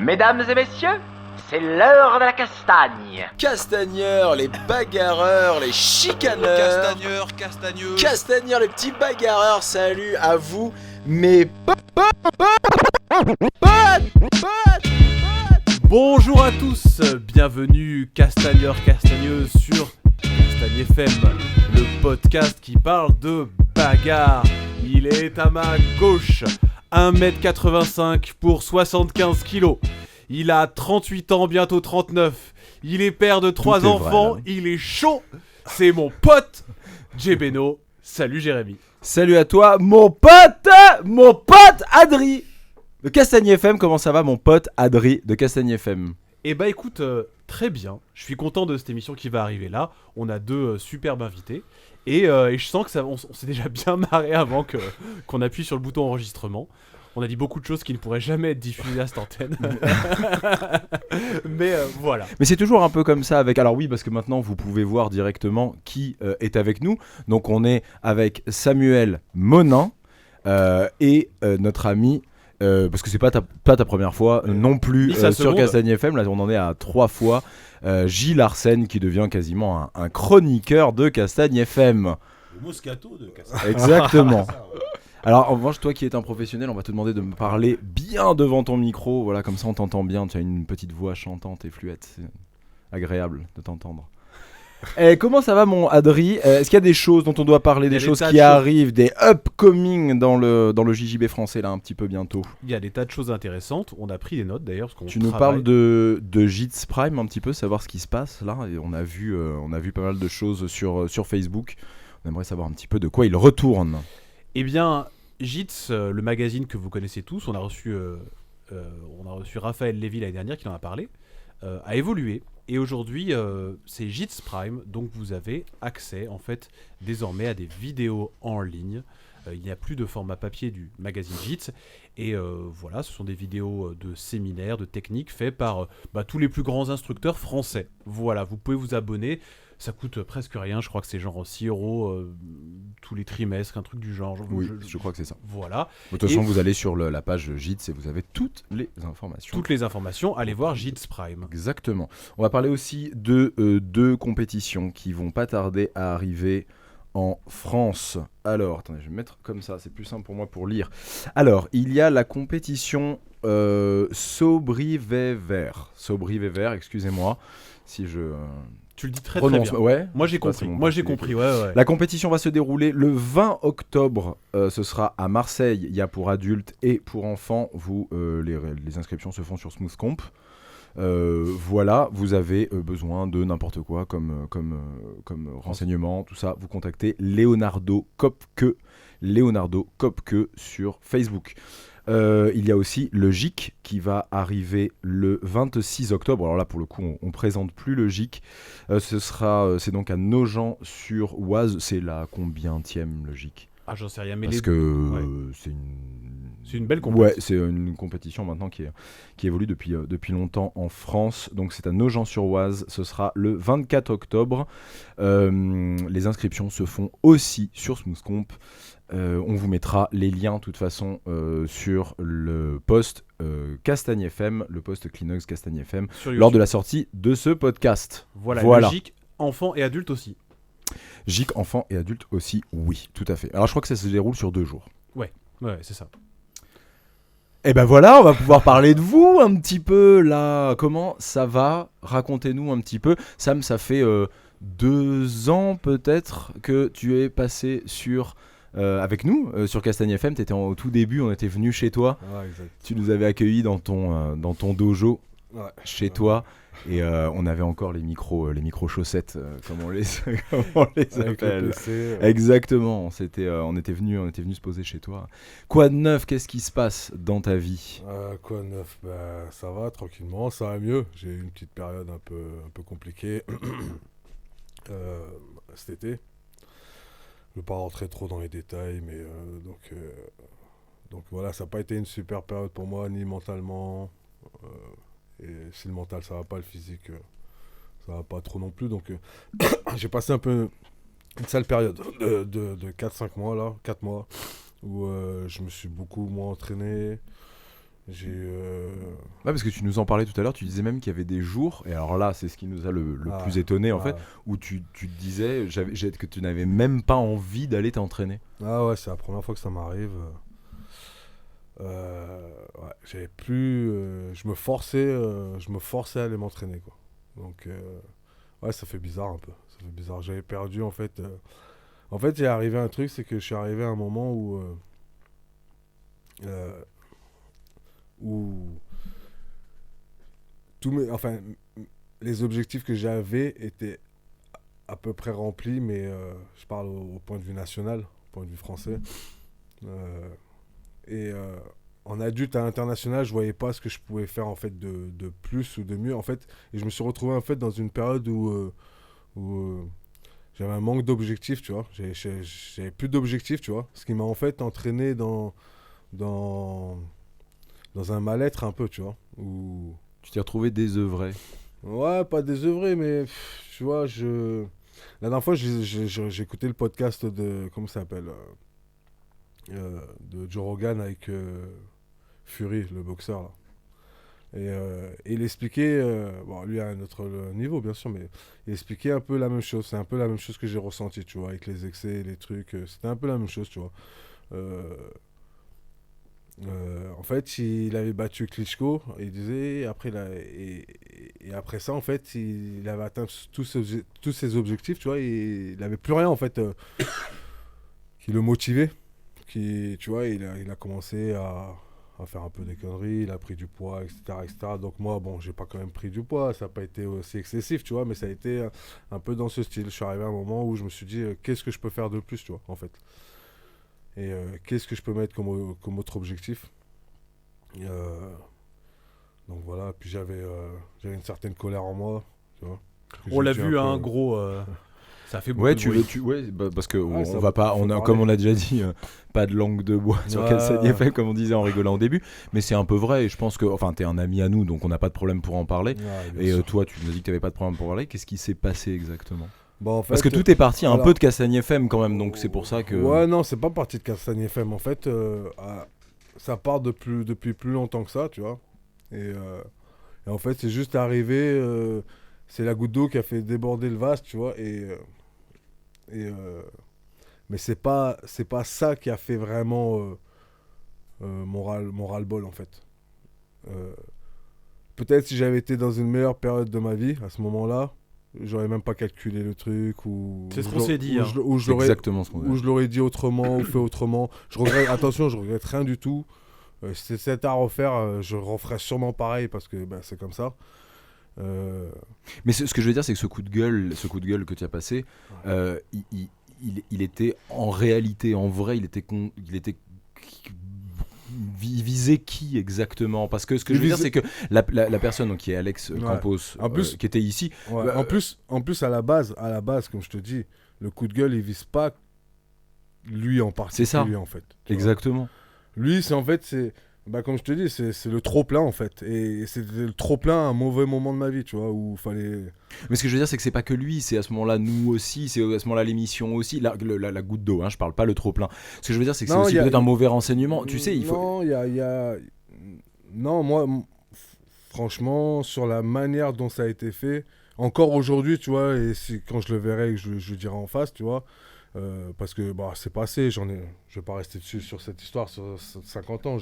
Mesdames et messieurs, c'est l'heure de la castagne. Castagneurs, les bagarreurs, les chicaneurs. Castagneurs, les petits bagarreurs, salut à vous, mes Bonjour à tous, bienvenue castagneurs, castagneuses sur Castagne FM, le podcast qui parle de bagarre. Il est à ma gauche, 1m85 pour 75 kg. Il a 38 ans, bientôt 39. Il est père de 3 enfants, vrai, il est chaud. C'est mon pote, Jebeno. Salut Jérémy. Salut à toi, mon pote Adri de Castagne FM. Comment ça va mon pote Adri de Castagne FM? Eh bah écoute, très bien. Je suis content de cette émission qui va arriver là. On a deux superbes invités. Et je sens que on s'est déjà bien marré avant qu'on appuie sur le bouton enregistrement. On a dit beaucoup de choses qui ne pourraient jamais être diffusées à cette antenne. Mais voilà. Mais c'est toujours un peu comme ça avec... Alors oui, parce que maintenant, vous pouvez voir directement qui est avec nous. Donc on est avec Samuel Monin et notre ami... parce que c'est pas ta première fois non plus sur Castagne FM. Là, on en est à 3 fois. Gilles Arsène qui devient quasiment un chroniqueur de Castagne FM. Le Moscato de Castagne. Exactement. Alors en revanche, toi qui es un professionnel, on va te demander de me parler bien devant ton micro. Voilà, comme ça on t'entend bien. Tu as une petite voix chantante et fluette. C'est agréable de t'entendre. Comment ça va mon Adri? Est-ce qu'il y a des choses dont on doit parler, des choses qui arrivent, des upcoming dans le JJB français là un petit peu bientôt? Il y a des tas de choses intéressantes, on a pris des notes d'ailleurs. Parce qu'on tu nous parles de JITS Prime un petit peu, savoir ce qui se passe là, et on a vu pas mal de choses sur Facebook. On aimerait savoir un petit peu de quoi il retourne. Eh bien, JITS, le magazine que vous connaissez tous, on a reçu Raphaël Lévy l'année dernière qui en a parlé, a évolué. Et aujourd'hui, c'est JITS Prime, donc vous avez accès en fait désormais à des vidéos en ligne. Il n'y a plus de format papier du magazine JITS. Et voilà, ce sont des vidéos de séminaires, de techniques faits par tous les plus grands instructeurs français. Voilà, vous pouvez vous abonner. Ça coûte presque rien, je crois que c'est genre 6 € tous les trimestres, un truc du genre. Oui, je crois que c'est ça. Voilà. De toute façon, vous allez sur la page JITS et vous avez toutes les informations. Toutes les informations, allez voir JITS Prime. Exactement. On va parler aussi de 2 compétitions qui vont pas tarder à arriver en France. Alors, attendez, je vais me mettre comme ça, c'est plus simple pour moi pour lire. Alors, il y a la compétition Sobrivever, excusez-moi si je... Tu le dis très bien. Ouais. Moi j'ai compris. Ouais. La compétition va se dérouler le 20 octobre. Ce sera à Marseille. Il y a pour adultes et pour enfants. Les inscriptions se font sur Smoothcomp. Voilà, vous avez besoin de n'importe quoi comme renseignement, tout ça. Vous contactez Leonardo Kopke sur Facebook. Il y a aussi le GIC qui va arriver le 26 octobre. Alors là, pour le coup, on présente plus le GIC. C'est donc à Nogent-sur-Oise. C'est la combientième, le GIC? Ah, j'en sais rien. Mais c'est une belle compétition. Ouais, c'est une compétition maintenant qui évolue depuis longtemps en France. Donc c'est à Nogent-sur-Oise. Ce sera le 24 octobre. Les inscriptions se font aussi sur Smoothcomp. On vous mettra les liens de toute façon sur le post Castagne FM, le post Kleenex Castagne FM, lors de la sortie de ce podcast. Voilà. Le GIC, enfants et adultes aussi. GIC, enfants et adultes aussi, oui, tout à fait. Alors je crois que ça se déroule sur 2 jours. Ouais, c'est ça. Et ben voilà, on va pouvoir parler de vous un petit peu là. Comment ça va? Racontez-nous un petit peu. Sam, ça fait 2 ans peut-être que tu es passé avec nous sur Castagne FM. T'étais au tout début, on était venu chez toi. Ouais, exact. Tu nous avais accueillis dans ton dojo, chez toi. Et on avait encore les micros chaussettes, comme on les appelle. PC, Exactement. On était venu se poser chez toi. Quoi de neuf? Qu'est-ce qui se passe dans ta vie? Quoi de neuf? Ça va tranquillement, ça va mieux. J'ai eu une petite période un peu compliquée cet été. Je ne vais pas rentrer trop dans les détails, mais donc voilà, ça n'a pas été une super période pour moi, ni mentalement. Et si le mental ça va pas, le physique ça va pas trop non plus. Donc j'ai passé un peu une sale période de 4-5 mois là, 4 mois, où je me suis beaucoup moins entraîné. J'ai eu... Ouais, parce que tu nous en parlais tout à l'heure, tu disais même qu'il y avait des jours, et alors là, c'est ce qui nous a le plus étonné en fait, où tu te disais que tu n'avais même pas envie d'aller t'entraîner. Ah ouais, c'est la première fois que ça m'arrive. Ouais, j'avais plus... je me forçais à aller m'entraîner, quoi. Donc, ouais, ça fait bizarre un peu. Ça fait bizarre. J'avais perdu, en fait... En fait, il est arrivé un truc, c'est que je suis arrivé à un moment où enfin, les objectifs que j'avais étaient à peu près remplis, mais je parle au point de vue national, au point de vue français. En adulte à international, je voyais pas ce que je pouvais faire en fait de plus ou de mieux en fait. Et je me suis retrouvé en fait dans une période où j'avais un manque d'objectifs, tu vois. J'avais plus d'objectifs, tu vois. Ce qui m'a en fait entraîné dans un mal-être un peu, tu vois. Où... Tu t'es retrouvé désœuvré. Ouais, pas désœuvré, mais tu vois, la dernière fois, j'ai écouté le podcast de... Comment ça s'appelle de Joe Rogan avec Fury, le boxeur, là. Et il expliquait, bon, lui à un autre niveau, bien sûr, mais il expliquait un peu la même chose. C'est un peu la même chose que j'ai ressenti, tu vois, avec les excès, les trucs. C'était un peu la même chose, tu vois. En fait, il avait battu Klitschko, et il disait, après, et après ça, en fait, il avait atteint tous ses objectifs, tu vois, et il n'avait plus rien, en fait, qui le motivait. Tu vois, il a commencé à faire un peu des conneries, il a pris du poids, etc., etc. Donc moi, bon, j'ai pas quand même pris du poids, ça n'a pas été aussi excessif, tu vois, mais ça a été un peu dans ce style. Je suis arrivé à un moment où je me suis dit, qu'est-ce que je peux faire de plus, tu vois, en fait. Et qu'est-ce que je peux mettre comme autre objectif. Donc voilà, puis j'avais une certaine colère en moi, tu vois. On l'a vu, un gros... Ça fait beaucoup de bruit. Ouais, parce que Ouais, on va pas, comme on a déjà dit, pas de langue de bois sur Cassani FM comme on disait en rigolant au début, mais c'est un peu vrai. Et je pense que, enfin, t'es un ami à nous, donc on n'a pas de problème pour en parler. Ouais, et toi, tu nous as dit que t'avais pas de problème pour parler. Qu'est-ce qui s'est passé exactement? Bon, en fait, parce que tout est parti un peu de Cassani FM quand même, donc c'est pour ça que. Ouais, non, c'est pas parti de Cassani FM. En fait, ça part depuis plus longtemps que ça, tu vois. Et en fait, c'est juste arrivé. C'est la goutte d'eau qui a fait déborder le vase, tu vois. Mais c'est pas ça qui a fait vraiment mon ras-le-bol en fait. Peut-être si j'avais été dans une meilleure période de ma vie à ce moment-là, j'aurais même pas calculé le truc ou c'est ce qu'on s'est dit, c'est exactement ce qu'on ou je l'aurais dit autrement ou fait autrement. Je regrette rien du tout. Si c'était à refaire, je referais sûrement pareil parce que c'est comme ça. Mais ce que je veux dire, c'est que ce coup de gueule que tu as passé, il était en réalité, en vrai, il visait qui exactement? Parce que ce que je veux dire, c'est que la personne donc, qui est Alex Campos, qui était ici. Ouais, en plus à la base, comme je te dis, le coup de gueule, il vise pas lui en particulier. C'est ça. En fait. Exactement. Lui, c'est comme je te dis, c'est le trop-plein en fait. Et c'était le trop-plein à un mauvais moment de ma vie, tu vois, où il fallait... Mais ce que je veux dire, c'est que c'est pas que lui, c'est à ce moment-là nous aussi, c'est à ce moment-là l'émission aussi, la goutte d'eau, hein, je parle pas le trop-plein. Ce que je veux dire, c'est que c'est aussi peut-être un mauvais renseignement. Tu sais, il faut... Non, il y a... Non, moi, franchement, sur la manière dont ça a été fait, encore aujourd'hui, tu vois, et quand je le verrai, je le dirai en face, tu vois, parce que c'est passé, je vais pas rester dessus sur cette histoire, sur 50 ans,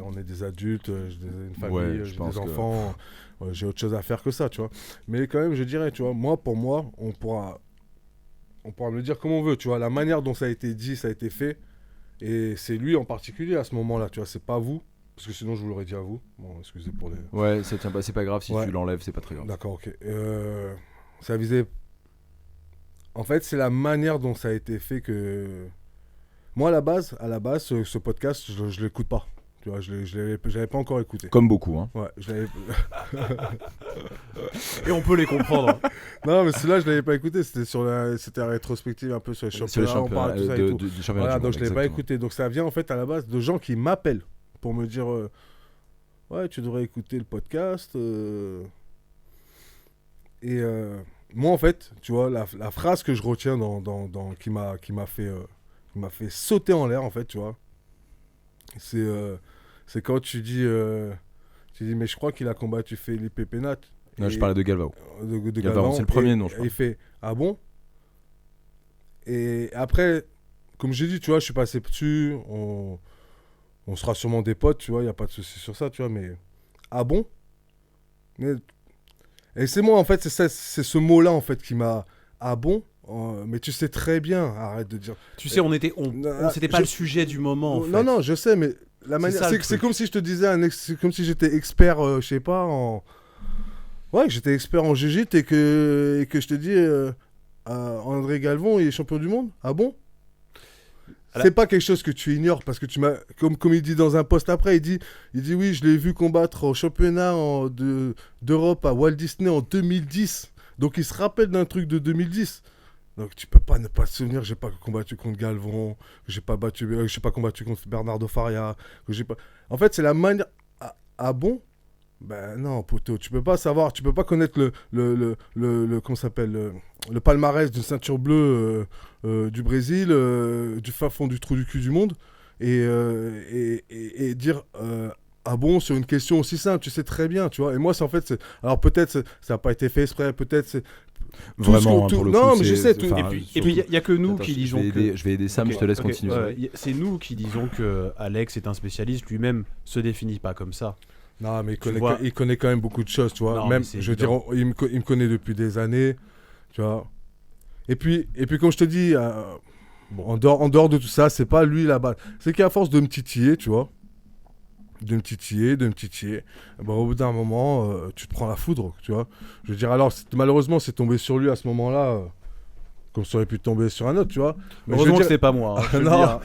on est des adultes, j'ai une famille, j'ai des enfants, j'ai autre chose à faire que ça, tu vois. Mais quand même, je dirais, tu vois, pour moi, on pourra me le dire comme on veut, tu vois. La manière dont ça a été dit, ça a été fait, et c'est lui en particulier à ce moment-là, tu vois, c'est pas vous, parce que sinon je vous l'aurais dit à vous. Bon, excusez pour les... Ouais, ça tient pas, c'est pas grave si tu l'enlèves, c'est pas très grave. D'accord, ok. Ça visait... En fait, c'est la manière dont ça a été fait que... Moi, à la base, ce podcast, je l'écoute pas. Tu vois, je l'avais pas encore écouté. Comme beaucoup, hein. Ouais, je l'avais... Et on peut les comprendre. Non, mais celui-là, je l'avais pas écouté. C'était la rétrospective un peu sur les championnats. On parle de tout ça et tout. Voilà, donc je l'avais pas écouté. Donc ça vient en fait à la base de gens qui m'appellent pour me dire ouais, tu devrais écouter le podcast. Et moi, en fait, tu vois, la phrase que je retiens qui m'a fait sauter en l'air, en fait, tu vois, c'est c'est quand tu dis, mais je crois qu'il a combattu Felipe Penat. Non, je parlais de Galvao. De Galvao, c'est le premier nom, je crois. Et il fait, ah bon? Et après, comme j'ai dit, tu vois, je suis passé dessus, on sera sûrement des potes, tu vois, il n'y a pas de souci sur ça, tu vois, mais ah bon? Et c'est moi, en fait, c'est ce mot-là, en fait, qui m'a, ah bon? Mais tu sais très bien, arrête de dire. Tu sais, c'était pas le sujet du moment. En fait. Non, je sais, mais la manière, c'est comme si je te disais, c'est comme si j'étais expert, je sais pas, ouais, que j'étais expert en jiu-jitsu et que je te dis, André Galvon, il est champion du monde. Ah bon? C'est pas quelque chose que tu ignores parce que tu m'as, comme il dit dans un post après, il dit oui, je l'ai vu combattre au championnat d'Europe à Walt Disney en 2010. Donc il se rappelle d'un truc de 2010. Donc tu peux pas ne pas te souvenir, j'ai pas combattu contre Galvon, que j'ai pas combattu contre Bernardo Faria, que j'ai pas. En fait, c'est la manière. Ah bon? Ben non, poteau, tu peux pas savoir, tu peux pas connaître comment ça s'appelle, le palmarès d'une ceinture bleue du Brésil, du fin fond du trou du cul du monde, et dire ah bon sur une question aussi simple, tu sais très bien, tu vois. Et moi, c'est en fait, alors peut-être ça n'a pas été fait exprès, peut-être c'est vraiment pour le non, coup, mais je sais tout. Et puis il y a que nous qui disons je vais aider Sam, je te laisse continuer. C'est nous qui disons que Alex est un spécialiste, lui-même se définit pas comme ça. Non, mais il connaît quand même beaucoup de choses, tu vois. Non, même, je veux dire, il me connaît depuis des années, tu vois. Et puis comme je te dis, en dehors de tout ça, c'est pas lui là-bas. C'est qu'à force de me titiller, tu vois, de me titiller, ben, au bout d'un moment, tu te prends la foudre, tu vois. Je veux dire, alors, malheureusement, c'est tombé sur lui à ce moment-là, comme ça aurait pu tomber sur un autre, tu vois. Mais heureusement que c'était pas moi. Hein, non,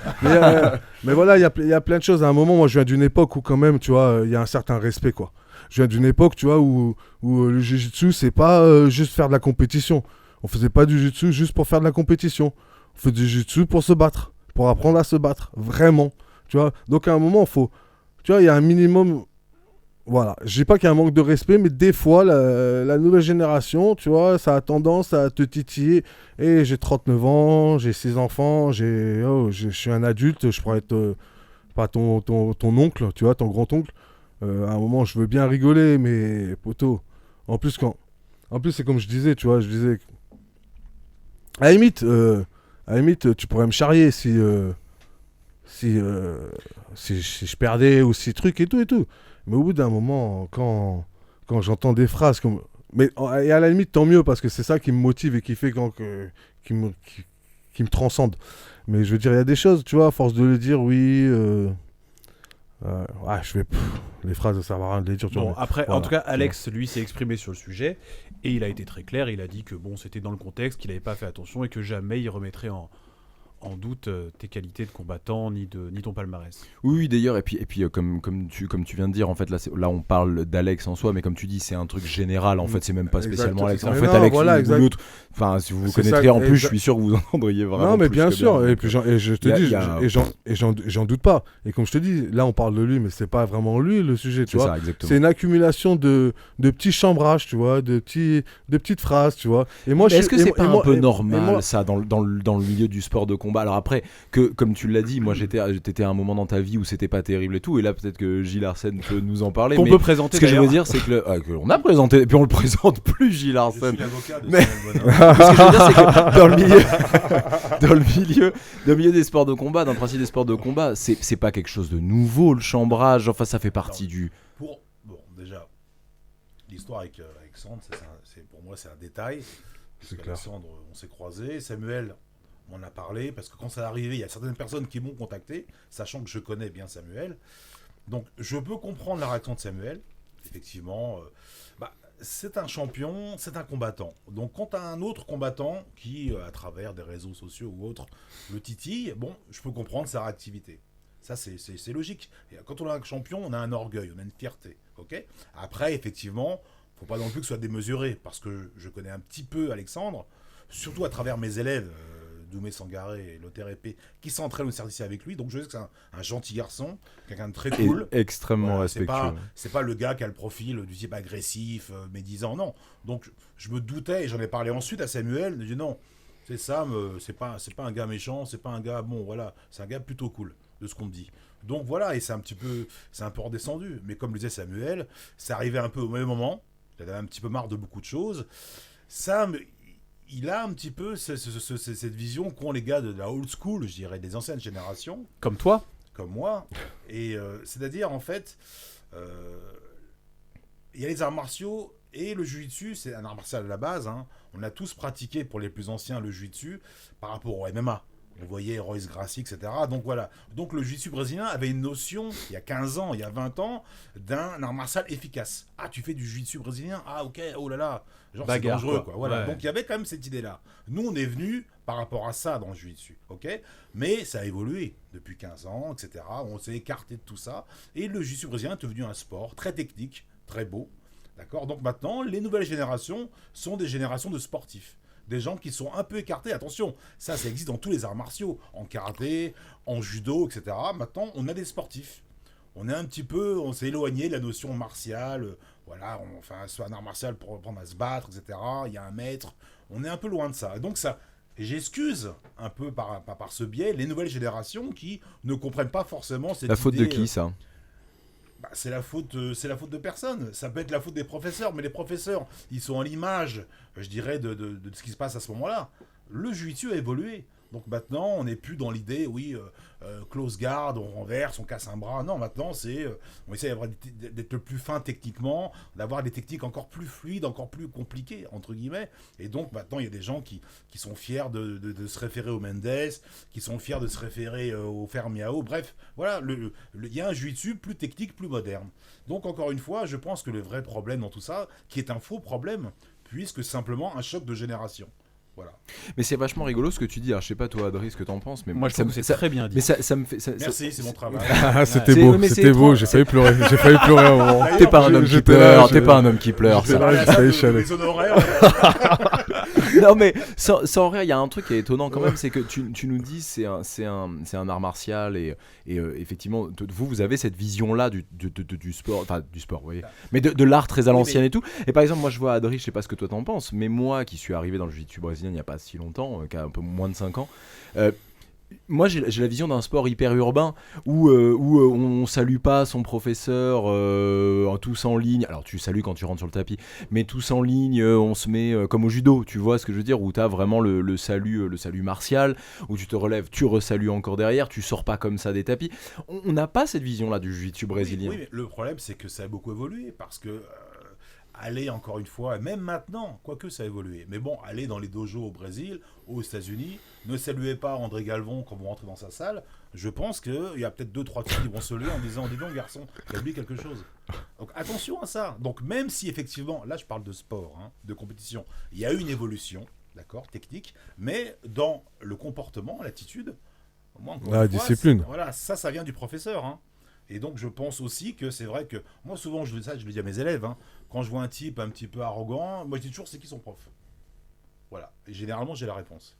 mais voilà, il y a plein de choses. À un moment, moi, je viens d'une époque où quand même, tu vois, il y a un certain respect, quoi. Je viens d'une époque, tu vois, où le jiu-jitsu, c'est pas juste faire de la compétition. On faisait pas du jiu-jitsu juste pour faire de la compétition. On faisait du jiu-jitsu pour se battre, pour apprendre à se battre, vraiment. Tu vois, donc à un moment, tu vois, il y a un minimum. Voilà, je dis pas qu'il y a un manque de respect, mais des fois, la nouvelle génération, tu vois, ça a tendance à te titiller. Et j'ai 39 ans, j'ai 6 enfants, je suis un adulte, je pourrais être pas ton oncle, tu vois, ton grand-oncle. À un moment, je veux bien rigoler, mais poteau. En plus, c'est comme je disais, tu vois, à la limite, tu pourrais me charrier si je perdais ou si truc et tout. Mais au bout d'un moment, quand j'entends des phrases comme... et à la limite, tant mieux, parce que c'est ça qui me motive et qui fait qui me transcende. Mais je veux dire, il y a des choses, tu vois, à force de le dire, oui... les phrases, ça sert à rien de les dire. Bon, après, voilà. En tout cas, Alex, lui, s'est exprimé sur le sujet, et il a été très clair, il a dit que bon, c'était dans le contexte, qu'il n'avait pas fait attention, et que jamais il remettrait en doute tes qualités de combattant ni ton palmarès. Oui, d'ailleurs, et puis comme tu viens de dire, en fait, là on parle d'Alex en soi, mais comme tu dis, c'est un truc général, en fait, c'est même pas spécialement Alex. En fait, Alex ou l'autre, enfin, si vous connaîtrez en plus, je suis sûr que vous entendriez vraiment. Non, mais bien sûr, bien, et puis je te dis, j'en doute pas. Et comme je te dis, là on parle de lui, mais c'est pas vraiment lui le sujet, tu vois. C'est une accumulation de petits chambrages, tu vois, de petites phrases, tu vois. Et moi, est-ce que c'est pas un peu normal, ça, dans le milieu du sport de combat? Alors après, comme tu l'as dit, moi t'étais à un moment dans ta vie où c'était pas terrible et tout, et là peut-être que Gilles Arsène peut nous en parler. Qu'on peut présenter. Ce que je veux dire, c'est qu'on a présenté, et puis on le présente plus, Gilles Arsène. Mais ce que je veux dire, c'est que dans le milieu des sports de combat, dans le principe des sports de combat, c'est pas quelque chose de nouveau, le chambrage. Enfin, ça fait partie du. Bon, déjà, l'histoire avec Sandre, pour moi, c'est un détail. C'est clair. Sandre, on s'est croisés. Samuel, on en a parlé, parce que quand ça arrivé, il y a certaines personnes qui m'ont contacté, sachant que je connais bien Samuel. Donc, je peux comprendre la réaction de Samuel. Effectivement, c'est un champion, c'est un combattant. Donc, quand tu as un autre combattant qui, à travers des réseaux sociaux ou autres, le titille, bon, je peux comprendre sa réactivité. Ça, c'est logique. Et quand on a un champion, on a un orgueil, on a une fierté. Okay ? Après, effectivement, il ne faut pas non plus que ce soit démesuré, parce que je connais un petit peu Alexandre, surtout à travers mes élèves, Doumé Sangaré et Lothar Épée, qui s'entraînent au service avec lui. Donc je sais que c'est un gentil garçon, quelqu'un de très cool. Et extrêmement respectueux. C'est pas le gars qui a le profil du type agressif, médisant, non. Donc je me doutais, et j'en ai parlé ensuite à Samuel, je dis non, c'est Sam, c'est pas un gars méchant, c'est pas un gars, bon voilà, c'est un gars plutôt cool, de ce qu'on me dit. Donc voilà, et c'est un peu redescendu. Mais comme le disait Samuel, c'est arrivé un peu au même moment. Il avait un petit peu marre de beaucoup de choses. Sam, il a un petit peu cette vision qu'ont les gars de la old school, je dirais, des anciennes générations, Comme toi. comme moi. Et c'est-à-dire, en fait, il y a les arts martiaux et le jiu-jitsu, c'est un art martial à la base. Hein. On a tous pratiqué, pour les plus anciens, le jiu-jitsu par rapport au MMA. On voyait Royce Gracie, etc. Donc voilà. Donc le jiu-jitsu brésilien avait une notion, il y a 15 ans, il y a 20 ans, d'un art martial efficace. Ah, tu fais du jiu-jitsu brésilien? Ah, ok, oh là là. Genre, Bagarre, c'est dangereux, quoi. quoi. Voilà. Ouais. Donc il y avait quand même cette idée-là. Nous, on est venus par rapport à ça dans le jiu-jitsu, ok? Mais ça a évolué depuis 15 ans, etc. On s'est écarté de tout ça. Et le jiu-jitsu brésilien est devenu un sport très technique, très beau. D'accord? Donc maintenant, les nouvelles générations sont des générations de sportifs. Des gens qui sont un peu écartés. Attention, ça existe dans tous les arts martiaux. En karaté, en judo, etc. Maintenant, on a des sportifs. On s'est éloigné de la notion martiale. Voilà, c'est un art martial pour apprendre à se battre, etc. Il y a un maître. On est un peu loin de ça. Donc ça, j'excuse un peu par ce biais les nouvelles générations qui ne comprennent pas forcément cette La faute de idée, qui, ça? c'est la faute de personne. Ça peut être la faute des professeurs, mais les professeurs, ils sont à l'image, je dirais, de ce qui se passe à ce moment-là. Le jiu-jitsu a évolué. Donc maintenant, on n'est plus dans l'idée, close guard, on renverse, on casse un bras. Non, maintenant, on essaie d'être le plus fin techniquement, d'avoir des techniques encore plus fluides, encore plus compliquées, entre guillemets. Et donc maintenant, il y a des gens qui sont fiers de se référer au Mendes, qui sont fiers de se référer au Fermiao. Bref, voilà, il y a un jiu-jitsu plus technique, plus moderne. Donc encore une fois, je pense que le vrai problème dans tout ça, qui est un faux problème, puisque simplement un choc de génération. Voilà. Mais c'est vachement rigolo ce que tu dis. Alors, je sais pas toi, Adrien, ce que t'en penses, mais Moi, je ça trouve me que c'est ça- très bien dit. Mais ça me fait. Merci, c'est mon travail. Ah, c'était C'est- beau, mais c'est c'était beau, étrange. j'ai failli pleurer, j'ai failli pleurer à un moment. T'es pas un homme qui J'étais pleure, là, t'es pas un homme qui pleure. j'étais Ça. là, j'ai failli chialer. Les honoraires. Non mais sans rire, il y a un truc qui est étonnant quand même, c'est que tu nous dis c'est un art martial et effectivement vous avez cette vision là du sport, enfin du sport, vous voyez, mais de l'art très à l'ancienne et tout. Et par exemple moi je vois Adri, je sais pas ce que toi t'en penses, mais moi qui suis arrivé dans le jiu-jitsu brésilien il y a pas si longtemps, qui a un peu moins de 5 ans. Moi j'ai la vision d'un sport hyper urbain où on salue pas son professeur tous en ligne. Alors tu salues quand tu rentres sur le tapis, mais tous en ligne, on se met comme au judo, tu vois ce que je veux dire, où t'as vraiment le salut martial, où tu te relèves, tu resalues encore derrière, tu sors pas comme ça des tapis. On n'a pas cette vision là du jiu-jitsu brésilien. Oui, mais le problème c'est que ça a beaucoup évolué parce que aller encore une fois, même maintenant, quoique ça a évolué, mais bon, aller dans les dojos au Brésil, aux États-Unis, ne saluez pas André Galvon quand vous rentrez dans sa salle. Je pense qu'il y a peut-être 2-3 filles qui vont se lever en disant dis donc garçon, t'as oublié quelque chose. Donc attention à ça. Donc même si effectivement, là je parle de sport, hein, de compétition, il y a eu une évolution, d'accord, technique, mais dans le comportement, l'attitude, moi, encore La une fois, discipline. voilà, ça vient du professeur. Hein. Et donc je pense aussi que c'est vrai que moi souvent je le dis à mes élèves, hein, quand je vois un type un petit peu arrogant, moi je dis toujours c'est qui son prof. Voilà. Et généralement j'ai la réponse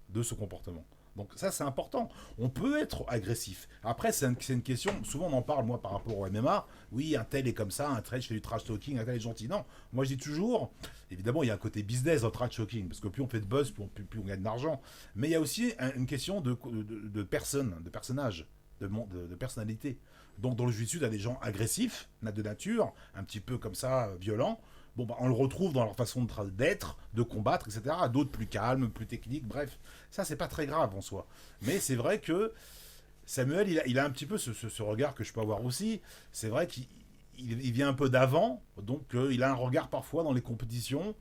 de ce comportement. Donc ça c'est important. On peut être agressif. Après c'est une question, souvent on en parle moi par rapport au MMA, oui un tel est comme ça, un tel fait du trash talking, un tel est gentil. Non, moi je dis toujours, évidemment il y a un côté business dans le trash talking, parce que plus on fait de buzz, plus on gagne d'argent. Mais il y a aussi une question de personne, de personnage, de personnalité. Donc dans le jiu-jitsu, tu as des gens agressifs, de nature, un petit peu comme ça, violents. Bon, bah, on le retrouve dans leur façon d'être, de combattre, etc. D'autres plus calmes, plus techniques, bref. Ça, c'est pas très grave en soi. Mais c'est vrai que Samuel, il a un petit peu ce regard que je peux avoir aussi. C'est vrai qu'il vient un peu d'avant, donc il a un regard parfois dans les compétitions.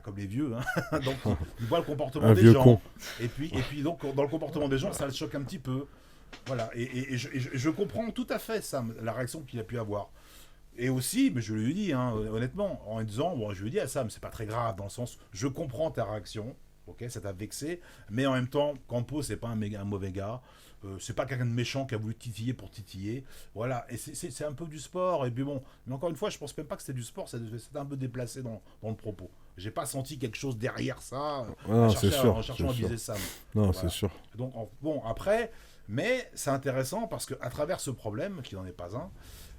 Comme les vieux, hein. Donc il voit le comportement des gens. Et puis donc dans le comportement des gens, ça le choque un petit peu. Voilà, et je comprends tout à fait Sam, la réaction qu'il a pu avoir. Et aussi, mais je lui ai dit, hein, honnêtement, en disant, bon, je lui ai dit à Sam, c'est pas très grave, dans le sens, je comprends ta réaction, ok, ça t'a vexé, mais en même temps, Campo, c'est pas un mauvais gars, c'est pas quelqu'un de méchant qui a voulu titiller pour titiller, voilà, et c'est un peu du sport, et puis bon, mais encore une fois, je pense même pas que c'était du sport, c'était un peu déplacé dans le propos. J'ai pas senti quelque chose derrière ça, en cherchant à viser Sam. Non, voilà. c'est sûr. Donc, bon, après, mais c'est intéressant parce qu'à travers ce problème, qui n'en est pas un,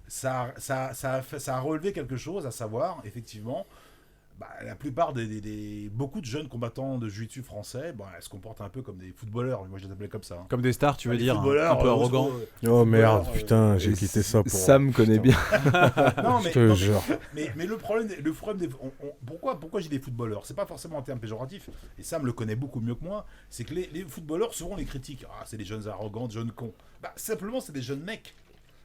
ça a relevé quelque chose, à savoir, effectivement, la plupart beaucoup de jeunes combattants de jiu-jitsu français, se comportent un peu comme des footballeurs. Moi, je les appelais comme ça. Comme des stars, tu veux Les dire, footballeurs, un peu arrogant. Oh merde, footballeurs, putain, j'ai quitté ça pour. Sam connaît bien. Non, Je te jure. mais le problème pourquoi j'ai des footballeurs? C'est pas forcément un terme péjoratif, et Sam le connaît beaucoup mieux que moi. C'est que les footballeurs, souvent, les critiquent. Ah, c'est des jeunes arrogants, des jeunes cons. Simplement, c'est des jeunes mecs.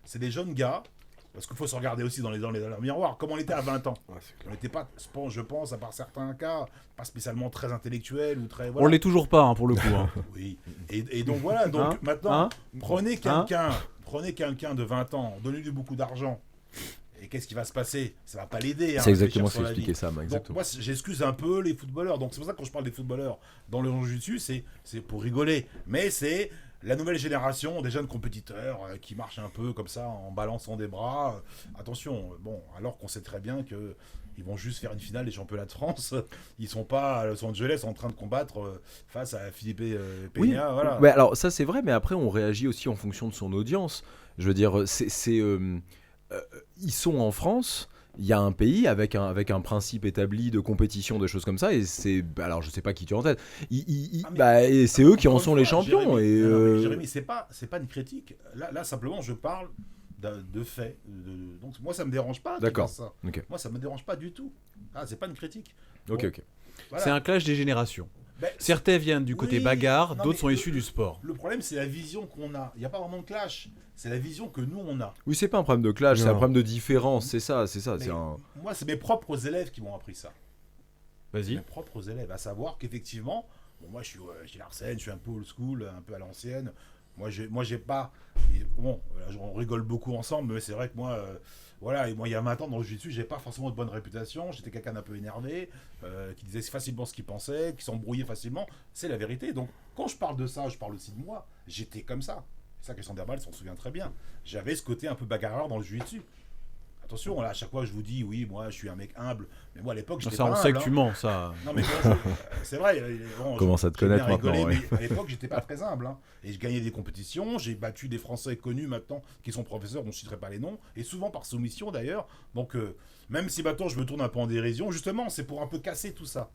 C'est des jeunes gars. Parce qu'il faut se regarder aussi dans les miroirs. Comme on était à 20 ans. Ouais, c'est clair. On n'était pas, je pense, à part certains cas, pas spécialement très intellectuels ou très. On Voilà. l'est toujours pas, pour le coup. Hein. Oui. Et donc voilà. Donc Hein maintenant, Hein prenez quelqu'un de 20 ans, donnez-lui beaucoup d'argent. Et qu'est-ce qui va se passer? Ça va pas l'aider. C'est exactement ce qu'expliquait Sam. Donc Exactement. moi j'excuse un peu les footballeurs. Donc c'est pour ça que quand je parle des footballeurs dans le jiu-jitsu, c'est pour rigoler. Mais c'est la nouvelle génération des jeunes compétiteurs qui marchent un peu comme ça en balançant des bras. Attention, alors qu'on sait très bien que ils vont juste faire une finale des championnats de France. Ils sont pas à Los Angeles en train de combattre face à Philippe Peña. Voilà. Ouais, alors ça c'est vrai, mais après on réagit aussi en fonction de son audience. Je veux dire, ils sont en France. Il y a un pays avec un principe établi de compétition, de choses comme ça, et alors je sais pas qui tu as en tête. Et c'est eux qui en sont les champions. Jérémy, c'est pas une critique. Là simplement, je parle de faits. Donc moi, ça me dérange pas. D'accord. Ça. Ok. Moi, ça me dérange pas du tout. C'est pas une critique. Ok. Voilà. C'est un clash des générations. Ben, Certains viennent du côté oui, bagarre, non, d'autres mais sont issus du sport. Le problème, c'est la vision qu'on a. Il n'y a pas vraiment de clash. C'est la vision que nous, on a. Oui, c'est pas un problème de clash, c'est un Non. problème de différence, c'est ça. Mais moi, c'est mes propres élèves qui m'ont appris ça. Vas-y. Mes propres élèves, à savoir qu'effectivement, moi, je suis chez Larsen, je suis un peu old school, un peu à l'ancienne. Moi, j'ai pas. On rigole beaucoup ensemble, mais c'est vrai que moi, et moi, il y a 20 ans dans le jiu-jitsu, j'ai pas forcément de bonne réputation. J'étais quelqu'un d'un peu énervé, qui disait facilement ce qu'il pensait, qui s'embrouillait facilement. C'est la vérité. Donc, quand je parle de ça, je parle aussi de moi. J'étais comme ça. C'est ça qu'Alexandre Derbal s'en souvient très bien. J'avais ce côté un peu bagarreur dans le jiu-jitsu. Attention, là, à chaque fois, je vous dis, oui, moi, je suis un mec humble. Mais moi, à l'époque, j'étais Ça, pas on humble. sait que tu mens, ça. Non, mais c'est vrai. Commence à te j'ai bien connaître maintenant, rigolé, ouais. mais à l'époque, j'étais pas très humble. Et je gagnais des compétitions. J'ai battu des Français connus maintenant qui sont professeurs, dont je ne citerai pas les noms. Et souvent par soumission, d'ailleurs. Donc, même si maintenant, je me tourne un peu en dérision, justement, c'est pour un peu casser tout ça.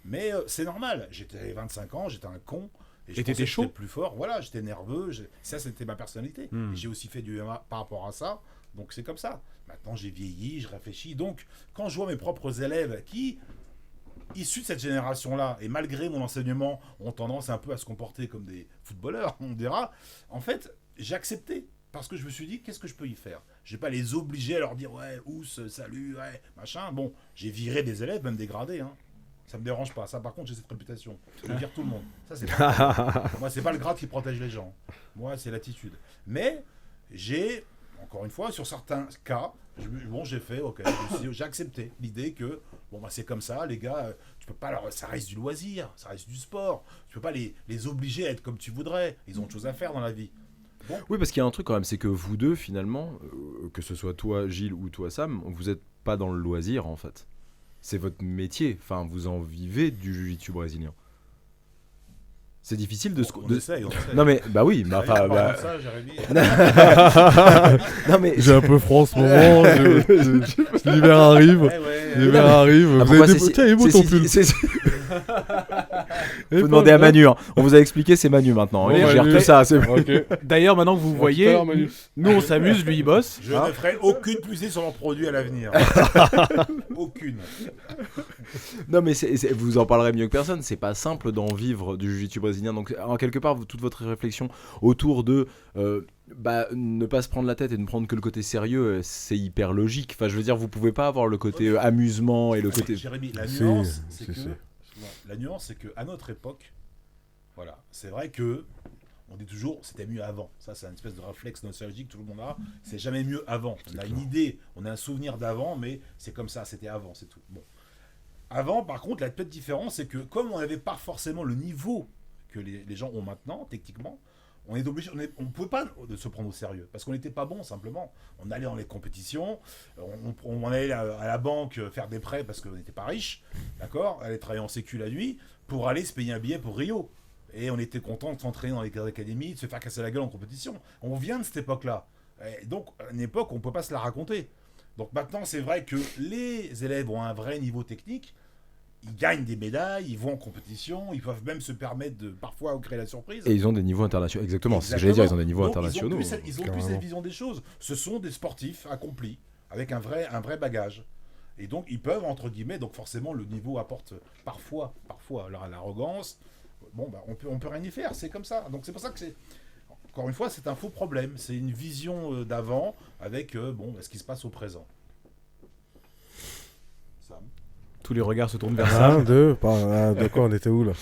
Mais c'est normal. J'étais 25 ans, j'étais un con. Et je pensais t'étais que chaud. j'étais plus fort. Voilà, j'étais nerveux. Ça, c'était ma personnalité. Et j'ai aussi fait du MMA par rapport à ça. Donc c'est comme ça. Maintenant j'ai vieilli, je réfléchis. Donc quand je vois mes propres élèves qui, issus de cette génération-là, et malgré mon enseignement, ont tendance un peu à se comporter comme des footballeurs, on dira, en fait, j'ai accepté. Parce que je me suis dit, qu'est-ce que je peux y faire? Je vais pas les obliger à leur dire, ouais, ous, salut, ouais, machin. Bon, j'ai viré des élèves, même dégradés. Ça me dérange pas. Ça, par contre, j'ai cette réputation. Je veux dire tout le monde. Ça, c'est pas moi, c'est pas le grade qui protège les gens. Moi, c'est l'attitude. Mais j'ai, encore une fois, sur certains cas, j'ai fait, ok, j'ai accepté l'idée que, c'est comme ça, les gars, tu peux pas ça reste du loisir, ça reste du sport. Tu peux pas les obliger à être comme tu voudrais. Ils ont autre chose à faire dans la vie. Bon. Oui, parce qu'il y a un truc quand même, c'est que vous deux, finalement, que ce soit toi, Gilles, ou toi, Sam, vous êtes pas dans le loisir, en fait. C'est votre métier. Enfin, vous en vivez du jiu-jitsu brésilien. C'est difficile de se... On essaye. Non mais, bah oui, mais enfin... Ça, Jérémy. non mais... J'ai un peu froid en ce moment. L'hiver arrive. L'hiver arrive. Ah, Vous avez des... Tiens, il est beau ton pull. Faut demander à Manu. On vous a expliqué, c'est Manu maintenant. Il gère tout ça. D'ailleurs, maintenant que vous voyez, nous on s'amuse, lui il bosse. Je ne ferai aucune publicité sur leurs produits à l'avenir. Aucune. Non mais vous en parlerez mieux que personne. C'est pas simple d'en vivre du jiu-jitsu brésilien. Donc en quelque part, toute votre réflexion autour de ne pas se prendre la tête et ne prendre que le côté sérieux, c'est hyper logique. Enfin, je veux dire, vous pouvez pas avoir le côté amusement et le côté... Jérémy, la nuance, c'est que à notre époque, voilà, c'est vrai que on dit toujours c'était mieux avant. Ça, c'est une espèce de réflexe nostalgique que tout le monde a. C'est jamais mieux avant. On a une idée, on a un souvenir d'avant, mais c'est comme ça, c'était avant, c'est tout. Bon. Avant, par contre, la petite différence, c'est que comme on n'avait pas forcément le niveau que les gens ont maintenant, techniquement, on est obligé, on ne pouvait pas se prendre au sérieux parce qu'on n'était pas bon simplement. On allait dans les compétitions, on allait à la banque faire des prêts parce qu'on n'était pas riche, d'accord, aller travailler en sécu la nuit pour aller se payer un billet pour Rio. Et on était content de s'entraîner dans les académies, de se faire casser la gueule en compétition. On vient de cette époque-là. Et donc, à une époque, on ne peut pas se la raconter. Donc maintenant, c'est vrai que les élèves ont un vrai niveau technique. Ils gagnent des médailles, ils vont en compétition, ils peuvent même se permettre de parfois créer la surprise. Et ils ont des niveaux internationaux. Exactement, c'est ce que j'allais dire, ils ont des niveaux Donc, internationaux. Ils ont plus cette vision des choses. Ce sont des sportifs accomplis, avec un vrai bagage. Et donc, ils peuvent, entre guillemets, donc forcément, le niveau apporte parfois l'arrogance. Bon, bah, on peut rien y faire, c'est comme ça. Donc, c'est pour ça que c'est. Encore une fois, c'est un faux problème. C'est une vision d'avant avec ce qui se passe au présent. Sam. Tous les regards se tournent vers ça. De quoi on était où là?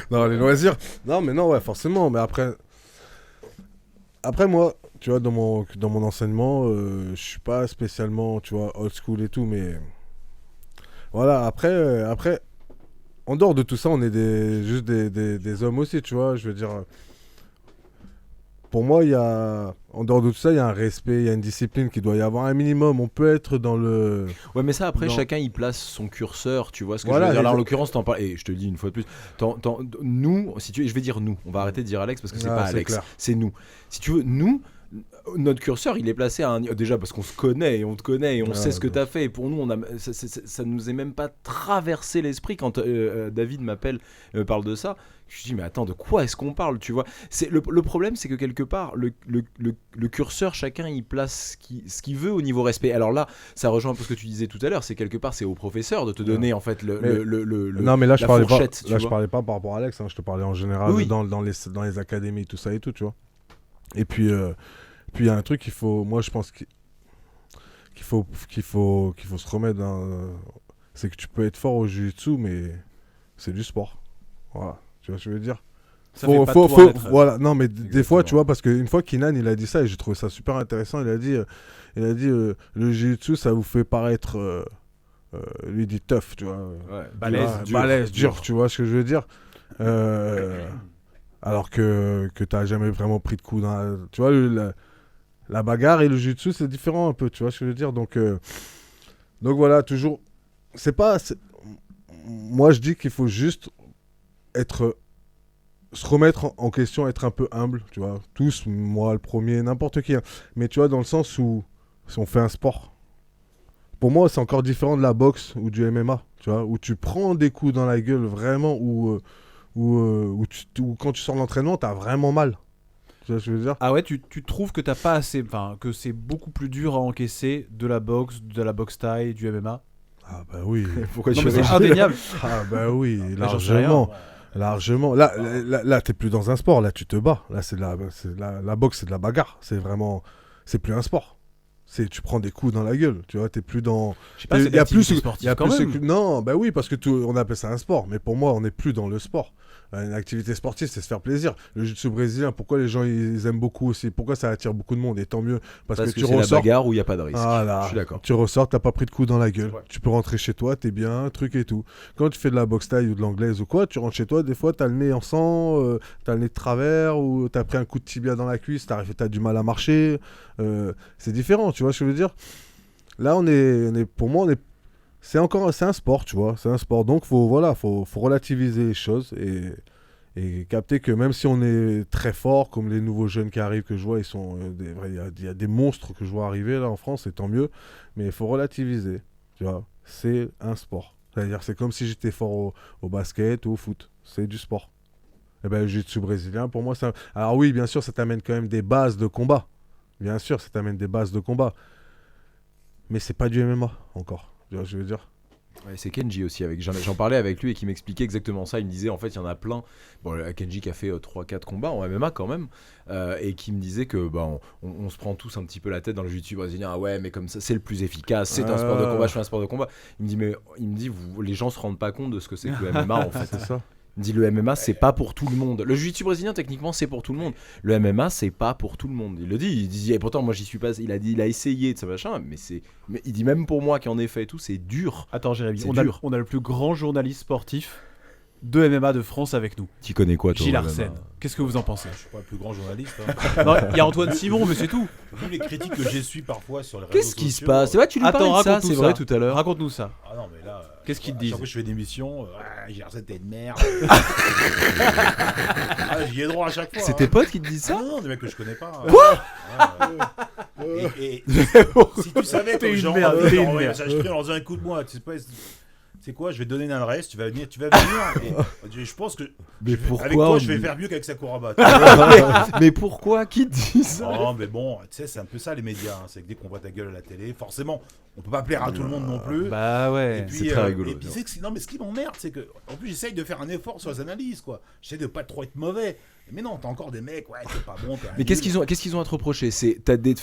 Non, les loisirs. Non, mais non, ouais, forcément. Mais après moi, tu vois, dans mon enseignement, je suis pas spécialement, tu vois, old school et tout, mais voilà. Après, en dehors de tout ça, on est juste des hommes aussi, tu vois. Je veux dire, pour moi, en dehors de tout ça, il y a un respect, il y a une discipline qui doit y avoir un minimum. On peut être dans le. Ouais, mais ça, après, Non. chacun, il place son curseur, tu vois ce que Voilà, je veux dire. Là, en les- l'occurrence, t'en parles, et je te le dis une fois de plus, nous, si tu veux, je vais dire nous, on va arrêter de dire Alex parce que c'est Ah, pas c'est Alex, clair. c'est nous. Si tu veux, nous, notre curseur, il est placé à un déjà parce qu'on se connaît et on te connaît et on Ah, sait ce que bien. t'as fait. Et pour nous, ça nous est même pas traversé l'esprit quand David m'appelle, parle de ça. Je dis mais attends, de quoi est-ce qu'on parle, tu vois? C'est le problème, c'est que quelque part le curseur, chacun il place ce qu'il veut au niveau respect. Alors là, ça rejoint un peu ce que tu disais tout à l'heure, c'est quelque part c'est au professeur de te donner en fait Mais- le Non, mais là, je la parlais pas. fourchette, tu Là, je vois. parlais pas par rapport à Alex. Je te parlais en général Oui. dans les académies, tout ça et tout, tu vois. Et puis, il y a un truc qu'il faut. Moi, je pense qu'il faut se remettre dans. C'est que tu peux être fort au jiu-jitsu, mais c'est du sport. Voilà. Tu vois ce que je veux dire? Ça fait pas de toi un être- Voilà. Non, mais des Exactement. fois, tu vois, parce qu'une fois Kinan, il a dit ça et j'ai trouvé ça super intéressant. Il a dit, le jiu-jitsu, ça vous fait paraître, lui dit tough, tu vois. Ouais, Balèze, Balèze, dur, tu vois ce que je veux dire. Alors que t'as jamais vraiment pris de coup dans tu vois, la bagarre et le jiu-jitsu, c'est différent un peu, tu vois ce que je veux dire. Donc voilà, toujours. Moi, je dis qu'il faut juste se remettre en question, être un peu humble, tu vois. Tous, moi le premier, n'importe qui. Hein. Mais tu vois, dans le sens où si on fait un sport, pour moi, c'est encore différent de la boxe ou du MMA, tu vois, où tu prends des coups dans la gueule vraiment, ou quand tu sors de l'entraînement, t'as vraiment mal. Tu vois ce que je veux dire? Ah ouais, tu trouves que t'as pas assez, enfin que c'est beaucoup plus dur à encaisser de la boxe taille, du MMA. Ah bah oui. Pourquoi Non tu mais c'est veux indéniable. Ah bah oui, j'en sais rien. largement. Largement. Là, t'es plus dans un sport, là tu te bats. Là, la boxe, c'est de la bagarre. C'est vraiment, c'est plus un sport. Tu prends des coups dans la gueule, tu vois, t'es plus dans. Je sais pas, c'est Il y a plus, d'activité il y sportive a quand plus même. non, bah oui, parce que on appelle ça un sport, mais pour moi, on n'est plus dans le sport. Une activité sportive, c'est se faire plaisir. Le jiu-jitsu brésilien, pourquoi les gens ils aiment beaucoup aussi? Pourquoi ça attire beaucoup de monde? Et tant mieux, parce Parce que que tu c'est la ressors. bagarre où il n'y a pas de risque. Voilà. Je suis d'accord. Tu ressors, t'as pas pris de coup dans la gueule. Ouais. Tu peux rentrer chez toi, t'es bien, truc et tout. Quand tu fais de la boxe taille ou de l'anglaise ou quoi, tu rentres chez toi, des fois t'as le nez en sang, t'as le nez de travers ou t'as pris un coup de tibia dans la cuisse, t'as du mal à marcher. C'est différent, tu vois ce que je veux dire? Là, pour moi, c'est un sport, tu vois. C'est un sport. Donc, faut relativiser les choses et capter que même si on est très fort, comme les nouveaux jeunes qui arrivent, que je vois, il y a des monstres que je vois arriver là en France, et tant mieux. Mais il faut relativiser, tu vois. C'est un sport. C'est-à-dire, c'est comme si j'étais fort au basket ou au foot. C'est du sport. Et ben, le jiu-jitsu brésilien, pour moi, ça. Alors oui, bien sûr, ça t'amène quand même des bases de combat. Bien sûr, ça t'amène des bases de combat. Mais c'est pas du MMA encore. Tu vois ce que je veux dire? Ouais, c'est Kenji aussi, j'en parlais avec lui et qui m'expliquait exactement ça. Il me disait en fait il y en a plein. Bon, Kenji qui a fait 3-4 combats en MMA quand même, et qui me disait que bah, on se prend tous un petit peu la tête dans le jiu-jitsu brésilien. Ah ouais, mais comme ça c'est le plus efficace, c'est un sport de combat, je fais un sport de combat. Il me dit les gens se rendent pas compte de ce que c'est que le MMA en fait. C'est ça. Il me dit le MMA c'est pas pour tout le monde. Le jiu-jitsu brésilien techniquement c'est pour tout le monde. Le MMA c'est pas pour tout le monde. Il le dit. Il dit et pourtant moi j'y suis pas. Il a essayé de ça machin, mais il dit même pour moi qui en ai fait et tout c'est dur. Attends Jérémy, C'est on dur. a le plus grand journaliste sportif de MMA de France avec nous. Tu connais quoi, toi Gilles Romain Arsène. Qu'est-ce que vous en pensez? Je suis pas le plus grand journaliste. Non, il y a Antoine Simon, mais c'est tout. Vu les critiques que j'essuie parfois sur les réseaux Qu'est-ce qui se sociaux, passe? C'est vrai, tu lui Attends, parlais de ça, raconte-nous c'est ça. vrai, tout à l'heure. Raconte-nous ça. Ah non, mais là. Qu'est-ce qu'ils te à disent? chaque fois que je fais des émissions, j'ai l'air t'es une merde. J'y ai droit à chaque fois. C'est tes hein. potes qui te disent Ah ça? non, des mecs que je connais pas. Quoi? Et si tu savais T'es que une genre, merde, t'es une envoyer un merde. message privé en leur disant écoute-moi, tu sais pas. C'est quoi? Je vais te donner une adresse, tu vas venir. Et je pense que Mais avec pourquoi toi, on je vais dit- faire mieux qu'avec Sakuraba. Mais pourquoi? Qui te dit ça? Non, mais bon, tu sais, c'est un peu ça les médias. hein. C'est que dès qu'on voit ta gueule à la télé, forcément, on peut pas plaire à tout le monde non plus. Bah Et ouais. puis, c'est très rigolo, Et puis, bien. c'est que, non, mais ce qui m'emmerde, c'est que, en plus, j'essaye de faire un effort sur les analyses, quoi. J'essaie de pas trop être mauvais. Mais non, t'as encore des mecs, ouais, t'es pas bon. t'es un Mais qu'est-ce nul. qu'ils ont à te reprocher? C'est t'as des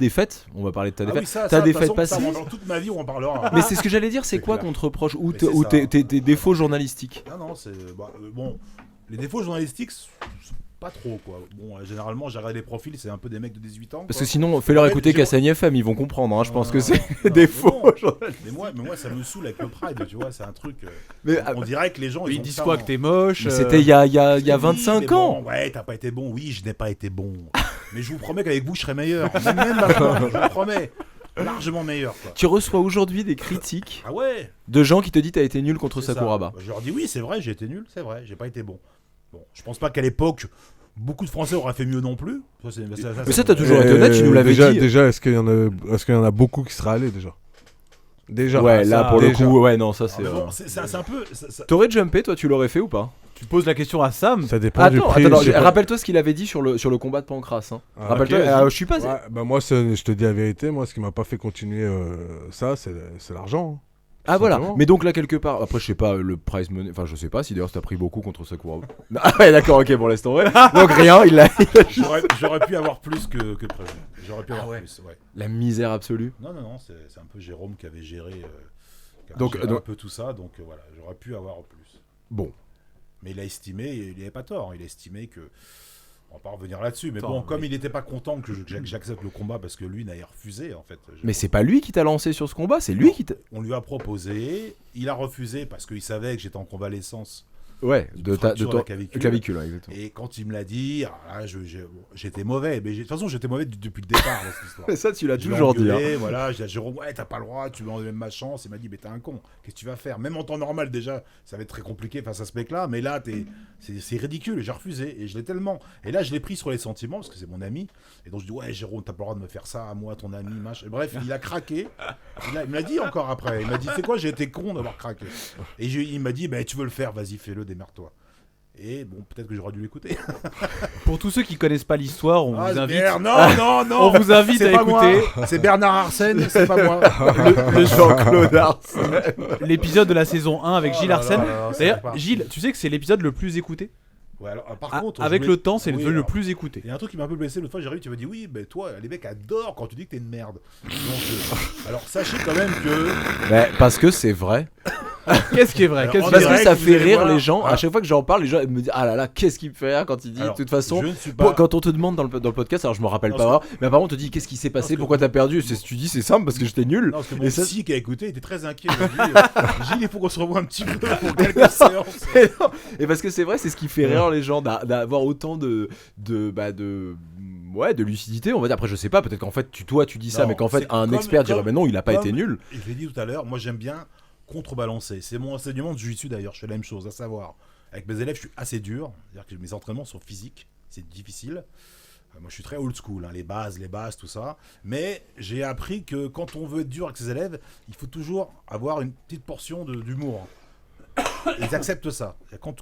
fêtes. On va parler de ta Ah défaite. oui, ça, T'as de des toute fêtes façon, ça, passées. dans toute ma vie, on en parlera. Mais c'est ce que j'allais dire. C'est C'est quoi clair. qu'on te reproche ou Mais c'est ça. tes défauts journalistiques? Non, c'est. Bon, les défauts journalistiques, c'est pas trop, quoi. Bon, généralement, j'ai regardé les profils, c'est un peu des mecs de 18 ans. Parce quoi. que sinon, fais-leur Ouais, écouter j'ai- Cassani FM, ils vont comprendre. Hein. Je pense que c'est Non, des mais faux. bon. Mais moi, ça me saoule avec le Pride, tu vois, c'est un truc. Mais On dirait que les gens. Ils ont disent ça quoi? en- Que t'es moche? c'était il y a Oui, 25 mais ans. bon, ouais, t'as pas été bon. Oui, je n'ai pas été bon. Mais je vous promets qu'avec vous, je serai meilleur. Même maintenant, je vous promets. Largement meilleur, quoi. Tu reçois aujourd'hui des critiques Ah ouais. de gens qui te disent t'as été nul contre c'est ça. Sakuraba. Je leur dis oui, c'est vrai, j'ai été nul, c'est vrai, j'ai pas été bon. Bon, je pense pas qu'à l'époque, beaucoup de Français auraient fait mieux non plus. Mais ça, t'as toujours été honnête, tu nous l'avais déjà, dit. Déjà, est-ce qu'il y en a beaucoup qui seraient allés déjà? Déjà. Ouais, là ça, pour le déjà. coup, ouais, non, ça Ah, c'est. mais bon, c'est un peu. T'aurais jumpé, toi, tu l'aurais fait ou pas? Tu poses la question à Sam. Ça dépend du prix. Attends, je sais pas. rappelle-toi ce qu'il avait dit sur le combat de Pancras. Hein. Ah, Rappelle-toi, ok, vas-y. je suis pas. Ouais, bah moi, je te dis la vérité, moi, ce qui m'a pas fait continuer ça, c'est l'argent. hein. Ah voilà, simplement. mais donc là quelque part, après je sais pas le prize money, enfin je sais pas si d'ailleurs t'as pris beaucoup contre Sakuraba. Ah ouais d'accord, ok bon laisse tomber. Donc rien, il a J'aurais pu avoir plus que prévu. J'aurais pu avoir plus, ouais. la misère absolue. Non, c'est un peu Jérôme qui avait géré, Donc, un peu tout ça, donc voilà, j'aurais pu avoir plus. Bon, Mais il a estimé, il n'avait pas tort, il a estimé que. On va pas revenir là-dessus, mais Attends, bon, comme mais- il n'était pas content que j'accepte le combat parce que lui n'avait refusé en fait. mais c'est pas lui qui t'a lancé sur ce combat, c'est lui qui t'a. On lui a proposé, il a refusé parce qu'il savait que j'étais en convalescence. Ouais, Une de fracture de ton la clavicule. clavicule, ouais, exactement. Et quand il me l'a dit, alors là, j'étais mauvais. Mais de toute façon, j'étais mauvais depuis le départ dans cette histoire. Mais ça tu l'as Je l'ai toujours dit. hein. engueulé, voilà, j'ai dit à Jérôme, ouais, t'as pas le droit, tu veux enlever ma chance. Il m'a dit, mais t'es un con, qu'est-ce que tu vas faire? Même en temps normal, déjà, ça va être très compliqué face à ce mec-là, mais là, c'est ridicule, et j'ai refusé, et je l'ai tellement. Et là, je l'ai pris sur les sentiments, parce que c'est mon ami, et donc je dis, ouais, Jérôme, t'as pas le droit de me faire ça, à moi, ton ami, machin. Et bref, il a craqué, il me l'a dit encore après, il m'a dit, c'est quoi, j'ai été con d'avoir craqué. Et il m'a dit, bah, tu veux le faire, vas-y, fais-le, démerde-toi. Et bon, peut-être que j'aurais dû l'écouter. Pour tous ceux qui connaissent pas l'histoire, on Ah, vous invite. merde, non, non. On vous invite C'est à pas moi. écouter C'est Bernard Arsène, c'est pas moi. le Jean-Claude Arsène. l'épisode de la saison 1 avec Oh Gilles là Arsène. là là, ça D'ailleurs, repart. Gilles, tu sais que c'est l'épisode le plus écouté. Ouais, alors, par Ah, contre, avec je voulais- le temps, c'est Oui, le alors, plus écouté. Il y a un truc qui m'a un peu blessé l'autre fois, j'arrive, tu m'as dit oui, ben toi, les mecs adorent quand tu dis que t'es une merde. Donc, alors sachez quand même que. Mais parce que c'est vrai. Qu'est-ce qui est vrai? Alors, Qu'est-ce en qui est Parce vrai? que direct, ça vous fait allez rire voir. les gens. À Voilà. chaque fois que j'en parle, les gens me disent ah là là, qu'est-ce qu'il me fait rire quand il dit. Alors, De toute façon, je ne suis pas. quand on te demande dans le podcast, alors je me rappelle Non, pas, vraiment, mais apparemment on te dit qu'est-ce qui s'est passé, Parce que- pourquoi t'as perdu. Tu dis c'est simple parce que j'étais nul. Non, parce que mon Et ça- psy qui a écouté était très inquiet. Il m'a dit, Gilles, il faut qu'on se revoie un petit peu pour quelques séances. Et non, et parce que c'est vrai, c'est ce qui fait rire les gens d'avoir autant de lucidité, on va dire. Après, je sais pas, peut-être qu'en fait, toi, tu dis ça, Non, mais qu'en fait, c'est un comme- expert dirait, comme- mais non, il a pas comme- été nul. Et je l'ai dit tout à l'heure, moi j'aime bien contrebalancer. C'est mon enseignement de jiu-jitsu d'ailleurs, je fais la même chose, à savoir, avec mes élèves, je suis assez dur, c'est-à-dire que mes entraînements sont physiques, c'est difficile. Moi je suis très old school, hein, les bases, tout ça. Mais j'ai appris que quand on veut être dur avec ses élèves, il faut toujours avoir une petite portion d'humour. Ils acceptent ça. Et quand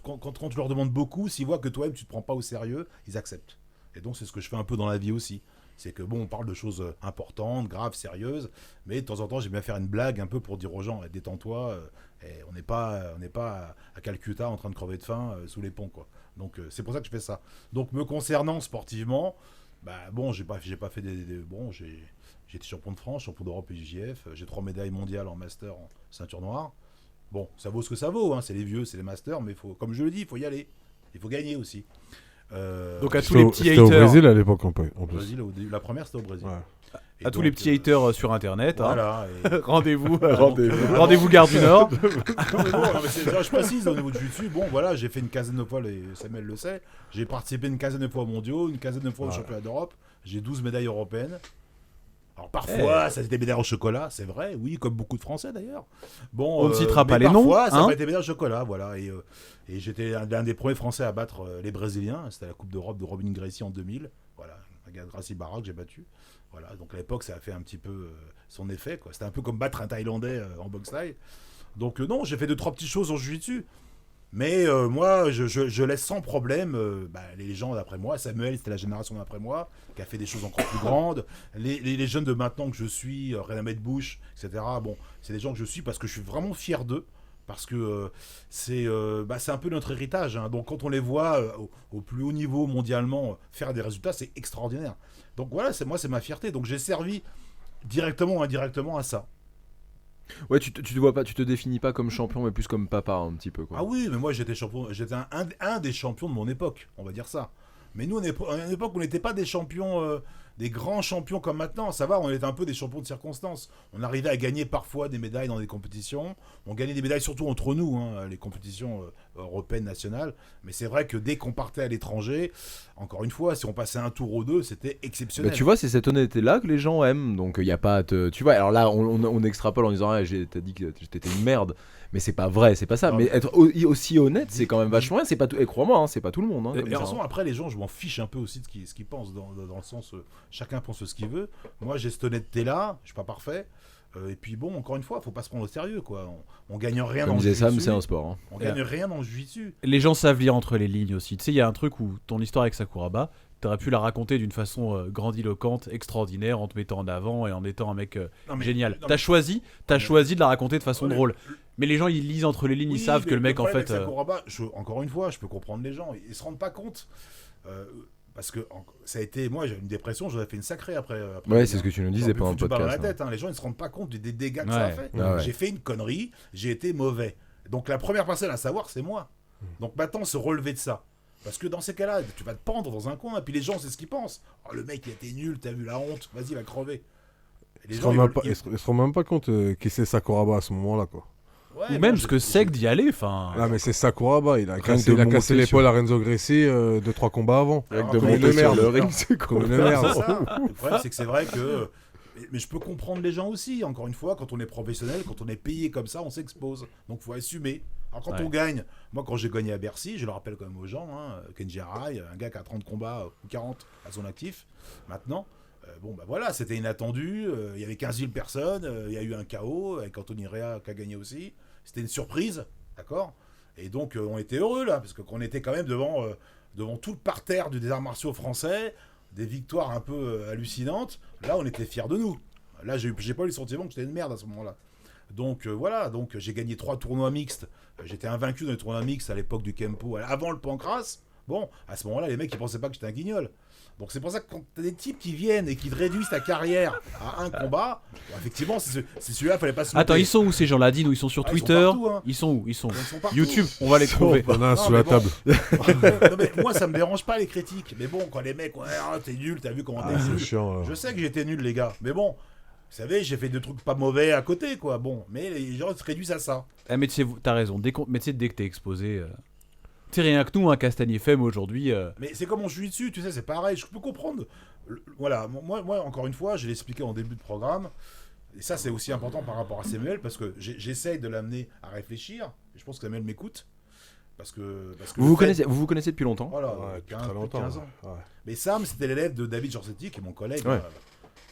tu leur demandes beaucoup, s'ils voient que toi-même tu te prends pas au sérieux, ils acceptent. Et donc c'est ce que je fais un peu dans la vie aussi. C'est que bon, on parle de choses importantes, graves, sérieuses, mais de temps en temps, j'aime bien faire une blague un peu pour dire aux gens, détends-toi, et on n'est pas à Calcutta en train de crever de faim sous les ponts, quoi. Donc c'est pour ça que je fais ça. Donc me concernant sportivement, bah bon, j'ai pas fait bon, j'ai été champion de France, champion d'Europe et JF, j'ai 3 médailles mondiales en master en ceinture noire. Bon, ça vaut ce que ça vaut, hein, c'est les vieux, c'est les masters, mais faut, comme je le dis, il faut y aller, il faut gagner aussi. Donc à tous C'était les au- petits c'était au haters, Brésil à l'époque en au plus. Brésil, la première c'était au Brésil. Ouais. Et à tous donc, les petits haters sur internet, hein. Voilà. et- rendez-vous, Rendez-vous. rendez-vous Gare du Nord. Non, mais bon, non, mais je précise au niveau du jiu-jitsu, bon voilà, j'ai fait une quinzaine de fois, Samuel le sait, j'ai participé une quinzaine de fois aux mondiaux, une quinzaine de fois aux Ouais. championnats d'Europe, j'ai 12 médailles européennes. Alors parfois, ça a été des médailles au chocolat, c'est vrai, oui, comme beaucoup de Français d'ailleurs. Bon, On ne citera mais pas les noms, parfois, ça hein. m'a été des médailles au chocolat, voilà. Et j'étais l'un des premiers Français à battre les Brésiliens. C'était la Coupe d'Europe de Robin Gracie en 2000. Voilà, Gracie Barra que j'ai battu. Voilà, donc à l'époque, ça a fait un petit peu son effet, quoi. C'était un peu comme battre un Thaïlandais en boxe thaï. Donc non, j'ai fait 2-3 petites choses en jiu-jitsu. Mais moi, je laisse sans problème les gens d'après moi. Samuel, c'était la génération d'après moi, qui a fait des choses encore plus grandes. Les jeunes de maintenant que je suis, René Bush, etc. Bon, c'est des gens que je suis parce que je suis vraiment fier d'eux. Parce que c'est un peu notre héritage. Hein. Donc quand on les voit au plus haut niveau mondialement faire des résultats, c'est extraordinaire. Donc voilà, c'est ma fierté. Donc j'ai servi directement ou indirectement à ça. Ouais, tu te vois pas, tu te définis pas comme champion, mais plus comme papa un petit peu, quoi. Ah oui, mais moi j'étais champion, j'étais un des champions de mon époque, on va dire ça. Mais nous, à une époque, on n'était pas des champions, des grands champions comme maintenant. Ça va, on était un peu des champions de circonstances. On arrivait à gagner parfois des médailles dans des compétitions. On gagnait des médailles surtout entre nous, hein, les compétitions européennes, nationales. Mais c'est vrai que dès qu'on partait à l'étranger, encore une fois, si on passait un tour ou deux, c'était exceptionnel. Bah, tu vois, c'est cette honnêteté-là que les gens aiment. Donc, il y a pas à te. Tu vois, alors là, on extrapole en disant, t'as dit que t'étais une merde. Mais c'est pas vrai, c'est pas ça. Non, mais mais- être aussi honnête, c'est quand même vachement bien. C'est pas tout. Et crois-moi, hein, c'est pas tout le monde. Hein, Et De comme toute ça, façon, hein. après, les gens, je m'en fiche un peu aussi de ce qu'ils pensent, dans le sens, chacun pense ce qu'il veut. Moi, j'ai cette honnêteté-là, je suis pas parfait. Et puis bon, encore une fois, faut pas se prendre au sérieux, quoi. On gagne rien Comme dans le disait Sam, jiu-jitsu. c'est un sport. Hein. On gagne rien dans le jiu-jitsu. Les gens savent lire entre les lignes aussi. Tu sais, il y a un truc où ton histoire avec Sakuraba, t'aurais pu la raconter d'une façon grandiloquente, extraordinaire, en te mettant en avant et en étant un mec Non, mais- génial. non, T'as choisi de la raconter de façon Ouais, drôle. Mais les gens, ils lisent entre les lignes, Oui, ils savent mais que le mec, en problème fait... avec Sakuraba, encore une fois, je peux comprendre les gens. Ils se rendent pas compte. Parce que ça a été. Moi, j'ai eu une dépression, j'en ai fait une sacrée après. Ouais, c'est ce que tu nous disais pendant le Foutu par podcast. la hein. tête, hein. Les gens, ils se rendent pas compte des dégâts que ça a Ouais. fait. Ah ouais. J'ai fait une connerie, j'ai été mauvais. Donc la première personne à savoir, c'est moi. Donc maintenant, se relever de ça. Parce que dans ces cas-là, tu vas te pendre dans un coin, et puis les gens, c'est ce qu'ils pensent. Oh, le mec, il était nul, t'as vu la honte, vas-y, il va crever. Et les Ils se gens, rendent ils même veulent- pas- ils- ils se rendent même pas compte qui c'est Sakuraba à ce moment-là, quoi. Ouais, Ou moi, même je- parce que sec d'y aller, enfin... Ah, mais c'est Sakuraba, il a Rien cassé, que de il a cassé monter l'épaule à Renzo Gracie 2-3 combats avant. Rien que Alors, de comme monter une sur merde. le ring, c'est Comme con. une merde. C'est ça. Le problème, c'est que c'est vrai que. Mais je peux comprendre les gens aussi. Encore une fois, quand on est professionnel, quand on est payé comme ça, on s'expose. Donc, faut assumer. Alors, quand Ouais. on gagne, moi, quand j'ai gagné à Bercy, je le rappelle quand même aux gens, hein, Kenji Arai, un gars qui a 30 combats ou 40 à son actif, maintenant. Bon, bah voilà, c'était inattendu. Il y avait 15 000 personnes. Il y a eu un chaos avec Anthony Rea qui a gagné aussi. C'était une surprise, d'accord. Et donc, on était heureux là, parce qu'on était quand même devant tout le parterre du des arts martiaux français, des victoires un peu hallucinantes. Là, on était fiers de nous. Là, j'ai pas eu le sentiment que j'étais une merde à ce moment-là. Donc voilà, donc j'ai gagné 3 tournois mixtes. J'étais invaincu dans les tournois mixtes à l'époque du Kempo, avant le Pancras. Bon, à ce moment-là, les mecs, ils pensaient pas que j'étais un guignol. Donc c'est pour ça que quand t'as des types qui viennent et qui te réduisent ta carrière à un combat, bon, effectivement, c'est celui-là, fallait pas se louper. Attends, ils sont où ces gens-là? Dis-nous, ils sont sur Ah, ils sont Twitter. partout, hein. Ils sont où? Ils sont Ils sont partout. YouTube, on va les trouver. Il y en a un Non, sous mais la bon. table. Non, mais moi, ça me dérange pas les critiques. Mais bon, quand les mecs, ouais, t'es nul, t'as vu comment t'es Ah, c'est nul. chiant. là. Je sais que j'étais nul, les gars. Mais bon, vous savez, j'ai fait des trucs pas mauvais à côté, quoi. Bon, mais les gens se réduisent à ça. Ah, mais tu sais, t'as raison. Mais tu sais, dès que t'es exposé... Tu sais, rien que nous, un Castagne FM aujourd'hui... Mais c'est comme on joue dessus, tu sais, c'est pareil. Je peux comprendre. Voilà, moi, encore une fois, je l'ai expliqué en début de programme. Et ça, c'est aussi important par rapport à Samuel, parce que j'essaye de l'amener à réfléchir. Et je pense que Samuel m'écoute. Parce que Vous le fait- vous connaissez depuis longtemps? Voilà, Ouais, depuis 15, très longtemps. 15 ans. Ouais. Mais Sam, c'était l'élève de David Jorsetti, qui est mon collègue, Ouais.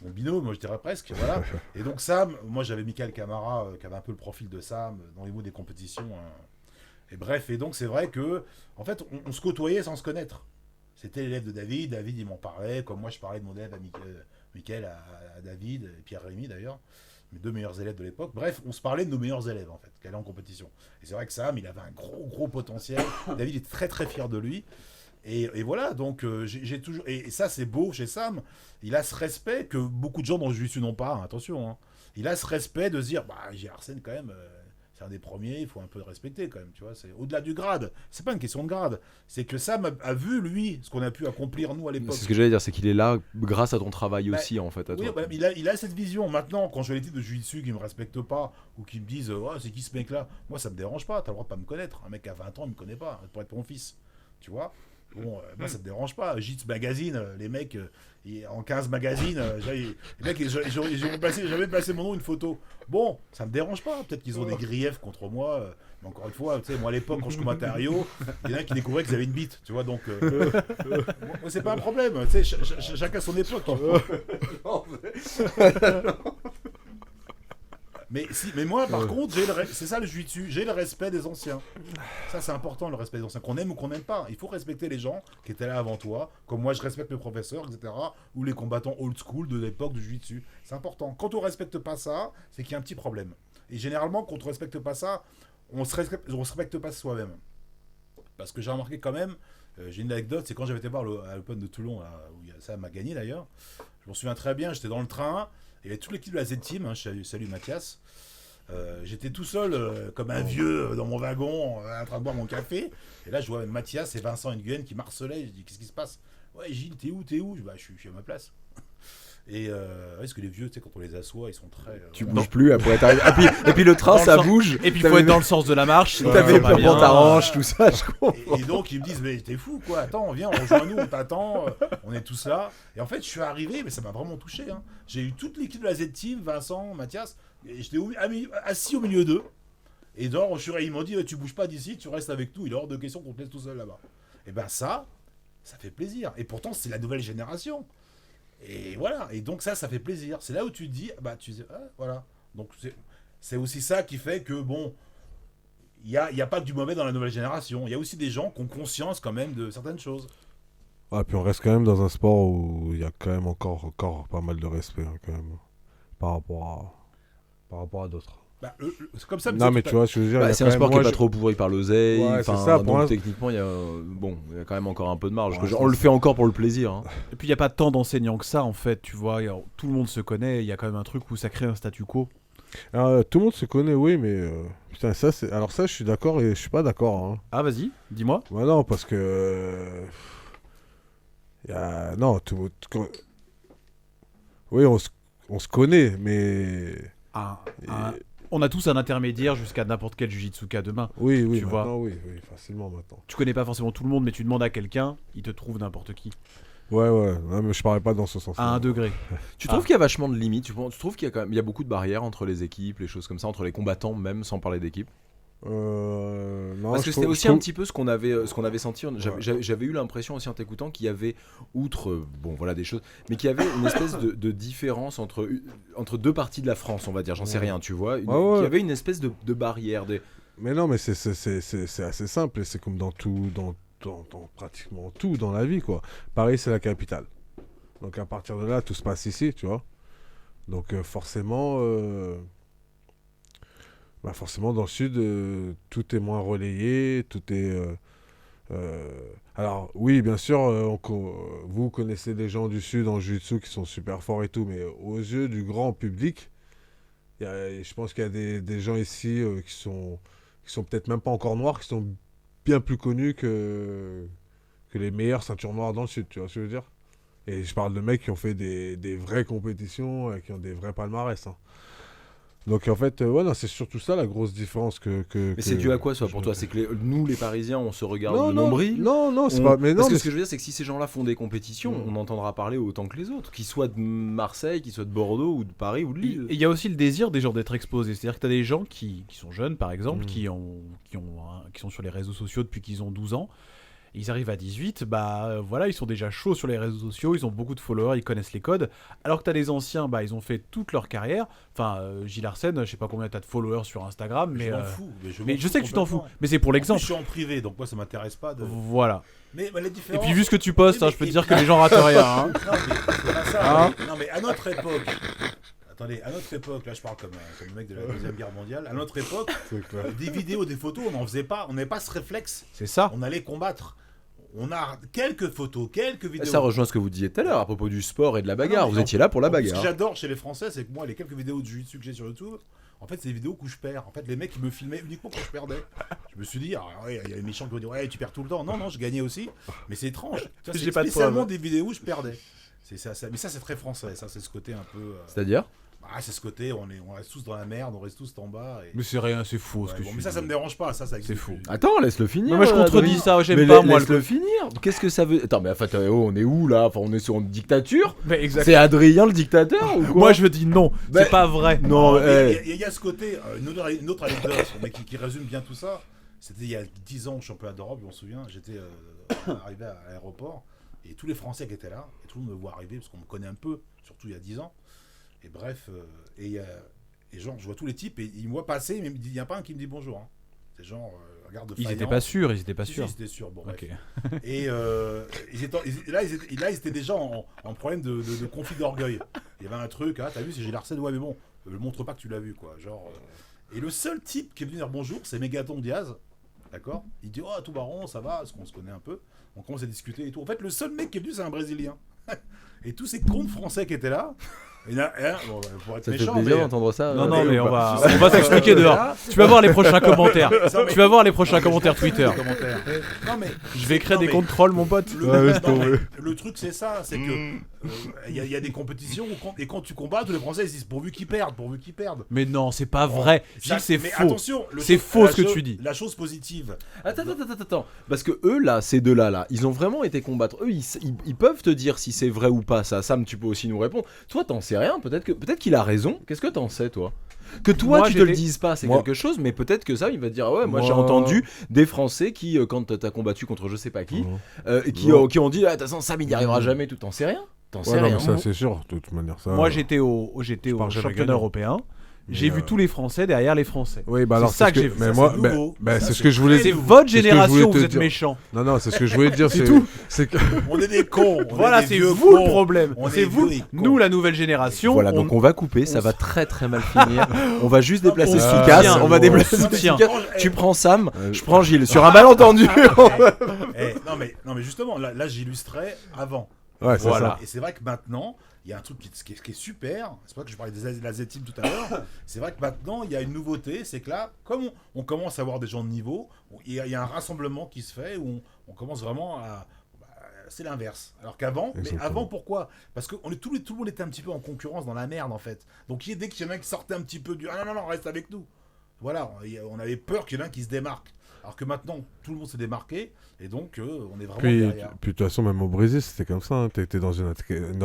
mon binôme, moi je dirais presque. Voilà. Et donc Sam, moi j'avais Michael Camara, qui avait un peu le profil de Sam dans les mots des compétitions. Hein. Et bref, et donc c'est vrai que, en fait, on se côtoyait sans se connaître. C'était l'élève de David, David il m'en parlait, comme moi je parlais de mon élève à Michael, à David, et Pierre-Rémy d'ailleurs, mes 2 meilleurs élèves de l'époque. Bref, on se parlait de nos meilleurs élèves en fait, qui allaient en compétition. Et c'est vrai que Sam, il avait un gros potentiel. David est très très fier de lui. Et voilà, donc j'ai toujours. Et ça, c'est beau chez Sam. Il a ce respect que beaucoup de gens dans le jiu-jitsu n'ont pas, hein, attention. Hein. Il a ce respect de se dire, bah, j'ai Arsène quand même, c'est un des premiers, il faut un peu le respecter quand même, tu vois. C'est au-delà du grade. C'est pas une question de grade. C'est que Sam a vu, lui, ce qu'on a pu accomplir, nous, à l'époque. C'est ce que j'allais dire, c'est qu'il est là grâce à ton travail Bah, aussi, en fait, à Oui, toi. bah, il a cette vision. Maintenant, quand je vois les types de jiu-jitsu qui me respectent pas ou qui me disent c'est qui ce mec-là, moi ça me dérange pas. T'as le droit de pas me connaître. Un mec à 20 ans, il me connaît pas. Pour être mon fils, tu vois. Bon, moi ça me dérange pas. Jits Magazine, les mecs en 15 magazines, les mecs ils ont jamais placé mon nom une photo. Bon, ça me dérange pas. Peut-être qu'ils ont des griefs contre moi. Mais encore une fois, tu sais, moi à l'époque quand je commentais à Rio, il y en a qui découvraient qu'ils avaient une bite, tu vois. Donc, moi c'est pas un problème. Tu sais, chacun son époque. Mais moi, par contre, c'est ça le jiu-jitsu, j'ai le respect des anciens. Ça, c'est important, le respect des anciens, qu'on aime ou qu'on n'aime pas. Il faut respecter les gens qui étaient là avant toi, comme moi, je respecte mes professeurs, etc., ou les combattants old school de l'époque du jiu-jitsu. C'est important. Quand on ne respecte pas ça, c'est qu'il y a un petit problème. Et généralement, quand on ne respecte pas ça, on ne se respecte pas soi-même. Parce que j'ai remarqué quand même, j'ai une anecdote, c'est quand j'avais été voir à l'Open de Toulon, là, où ça m'a gagné d'ailleurs. Je m'en souviens très bien, j'étais dans le train. Il y avait toute l'équipe de la Z-Team, hein, salut Mathias. J'étais tout seul, comme un vieux, dans mon wagon, en train de boire mon café. Et là, je vois Mathias et Vincent Nguyen qui m'harcelaient. Je dis, qu'est-ce qui se passe? Ouais, Gilles, t'es où? Je suis à ma place. Et parce que les vieux, tu sais, quand on les assoit, ils sont très. Tu bouges plus après être arrivé. Et puis le train, ça bouge. Et puis il faut être dans le sens de la marche. T'avais peur pour ta hanche, tout ça, je comprends. Et donc ils me disent, mais t'es fou quoi, attends, viens, rejoins-nous, on t'attend, on est tous là. Et en fait, je suis arrivé, mais ça m'a vraiment touché. Hein. J'ai eu toute l'équipe de la Z-Team, Vincent, Mathias, et j'étais assis au milieu d'eux. Et donc, ils m'ont dit, tu bouges pas d'ici, tu restes avec nous, il est hors de question qu'on te laisse tout seul là-bas. Et ben ça fait plaisir. Et pourtant, c'est la nouvelle génération. Et voilà, et donc ça fait plaisir. C'est là où tu te dis, voilà. Donc c'est aussi ça qui fait que, bon, il y a pas que du mauvais dans la nouvelle génération. Il y a aussi des gens qui ont conscience quand même de certaines choses. Ah, puis on reste quand même dans un sport où il y a quand même encore pas mal de respect, hein, quand même, par rapport à d'autres. C'est comme ça. Non, mais tu vois, je veux dire, c'est un sport qui est pas trop pourri par l'oseille. Ouais, c'est ça, pour donc moi. techniquement, il y a quand même encore un peu de marge. Ouais, On le fait encore pour le plaisir. Hein. Et puis il n'y a pas tant d'enseignants que ça en fait, tu vois. Tout le monde se connaît, il y a quand même un truc où ça crée un statu quo. Alors, tout le monde se connaît, oui, mais putain, ça, c'est. Alors, ça, je suis d'accord et je suis pas d'accord. Hein. Ah, vas-y, dis-moi. Bah, non, parce que. Non, oui, on se connaît, mais. On a tous un intermédiaire jusqu'à n'importe quel jujitsuka demain. Oui, tu maintenant, vois. oui, facilement maintenant. Tu connais pas forcément tout le monde, mais tu demandes à quelqu'un, il te trouve n'importe qui. Ouais, non, mais je parlais pas dans ce sens-là. À un degré. Tu trouves qu'il y a vachement de limites? Tu trouves qu'il y a il y a beaucoup de barrières entre les équipes, les choses comme ça, entre les combattants même, sans parler d'équipe? Non, Parce que c'était aussi un petit peu ce qu'on avait senti. J'avais eu l'impression aussi en t'écoutant qu'il y avait, outre des choses, mais qu'il y avait une espèce de différence entre deux parties de la France, on va dire. J'en sais rien, tu vois. Il y avait une espèce de barrière. Mais non, mais c'est assez simple. Et c'est comme dans tout, dans pratiquement tout dans la vie, quoi. Paris, c'est la capitale. Donc à partir de là, tout se passe ici, tu vois. Donc forcément. Forcément, dans le sud, tout est moins relayé, tout est... Alors, oui, bien sûr, vous connaissez des gens du sud en jiu-jitsu qui sont super forts et tout, mais aux yeux du grand public, je pense qu'il y a des gens ici qui sont peut-être même pas encore noirs, qui sont bien plus connus que les meilleures ceintures noires dans le sud, tu vois ce que je veux dire? Et je parle de mecs qui ont fait des vraies compétitions, qui ont des vrais palmarès, hein. Donc en fait, non, c'est surtout ça la grosse différence que Mais c'est dû à quoi, ça, pour toi? C'est que nous, les Parisiens, on se regarde le non, nombril. Non, c'est pas. Mais non, parce que mais ce que je veux dire, c'est que si ces gens-là font des compétitions, on entendra parler autant que les autres, qu'ils soient de Marseille, qu'ils soient de Bordeaux, ou de Paris, ou de Lille. Et il y a aussi le désir des gens d'être exposés. C'est-à-dire que tu as des gens qui sont jeunes, par exemple, qui sont sur les réseaux sociaux depuis qu'ils ont 12 ans. Ils arrivent à 18, ils sont déjà chauds sur les réseaux sociaux, ils ont beaucoup de followers, ils connaissent les codes. Alors que t'as les anciens, ils ont fait toute leur carrière. Enfin, Gilles Arsène, je sais pas combien t'as de followers sur Instagram, mais je m'en fous. Mais je sais que tu t'en fous. Mais c'est pour l'exemple. Je suis en privé, donc moi ça m'intéresse pas de. Voilà. Mais la différence. Et puis vu ce que tu postes, je peux te dire que les gens ratent rien. Hein. Non, mais c'est pas ça. Non, mais à notre époque. Attendez, à notre époque, là je parle comme le mec de la Deuxième Guerre mondiale, à notre époque, des vidéos, des photos, on n'en faisait pas, on n'avait pas ce réflexe. C'est ça. On allait combattre. On a quelques photos, quelques vidéos. Ça rejoint ce que vous disiez tout à l'heure à propos du sport et de la bagarre. Non, vous étiez là pour la Ce bagarre. que j'adore chez les Français, c'est que moi, les quelques vidéos de jiu-jitsu que j'ai sur YouTube, En fait, c'est des vidéos où je perds. En fait, les mecs, ils me filmaient uniquement quand je perdais. Je me suis dit, il y a les méchants qui vont dire, ouais, tu perds tout le temps. Non, je gagnais aussi. Mais c'est étrange. Tu vois, J'ai c'est pas de spécialement preuves. des vidéos où je perdais. Mais ça, c'est très français. Ça, c'est ce côté un peu. C'est-à-dire C'est ce côté, on reste tous dans la merde, on reste tous en bas. Et... Mais c'est rien, c'est faux ce Ouais, que bon, tu mais ça dis. me dérange pas. Ça C'est existe faux. plus. Attends, laisse-le finir. Non, moi je contredis Adrien. ça, j'aime Mais pas moi laisse-le finir. Qu'est-ce que ça veut Attends, mais enfin, on est où là Enfin, on est sur une dictature. Mais exact. C'est Adrien le dictateur ou quoi Moi je dis non, Bah, c'est pas vrai. Non, Il y a ce côté, une autre anecdote mais qui résume bien tout ça. C'était il y a 10 ans au championnat d'Europe, je m'en souviens. J'étais arrivé à l'aéroport et tous les Français qui étaient là, et tout le monde me voit arriver parce qu'on me connaît un peu, surtout il y a 10 ans. Et bref, et genre, je vois tous les types et ils me voient passer, mais il n'y a pas un qui me dit bonjour. Hein. C'est genre, regarde de Ils faïence. étaient pas sûrs, ils étaient pas Si, sûrs. si, ils étaient sûrs. Bon, bref. Ok. Et là, ils étaient déjà en problème de conflit d'orgueil. Il y avait un truc, t'as vu, c'est Gilles Arsène, ouais, mais bon, montre pas que tu l'as vu, quoi. Genre, Et le seul type qui est venu dire bonjour, c'est Mégaton Diaz, d'accord. Il dit, oh, tout baron, ça va, parce qu'on se connaît un peu. On commence à discuter et tout. En fait, le seul mec qui est venu, c'est un Brésilien. Et tous ces cons de Français qui étaient là, bon, pour être ça fait méchant, plaisir mais... d'entendre ça. Non, non, ou mais pas on va s'expliquer dehors. Tu vas voir les prochains commentaires. Non, mais- Tu vas voir les prochains commentaires Twitter. Non, mais... Je vais créer Non, des mais- comptes trolls, mon pote. Le truc, c'est ça, c'est que il y a des compétitions et quand tu combats, tous les Français ils disent pourvu qu'ils perdent. Mais non, c'est pas vrai. Ça- Gilles, c'est mais faux. attention, C'est faux ce que tu dis. La chose positive. Attends. Parce que eux, là, ces deux-là, là, ils ont vraiment été combattre. Eux, ils peuvent te dire si c'est vrai ou pas. Ça, Sam, tu peux aussi nous répondre. Toi, t'en sais rien. Peut-être qu'il a raison. Qu'est-ce que t'en sais, toi Que toi, Moi, tu te le j'étais- dises pas, c'est Moi- quelque chose. Mais peut-être que ça, il va te dire ah ouais, moi j'ai Moi- entendu des Français qui, quand t'as combattu contre je sais pas qui, qui ont dit ah, de toute façon, Sam, il n'y arrivera jamais. Tout, t'en sais rien. T'en sais Ouais, non, rien. mais ça c'est sûr, de toute manière. Ça, Moi, j'étais au pars jamais championnat gagnant. européen. J'ai Mais, vu tous les Français derrière les Français. Oui, bah C'est alors ça c'est que ce j'ai vu. Mais Ça, moi, c'est nouveau. Ça, c'est c'est ce que je voulais très C'est dire. nouveau. votre C'est ce que je génération, voulais te vous êtes dire. méchants. Non, c'est ce que je voulais dire. C'est tout. C'est que On est des cons. on Voilà, est des c'est vieux vous le cons. problème. On C'est est vous. vieux cons. Nous, la nouvelle génération. Voilà, on- donc on va couper, ça va très très mal finir. On va juste déplacer on ce soutient, casse, on va on déplacer ce soutient. casse. Tu prends Sam, Euh, je prends Gilles. Sur un malentendu. Non mais justement, là j'illustrais avant. ouais, c'est Voilà. ça. Et c'est vrai que maintenant, il y a un truc qui est super. C'est pas que je parlais des l'azétime tout à l'heure. C'est vrai que maintenant, il y a une nouveauté. C'est que là, comme on commence à avoir des gens de niveau, il y a un rassemblement qui se fait où on commence vraiment à. C'est l'inverse. Alors qu'avant, mais Exactement. avant pourquoi Parce que tout le monde était un petit peu en concurrence dans la merde en fait. Donc dès qu'il y en a un qui sortait un petit peu du ah non, reste avec nous. Voilà, on avait peur qu'il y en ait un qui se démarque. Alors que maintenant, tout le monde s'est démarqué et donc on est vraiment Puis, derrière. puis de toute façon, même au Brésil, c'était comme ça. Hein. T'étais dans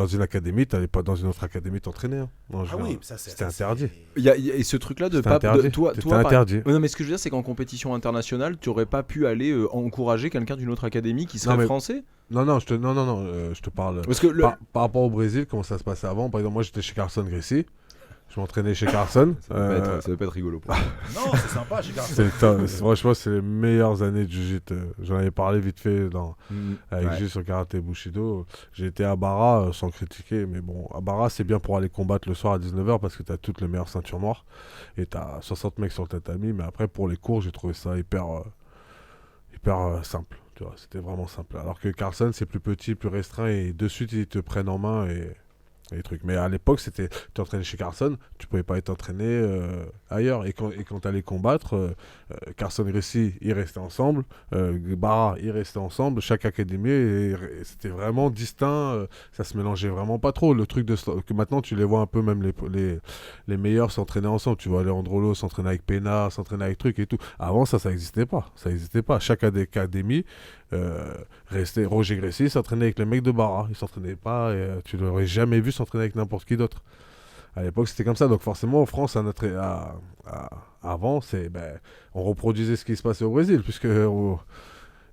une académie, t'allais pas dans une autre académie t'entraîner. Hein. En Ah général. oui, ça c'est c'était interdit. Et ce truc-là de C'était pas. interdit. Toi, C'était par- interdit. Ouais, non, mais ce que je veux dire, c'est qu'en compétition internationale, tu aurais pas pu aller encourager quelqu'un d'une autre académie qui serait Non, mais- français. Non, je te parle. Parce que Par rapport au Brésil, comment ça se passait avant. Par exemple, moi j'étais chez Carson Gracie. Je m'entraînais chez Carson. ça va pas être rigolo. Pour moi. Non, c'est sympa chez Garçon. Franchement, c'est les meilleures années de Jiu-Jitsu. J'en avais parlé vite fait avec Ouais. Gilles sur Karaté Bushido. J'ai été à Bara sans critiquer, mais bon, à Bara c'est bien pour aller combattre le soir à 19h parce que t'as toutes les meilleures ceintures noires et t'as 60 mecs sur le tatami. Mais après, pour les cours, j'ai trouvé ça hyper simple. Tu vois, c'était vraiment simple. Alors que Carlson, c'est plus petit, plus restreint et de suite ils te prennent en main et les trucs. Mais à l'époque, c'était tu t'entraînais chez Carlson, tu pouvais pas être entraîné ailleurs. Et quand tu allais combattre, Carlson Gracie, ils restaient ensemble, Bara, ils restaient ensemble, chaque académie, et c'était vraiment distinct. Ça se mélangeait vraiment pas trop. Le truc que maintenant, tu les vois un peu, même les meilleurs s'entraîner ensemble. Tu vois, Leandrolo s'entraîner avec Pena, s'entraîner avec trucs et tout. Avant, ça n'existait pas. Ça n'existait pas. Chaque académie restait. Roger Gracie s'entraînait avec les mecs de Bara. Il s'entraînait pas et tu l'aurais jamais vu s'entraîner avec n'importe qui d'autre. À l'époque, c'était comme ça. Donc forcément, en France, avant, on reproduisait ce qui se passait au Brésil.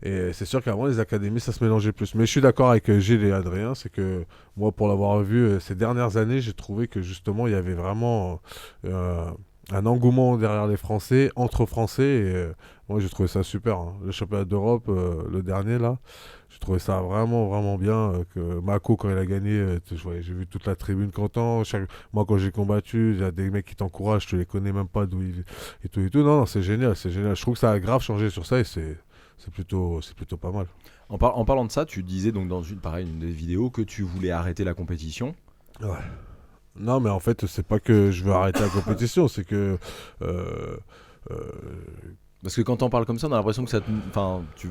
Et c'est sûr qu'avant, les académies, ça se mélangeait plus. Mais je suis d'accord avec Gilles et Adrien. C'est que moi, pour l'avoir vu ces dernières années, j'ai trouvé que justement, il y avait vraiment un engouement derrière les Français, entre Français. Et moi, j'ai trouvé ça super. Hein. Le championnat d'Europe, le dernier, là, j'ai trouvé ça vraiment, vraiment bien. Que Mako, quand il a gagné, j'ai vu toute la tribune content. Moi, quand j'ai combattu, il y a des mecs qui t'encouragent, je te les connais même pas d'où ils... et tout. Non, c'est génial, c'est génial. Je trouve que ça a grave changé sur ça et c'est plutôt pas mal. En parlant de ça, tu disais donc dans une des vidéos que tu voulais arrêter la compétition. Ouais. Non, mais en fait, c'est pas que je veux arrêter la compétition, c'est que. euh, euh, Parce que quand t'en parles comme ça, on a l'impression que tu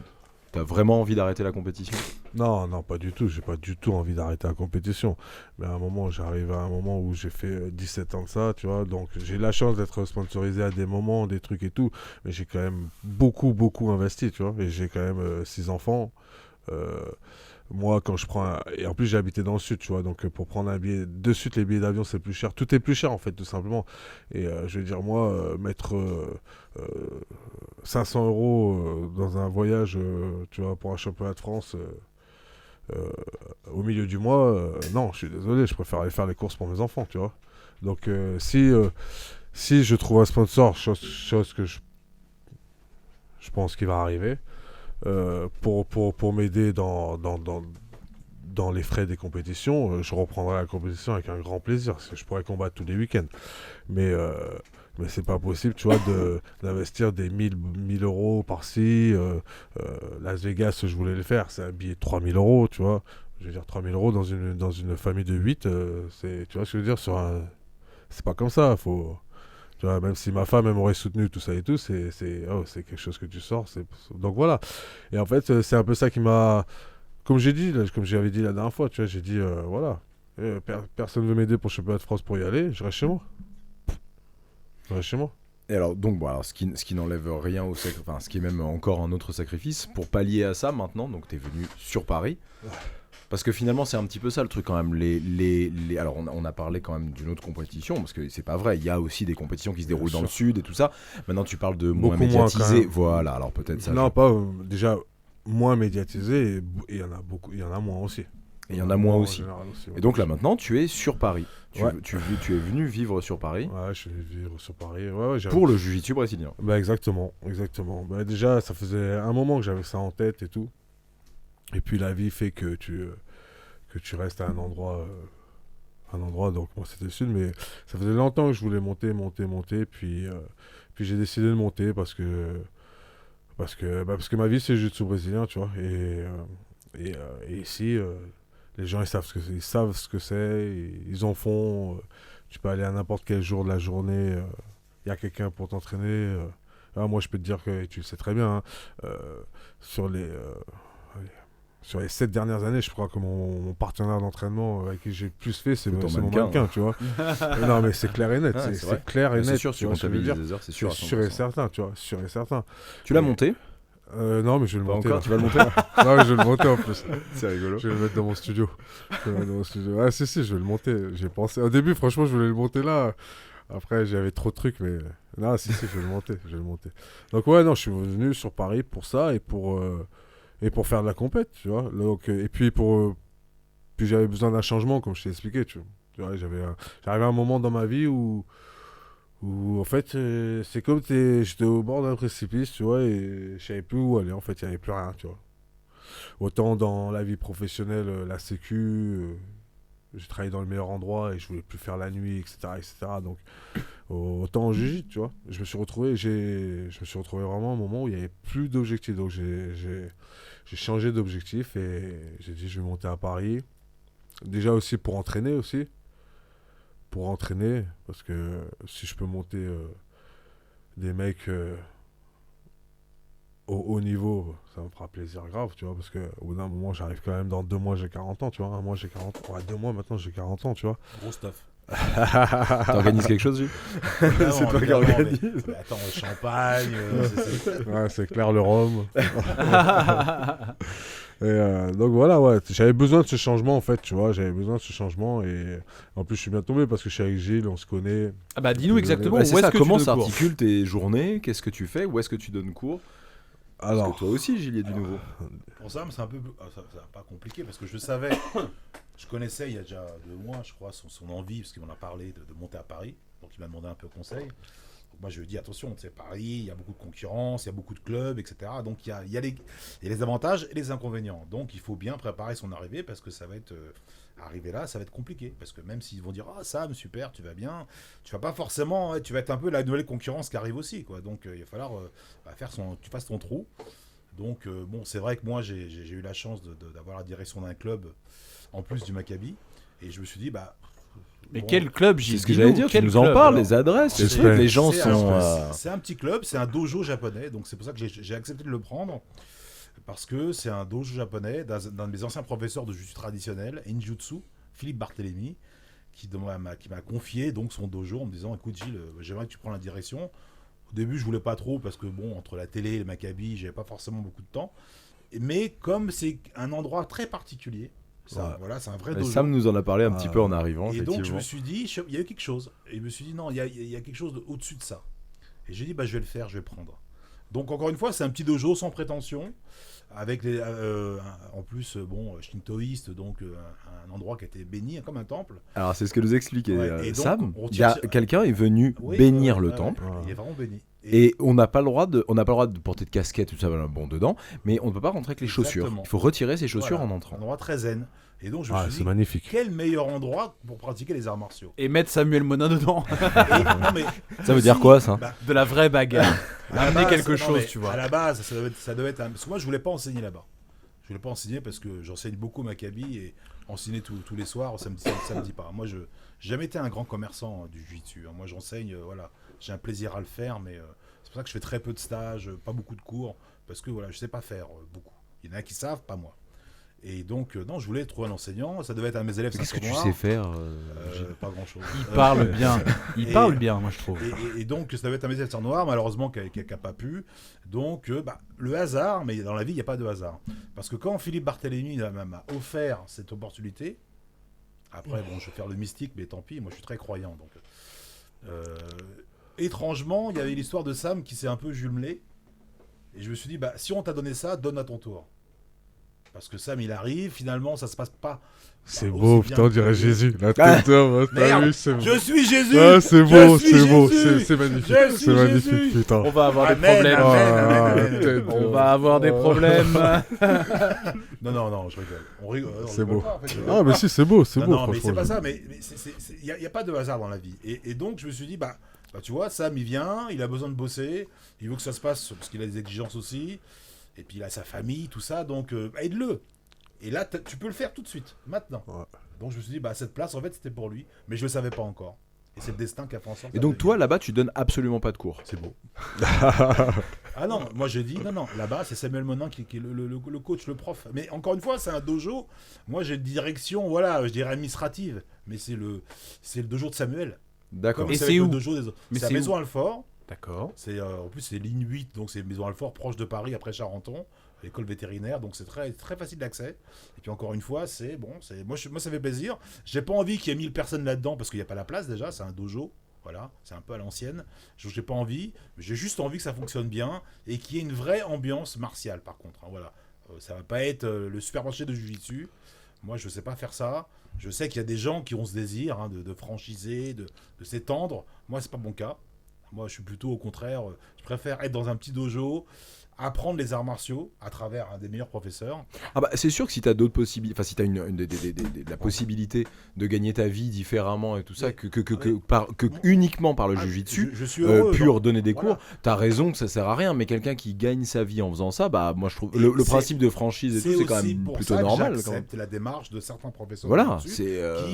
as vraiment envie d'arrêter la compétition. Non, non, pas du tout. J'ai pas du tout envie d'arrêter la compétition. Mais à un moment, j'arrive à un moment où j'ai fait 17 ans de ça, tu vois. Donc, j'ai eu la chance d'être sponsorisé à des moments, des trucs et tout. Mais j'ai quand même beaucoup, beaucoup investi, tu vois. Et j'ai quand même 6 enfants. Euh, Moi, quand je prends et en plus, j'ai habité dans le sud, tu vois. Donc, pour prendre un billet de suite, les billets d'avion, c'est plus cher. Tout est plus cher, en fait, tout simplement. Et je veux dire, moi, mettre euh, 500 euros dans un voyage, tu vois, pour un championnat de France. Au milieu du mois, non, je suis désolé, je préfère aller faire les courses pour mes enfants, tu vois. Donc si je trouve un sponsor, chose que je pense qu'il va arriver, pour m'aider dans les frais des compétitions, je reprendrai la compétition avec un grand plaisir, parce que je pourrais combattre tous les week-ends. Mais c'est pas possible, tu vois, d'investir des 1000 euros par-ci. Las Vegas, je voulais le faire, c'est un billet de 3000 euros, tu vois. Je veux dire, 3000 euros dans une famille de 8, tu vois ce que je veux dire, c'est pas comme ça, tu vois, même si ma femme elle m'aurait soutenu, tout ça et tout, c'est quelque chose que tu sors. Donc voilà. Et en fait, c'est un peu ça qui m'a. Comme j'ai dit, comme j'avais dit la dernière fois, tu vois, j'ai dit, voilà. Personne ne veut m'aider pour le championnat de France pour y aller, je reste chez moi. Je reste chez moi. Et alors, donc, bon, alors, ce qui n'enlève rien au sacrifice, ce qui est même encore un autre sacrifice, pour pallier à ça maintenant, donc t'es venu sur Paris. Parce que finalement, c'est un petit peu ça le truc quand même. Alors, on a parlé quand même d'une autre compétition, parce que c'est pas vrai, il y a aussi des compétitions qui se déroulent dans le sud et tout ça. Maintenant, tu parles de moins Beaucoup moins, médiatisé. quand même. Voilà, alors peut-être ça. Non, pas déjà moins médiatisé, et il y en a beaucoup, il y en a moins aussi. Et il y en a moins En aussi. général aussi, ouais. Et donc là, maintenant, tu es sur Paris. Ouais. Tu es venu vivre sur Paris Ouais, je suis vivre sur Paris. Ouais, pour le jiu-jitsu brésilien. Bah exactement, exactement. Bah déjà, ça faisait un moment que j'avais ça en tête et tout. Et puis la vie fait que tu restes à un endroit. Donc moi c'était le sud, mais ça faisait longtemps que je voulais monter. Puis j'ai décidé de monter parce que ma vie c'est le jiu-jitsu brésilien, tu vois. Et ici, les gens ils savent ce que c'est, ils en font. Tu peux aller à n'importe quel jour de la journée, il y a quelqu'un pour t'entraîner. Moi je peux te dire que tu le sais très bien, hein, sur les allez, sur les 7 dernières années, je crois que mon partenaire d'entraînement avec qui j'ai le plus fait, c'est ton mon mannequin, mannequin, tu vois. Non, mais c'est clair et net. Ah, c'est vrai. C'est clair et net. C'est sûr, tu tu vois ce que je veux comptabilises dire. des heures, c'est sûr. C'est à sûr et 100%. certain, tu vois. Sûr et certain. Tu l'as Mais- monté Non, mais je vais le Pas monter. encore, là. tu vas le monter Non, je vais le monter en plus. C'est rigolo. Je vais le mettre dans mon studio. Ah, si, je vais le monter. J'ai pensé. Au début, franchement, je voulais le monter là. Après, j'avais trop de trucs, mais. Non, si, je vais le monter. Je vais le monter. Donc, ouais, non, je suis venu sur Paris pour ça et pour faire de la compète, tu vois. Donc, et puis, puis j'avais besoin d'un changement, comme je t'ai expliqué, tu vois. Tu vois, j'arrivais à un moment dans ma vie où en fait, c'est comme j'étais au bord d'un précipice, tu vois, et je savais plus où aller. En fait, il n'y avait plus rien, tu vois. Autant dans la vie professionnelle, la sécu, j'ai travaillé dans le meilleur endroit et je voulais plus faire la nuit, etc., etc. Donc, autant en jiu-jitsu, tu vois. Je me suis retrouvé vraiment à un moment où il n'y avait plus d'objectif. Donc, j'ai changé d'objectif et j'ai dit, je vais monter à Paris. Déjà aussi pour entraîner aussi. Parce que si je peux monter des mecs au haut niveau, ça me fera plaisir grave, tu vois, parce que au bout d'un moment, j'arrive quand même dans 2 mois, j'ai 40 ans, tu vois, un mois, j'ai 40 ans, ouais, 2 mois maintenant, j'ai 40 ans, tu vois. Gros stuff. T'organises quelque chose, Jules C'est toi qui organise. Attends, le champagne. Ouais, c'est clair, le rhum. Et donc voilà, ouais, j'avais besoin de ce changement en fait, tu vois, j'avais besoin de ce changement et en plus je suis bien tombé parce que je suis avec Gilles, on se connaît. Ah bah dis-nous exactement Ouais, où c'est est-ce ça, que comment tu donnes cours. s'articulent tes journées? Qu'est-ce que tu fais? Où est-ce que tu donnes cours? Parce Alors, que toi aussi, Gilles, il y a du nouveau. Pour ça, mais c'est un peu ça pas compliqué parce que je savais, je connaissais il y a déjà 2 mois, je crois, son envie, parce qu'il m'en a parlé de monter à Paris. Donc il m'a demandé un peu conseil. Donc, moi je lui ai dit attention, tu sais, Paris, il y a beaucoup de concurrence, il y a beaucoup de clubs, etc. Donc il y a les avantages et les inconvénients. Donc il faut bien préparer son arrivée parce que ça va être. Arriver là, ça va être compliqué. Parce que même s'ils vont dire ah, Sam, super, tu vas bien, tu vas pas forcément. Ouais, tu vas être un peu la nouvelle concurrence qui arrive aussi, quoi. Donc il va falloir tu fasses ton trou. Donc, bon, c'est vrai que moi, j'ai eu la chance d'avoir la direction d'un club en plus du Maccabi. Et je me suis dit, bah, Mais Bon, quel club, C'est Gilles? ce que Dis-nous, j'allais dire, tu quel nous en club, parles, alors les adresses, C'est les trucs, les gens c'est sont... c'est un petit club, c'est un dojo japonais, donc c'est pour ça que j'ai accepté de le prendre. Parce que c'est un dojo japonais d'un de mes anciens professeurs de jutsu traditionnel, Injutsu, Philippe Barthélémy, qui m'a confié donc son dojo en me disant écoute Gilles, j'aimerais que tu prennes la direction. Au début je voulais pas trop parce que bon, entre la télé et le Maccabi, j'avais pas forcément beaucoup de temps. Mais comme c'est un endroit très particulier, ça, Ouais. voilà, c'est un vrai Et dojo. Sam nous en a parlé un petit peu en arrivant, Et donc je effectivement. me suis dit, il y a eu quelque chose. Et je me suis dit non, il y a quelque chose au-dessus de ça. Et j'ai dit bah je vais le faire, je vais le prendre. Donc encore une fois, c'est un petit dojo sans prétention, avec en plus shintoïste, donc un endroit qui a été béni comme un temple. Alors c'est ce que nous expliquait Ouais, et donc, Sam. on Il y a tire- quelqu'un est venu Oui, bénir ouais, le ouais, temple. ouais, il est vraiment béni. Et on n'a pas le droit de porter de casquette, tout ça, voilà, bon dedans, mais on ne peut pas rentrer avec les chaussures. Exactement. Il faut retirer ses chaussures Voilà, en un entrant. endroit très zen. Et donc je me Ah, suis c'est dit, magnifique. quel meilleur endroit pour pratiquer les arts martiaux. Et mettre Samuel Monin dedans. Et, non, mais Ça veut dire quoi, ça bah, De la vraie bagarre. à la Amener base, quelque non, chose, mais tu vois. À la base, ça devait être parce que moi, je voulais pas enseigner là-bas. Je voulais pas enseigner parce que j'enseigne beaucoup au Maccabi et enseigner tous les soirs, ça me dit pas. Moi, j'ai jamais été un grand commerçant du jiu-jitsu. Moi, j'enseigne, voilà. J'ai un plaisir à le faire, mais c'est pour ça que je fais très peu de stages, pas beaucoup de cours, parce que voilà, je sais pas faire beaucoup. Il y en a qui savent, pas moi. Et donc, non, je voulais trouver un enseignant. Ça devait être un de mes élèves. Qu'est-ce que ceinture tu noire. sais faire Pas grand-chose. Il parle bien. Il et- parle bien, moi je trouve. Et donc, ça devait être un métier de ceinture noire, malheureusement, qui n'a pas pu. Donc, le hasard, mais dans la vie, il n'y a pas de hasard. Parce que quand Philippe Barthélémy m'a offert cette opportunité, après, bon, je vais faire le mystique, mais tant pis, moi je suis très croyant. Donc, étrangement, il y avait l'histoire de Sam qui s'est un peu jumelée. Et je me suis dit, si on t'a donné ça, donne à ton tour. Parce que Sam, il arrive, finalement, ça se passe pas. C'est aussi beau, bien putain, on dirait que- Jésus. La tête d'homme, t'as Merde, vu, c'est beau. Je suis Jésus. Ah, c'est Je beau, suis c'est beau, Jésus. c'est magnifique. Je suis C'est magnifique, Jésus. putain. On va avoir des Amen, problèmes. amen. tête On d'homme. va avoir des problèmes. Non, je rigole. On rigole. on C'est rigole beau. pas, en fait, je Ah, rigole mais pas. si, c'est beau, c'est Non, beau, non, mais franchement. c'est pas j'aime. ça, mais il n'y a pas de hasard dans la vie. Et donc, je me suis dit, tu vois, Sam, il vient, il a besoin de bosser, il veut que ça se passe, parce qu'il a des exigences aussi, et puis il a sa famille, tout ça, donc aide-le. Et là, tu peux le faire tout de suite, maintenant. Ouais. Donc, je me suis dit, cette place, en fait, c'était pour lui, mais je le savais pas encore. Et c'est le destin qui a fait en sorte. Et donc toi, là-bas, tu donnes absolument pas de cours. c'est beau. Ah non, moi j'ai dit, non, là-bas c'est Samuel Monin qui est le coach, le prof. Mais encore une fois, c'est un dojo. Moi j'ai une direction, voilà, je dirais administrative. Mais c'est le dojo de Samuel. D'accord. Comme Et c'est c'est avec où le dojo des autres. Mais C'est à c'est Maison Alfort. D'accord. C'est, en plus, c'est ligne 8, donc c'est Maison Alfort, proche de Paris, après Charenton, l'école vétérinaire. Donc c'est très, très facile d'accès. Et puis encore une fois, moi ça fait plaisir. J'ai pas envie qu'il y ait 1000 personnes là-dedans parce qu'il n'y a pas la place déjà, c'est un dojo. Voilà, c'est un peu à l'ancienne. J'ai pas envie, j'ai juste envie que ça fonctionne bien et qu'il y ait une vraie ambiance martiale par contre. Hein, voilà. Ça va pas être le supermarché de Jiu-Jitsu. Moi, je sais pas faire ça. Je sais qu'il y a des gens qui ont ce désir de franchiser, de s'étendre. Moi, c'est pas mon cas. Moi, je suis plutôt au contraire. Je préfère être dans un petit dojo, apprendre les arts martiaux à travers un des meilleurs professeurs. Ah bah c'est sûr que si t'as d'autres possibilités, enfin si t'as la possibilité de gagner ta vie différemment et tout ça, Mais- que uniquement par le jujitsu, je suis heureux. pur genre, donner des voilà. cours, t'as raison que ça sert à rien, mais quelqu'un qui gagne sa vie en faisant ça, bah moi je trouve Et le c'est- principe de franchise et tout, c'est quand aussi même pour plutôt ça que normal. Quand même. j'accepte la démarche de certains professeurs Voilà, de jiu-jitsu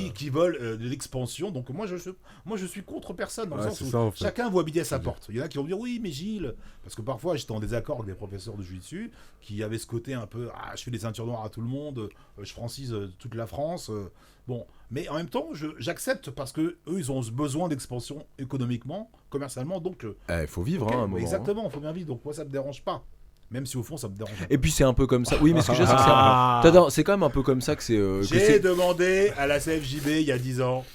c'est qui veulent de l'expansion. Donc moi je suis contre personne dans le Ouais, sens c'est où ça, en fait. chacun voit habiter à sa porte. Il y en a qui vont me dire oui mais Gilles, parce que parfois j'étais en désaccord avec des professeurs de jiu-jitsu qui avaient ce côté un peu je fais des ceintures noires à tout le monde, je francise toute la France. Bon, mais en même temps j'accepte parce que eux ils ont besoin d'expansion économiquement, commercialement, donc il faut vivre ok, hein, un moment. exactement, il faut bien vivre. Donc moi ça me dérange pas, même si au fond ça me dérange. un peu. Et puis c'est un peu comme ça. Oui, mais ce que je veux dire, c'est que Ah. c'est quand même un peu comme ça que c'est. J'ai demandé à la CFJB il y a 10 ans,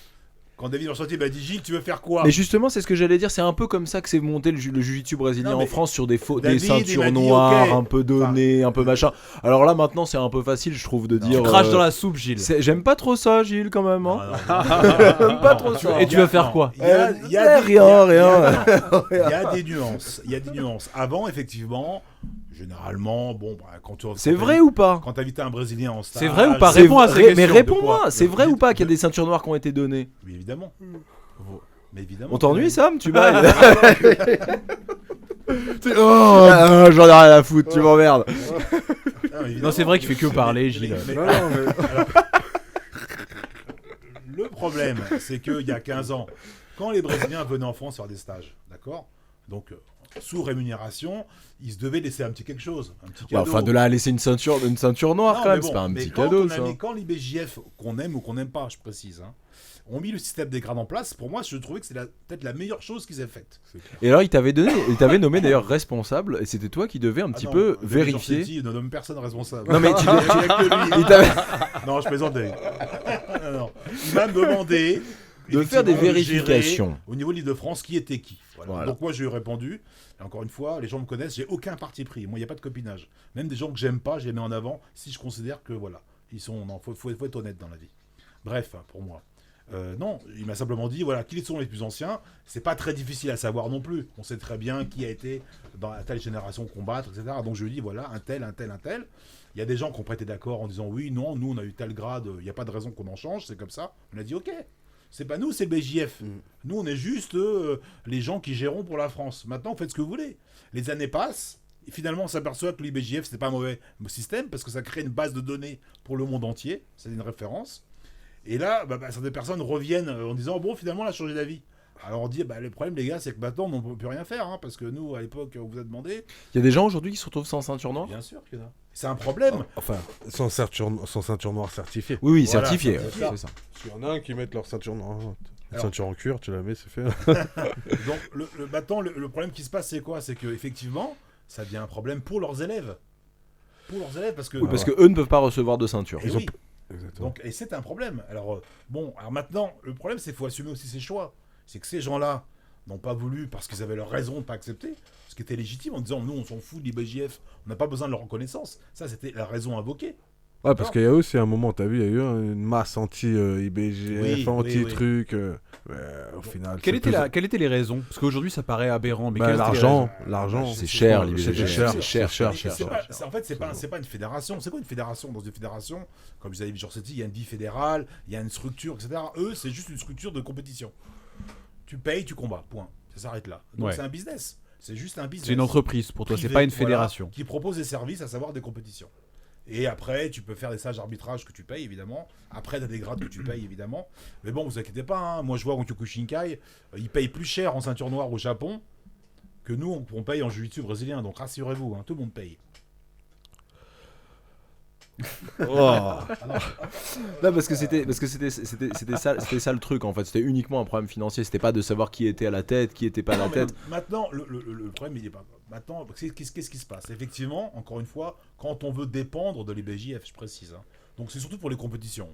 quand David Enchantier m'a dit Gilles, tu veux faire quoi? Mais justement, c'est ce que j'allais dire, c'est un peu comme ça que c'est monté le jiu-jitsu brésilien Non, mais en France sur des David, il ceintures m'a dit, noires, ok. un peu données, un peu machin. Alors là, maintenant, c'est un peu facile, je trouve, de Non. dire. Tu craches dans la soupe, Gilles. J'aime pas trop ça, Gilles, quand même. Non, Hein. non, J'aime pas trop ça. Et tu vas faire quoi? Il y a Rien. Il y a des nuances. Il y a des nuances. Avant, effectivement, généralement, quand tu C'est vrai ou pas? quand t'invitais un Brésilien en stage. C'est vrai ou pas? C'est Réponds à vrai- ces Mais questions. réponds-moi, De quoi c'est vrai ou pas qu'il y a De- des ceintures noires qui ont été données? Oui, évidemment. Mais évidemment. On t'ennuie, Sam? Tu bailles? Oh, J'en ai rien à foutre, tu m'emmerdes. Non, c'est vrai qu'il fait que parler, Gilles. Mais- non, non, mais... problème, c'est qu'il y a 15 ans, quand les Brésiliens venaient en France faire des stages, d'accord, donc sous rémunération, ils se devaient laisser un petit quelque chose, un petit cadeau. Enfin, de là à laisser une ceinture noire, Non, quand mais même, bon, c'est pas un mais petit quand cadeau, on a ça. mis- Quand l'IBJF, qu'on aime ou qu'on n'aime pas, je précise, hein, ont mis le système des grades en place, pour moi, je trouvais que c'est peut-être la meilleure chose qu'ils aient faite. Et alors, il t'avait nommé d'ailleurs responsable, et c'était toi qui devais un petit peu vérifier. Il ne nomme personne responsable. Non, mais tu Il y a que lui. il t'avait Non, je plaisantais. Non. Il m'a demandé de faire des effectivement, de vérifications. gérer au niveau de l'Île-de-France qui était qui. Voilà. Donc moi, je lui ai répondu. Et encore une fois, les gens me connaissent, j'ai aucun parti pris. Moi, il n'y a pas de copinage. Même des gens que j'aime pas, je les mets en avant si je considère que voilà, ils sont. Non, faut être honnête dans la vie. Bref, pour moi. Non, il m'a simplement dit voilà, qui sont les plus anciens. C'est pas très difficile à savoir non plus. On sait très bien qui a été dans la telle génération combattre, etc. Donc je lui dis voilà, un tel. Il y a des gens qui ont prêté d'accord en disant oui, non, nous on a eu tel grade, il n'y a pas de raison qu'on en change, c'est comme ça. On a dit ok, c'est pas nous, c'est le BJF. Nous on est juste les gens qui gérons pour la France. Maintenant, faites ce que vous voulez. Les années passent. Et finalement, on s'aperçoit que l'IBJF, c'était pas un mauvais système parce que ça crée une base de données pour le monde entier. C'est une référence. Et là, certaines personnes reviennent en disant bon, finalement, on a changé d'avis. Alors on dit le problème, les gars, c'est que maintenant, on ne peut plus rien faire hein, parce que nous, à l'époque, on vous a demandé. Il y a des gens aujourd'hui qui se retrouvent sans ceinture noire. Bien sûr qu'il y en a. C'est un problème. Enfin, sans ceinture noire certifiée. Oui, Voilà, certifié. certifié. C'est ça. Il y en a un qui met leur ceinture noire. Alors- Ceinture en cuir, tu la mets, c'est fait. Donc maintenant, le problème qui se passe, c'est quoi? C'est que effectivement, ça devient un problème pour leurs élèves. Pour leurs élèves, parce que. Oui, parce que eux ne peuvent pas recevoir de ceinture. Et oui. Exactement. Donc, et c'est un problème. Alors, alors maintenant, le problème, c'est qu'il faut assumer aussi ses choix. C'est que ces gens-là n'ont pas voulu, parce qu'ils avaient leur raison de ne pas accepter, ce qui était légitime, en disant, nous, on s'en fout de l'IBJF, on n'a pas besoin de leur reconnaissance. Ça, c'était la raison invoquée. Ouais, parce qu'il y a aussi un moment, t'as vu, il y a eu une masse anti-IBGF, Oui, anti-truc. Au final. Quelles étaient les raisons? Parce qu'aujourd'hui, ça paraît aberrant. Mais quelles étaient les l'argent, raisons l'argent. C'est cher, C'était l'IBGF. cher. Mais en fait, c'est pas une fédération. C'est quoi une fédération? Dans une fédération, comme je vous avais dit, genre, il y a une vie fédérale, il y a une structure, etc. Eux, c'est juste une structure de compétition. Tu payes, tu combats, point. Ça s'arrête là. Donc Ouais. c'est un business. C'est juste un business. C'est une entreprise pour toi, c'est privé, pas une voilà, fédération. qui propose des services, à savoir des compétitions. Et après, tu peux faire des stages d'arbitrage que tu payes, évidemment. Après, tu as des grades que tu payes, évidemment. Mais bon, vous inquiétez pas, hein. Moi je vois en Kyokushinkai, ils payent plus cher en ceinture noire au Japon que nous, on paye en jiu-jitsu brésilien. Donc rassurez-vous, hein, tout le monde paye. Non, parce que c'était ça le truc en fait. C'était uniquement un problème financier. C'était pas de savoir qui était à la tête, qui était pas à la Non, mais tête. maintenant, le problème, il est pas. Maintenant, qu'est-ce qui se passe? Effectivement, encore une fois, quand on veut dépendre de l'IBJF, je précise. Hein. Donc, c'est surtout pour les compétitions.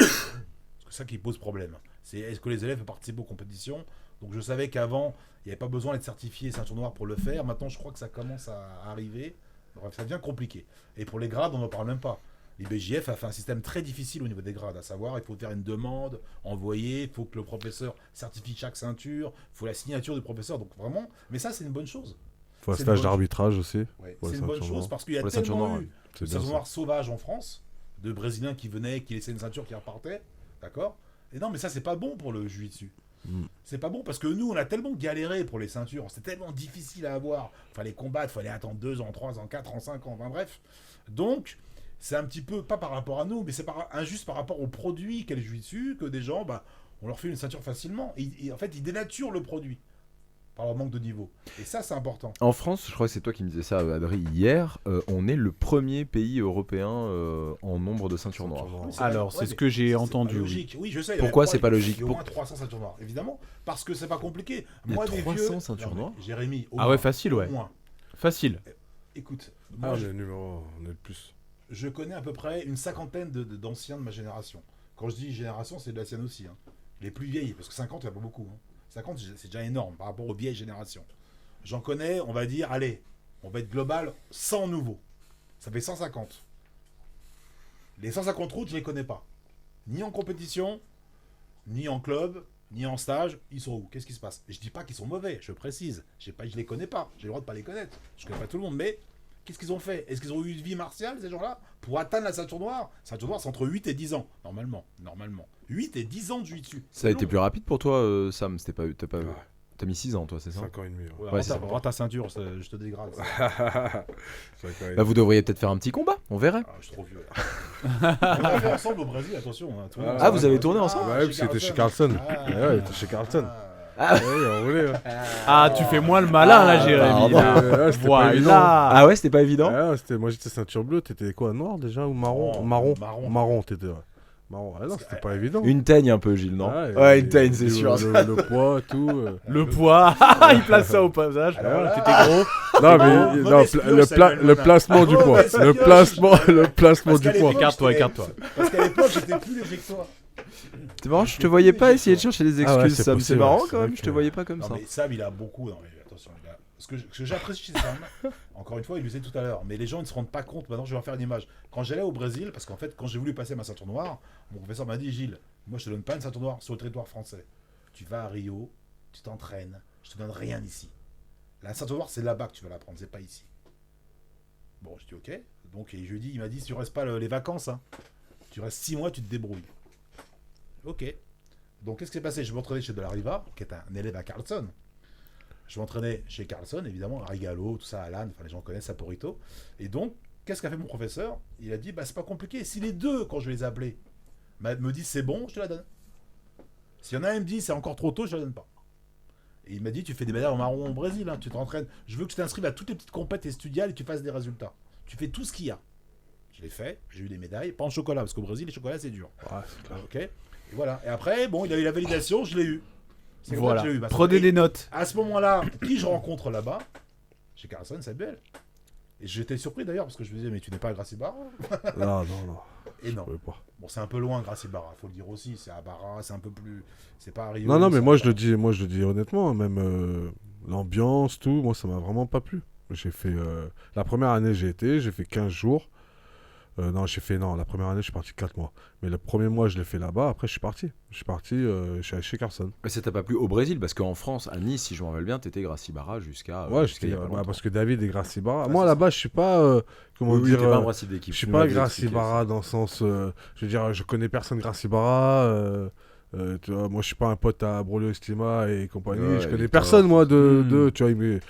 C'est ça qui pose problème. C'est est-ce que les élèves participent aux compétitions? Donc, je savais qu'avant, il n'y avait pas besoin d'être certifié ceinture noire pour le faire. Maintenant, je crois que ça commence à arriver. Bref, ça devient compliqué. Et pour les grades, on n'en parle même pas. L'IBJF a fait un système très difficile au niveau des grades, à savoir, il faut faire une demande, envoyer, il faut que le professeur certifie chaque ceinture, il faut la signature du professeur, donc vraiment, mais ça c'est une bonne chose. Faut un C'est stage une bonne- d'arbitrage aussi. Ouais, Pour c'est les une bonne ceintures chose noires. parce qu'il y a Pour les ceintures tellement noires, eu C'est de bien ceinture ça. noire sauvage en France, de Brésiliens qui venaient, qui laissaient une ceinture qui repartait, d'accord? Et non, mais ça c'est pas bon pour le jiu-jitsu. C'est pas bon parce que nous on a tellement galéré pour les ceintures, c'était tellement difficile à avoir, fallait combattre, fallait attendre 2 ans, 3 ans, 4 ans, 5 ans, enfin bref. Donc c'est un petit peu, pas par rapport à nous, mais c'est injuste par rapport au produit qu'est le jiu-jitsu, que des gens, on leur fait une ceinture facilement. Et en fait, ils dénaturent le produit par leur manque de niveau. Et ça, c'est important. En France, je crois que c'est toi qui me disais ça, Adri, hier. On est le premier pays européen en nombre de ceintures noires. Oui, Alors, c'est ce que j'ai entendu, C'est pas oui. logique. Oui, je sais. Pourquoi c'est pas logique? Il y a au moins 300 ceintures noires, évidemment. Parce que c'est pas compliqué. Il y a Moi, des 300 vieux... ceintures Non, mais noires Jérémy, au Ah moins, ouais, facile, ouais. au moins. Facile. Écoute, Ah, moi, on est on est le plus. je connais à peu près une cinquantaine d'anciens de ma génération. Quand je dis génération, c'est de la sienne aussi. Hein. Les plus vieilles, parce que 50, il n'y a pas beaucoup. Hein. 50, c'est déjà énorme par rapport aux vieilles générations. J'en connais, on va dire, allez, on va être global, 100 nouveaux. Ça fait 150. Les 150 autres, je ne les connais pas. Ni en compétition, ni en club, ni en stage. Ils sont où? Qu'est-ce qui se passe? Je ne dis pas qu'ils sont mauvais, je précise. Je ne les connais pas. J'ai le droit de ne pas les connaître. Je ne connais pas tout le monde, mais qu'est-ce qu'ils ont fait? Est-ce qu'ils ont eu une vie martiale, ces gens-là, pour atteindre la ceinture noire? Ceinture noire, c'est entre 8 et 10 ans, normalement. 8 et 10 ans de jiu-jitsu. Ça a été plus rapide pour toi, Sam. C'était pas. Ouais. T'as mis 6 ans, toi, c'est ça? 5 ans et demi. Ouais. Ouais, c'est ça. rends ta ceinture, je te dégrade. 5 ans et Bah, vous devriez peut-être faire un petit combat, on verrait. Ah, je suis trop vieux. On a fait ensemble au Brésil, attention. Hein, tout le monde. Ah, vous avez tourné ensemble? Ouais, parce que c'était chez Carlson. Ouais, il était chez Carlson. Ah. Ouais, on roulait. Ouais. Ah, tu fais moins le malin là, Jérémy. pardon. là. Ouais, c'était pas évident. Voilà. Ah ouais, c'était pas évident? Ouais, moi j'étais ceinture bleue, t'étais quoi, noir déjà ou marron? Oh, Marron. marron. Marron, t'étais. Ouais. Marron. Ah non, c'était pas évident. Une teigne un peu, Gilles, non? Ouais, Ouais, et- une teigne, c'est et sûr. Le poids, tout. Le poids, il place ça au passage. Alors là- T'étais gros. Non, mais Mauvaise non, pioche, ça s'appelle, le placement du poids. Mauvaise Le pioche. placement Parce du qu'à poids. l'époque, Écarte-toi, j'étais- écarte-toi. Parce qu'à l'époque, j'étais plus léger que toi. C'est marrant, je te voyais pas essayer de chercher des Ah ouais, excuses, c'est Sam. C'est possible, marrant c'est quand vrai même, je te que- voyais pas comme Non, ça. mais Sam, il a beaucoup. Non, mais attention, il a... Ce que j'apprécie chez Sam, encore une fois, il le disait tout à l'heure, mais les gens ne se rendent pas compte. Maintenant, je vais en faire une image. Quand j'allais au Brésil, parce qu'en fait, quand j'ai voulu passer ma ceinture noire, mon professeur m'a dit Gilles, moi, je te donne pas une ceinture noire sur le territoire français. Tu vas à Rio, tu t'entraînes, je te donne rien ici. La ceinture noire, c'est là-bas que tu vas la prendre, c'est pas ici. Bon, je dis ok. Donc, et jeudi, il m'a dit si tu restes pas les vacances, hein, tu restes 6 mois, tu te débrouilles. Ok. Donc, qu'est-ce qui s'est passé? Je m'entraînais chez De La Riva, qui est un élève à Carlson. Je m'entraînais chez Carlson, évidemment, à Rigalo, tout ça, Alan, enfin les gens connaissent Saporito. Et donc, qu'est-ce qu'a fait mon professeur? Il a dit, bah c'est pas compliqué. Si les deux, quand je vais les appeler, me disent c'est bon, je te la donne. S'il y en a un qui me dit c'est encore trop tôt, je te la donne pas. Et il m'a dit, tu fais des médailles en marron au Brésil, hein, tu t'entraînes. Je veux que tu t'inscrives à toutes les petites compètes studiales et que tu fasses des résultats. Tu fais tout ce qu'il y a. Je l'ai fait, j'ai eu des médailles, pas en chocolat, parce qu'au Brésil, les chocolats c'est dur. Ouais, c'est clair. Ok. Et voilà. Et après, bon, il a eu la validation, je l'ai eu. C'est comme ça Voilà. que je l'ai eu. Prenez des notes. À ce moment-là, qui je rencontre là-bas? Chez Carlson, Samuel. Et j'étais surpris d'ailleurs parce que je me disais, mais tu n'es pas à Gracie Barra? Non. Et non. Je pouvais pas. Bon, c'est un peu loin, Gracie Barra, faut le dire aussi. C'est à Barra, c'est un peu plus. C'est pas à Rio. Non, mais c'est moi à- je le dis honnêtement, même l'ambiance, tout, moi ça m'a vraiment pas plu. J'ai fait la première année j'ai fait 15 jours. La première année je suis parti 4 mois. Mais le premier mois je l'ai fait là-bas, après je suis parti. Je suis allé chez Carlson. Mais ça t'a pas plu au Brésil, parce qu'en France, à Nice, si je me rappelle bien, t'étais Gracie Barra jusqu'à. Ouais, jusqu'à il y a pas longtemps. parce que David est Gracie Barra. Ouais, moi c'est là-bas je suis pas, comment Oui, dire, t'es pas un brassier d'équipe. je suis tu pas m'avais Gracie expliqué Barra dans le sens, je veux dire, je connais personne Gracie Barra. Tu vois, moi je suis pas un pote à Brolio Estima et compagnie. Ouais, je connais Victor. personne moi de, Hmm. tu vois,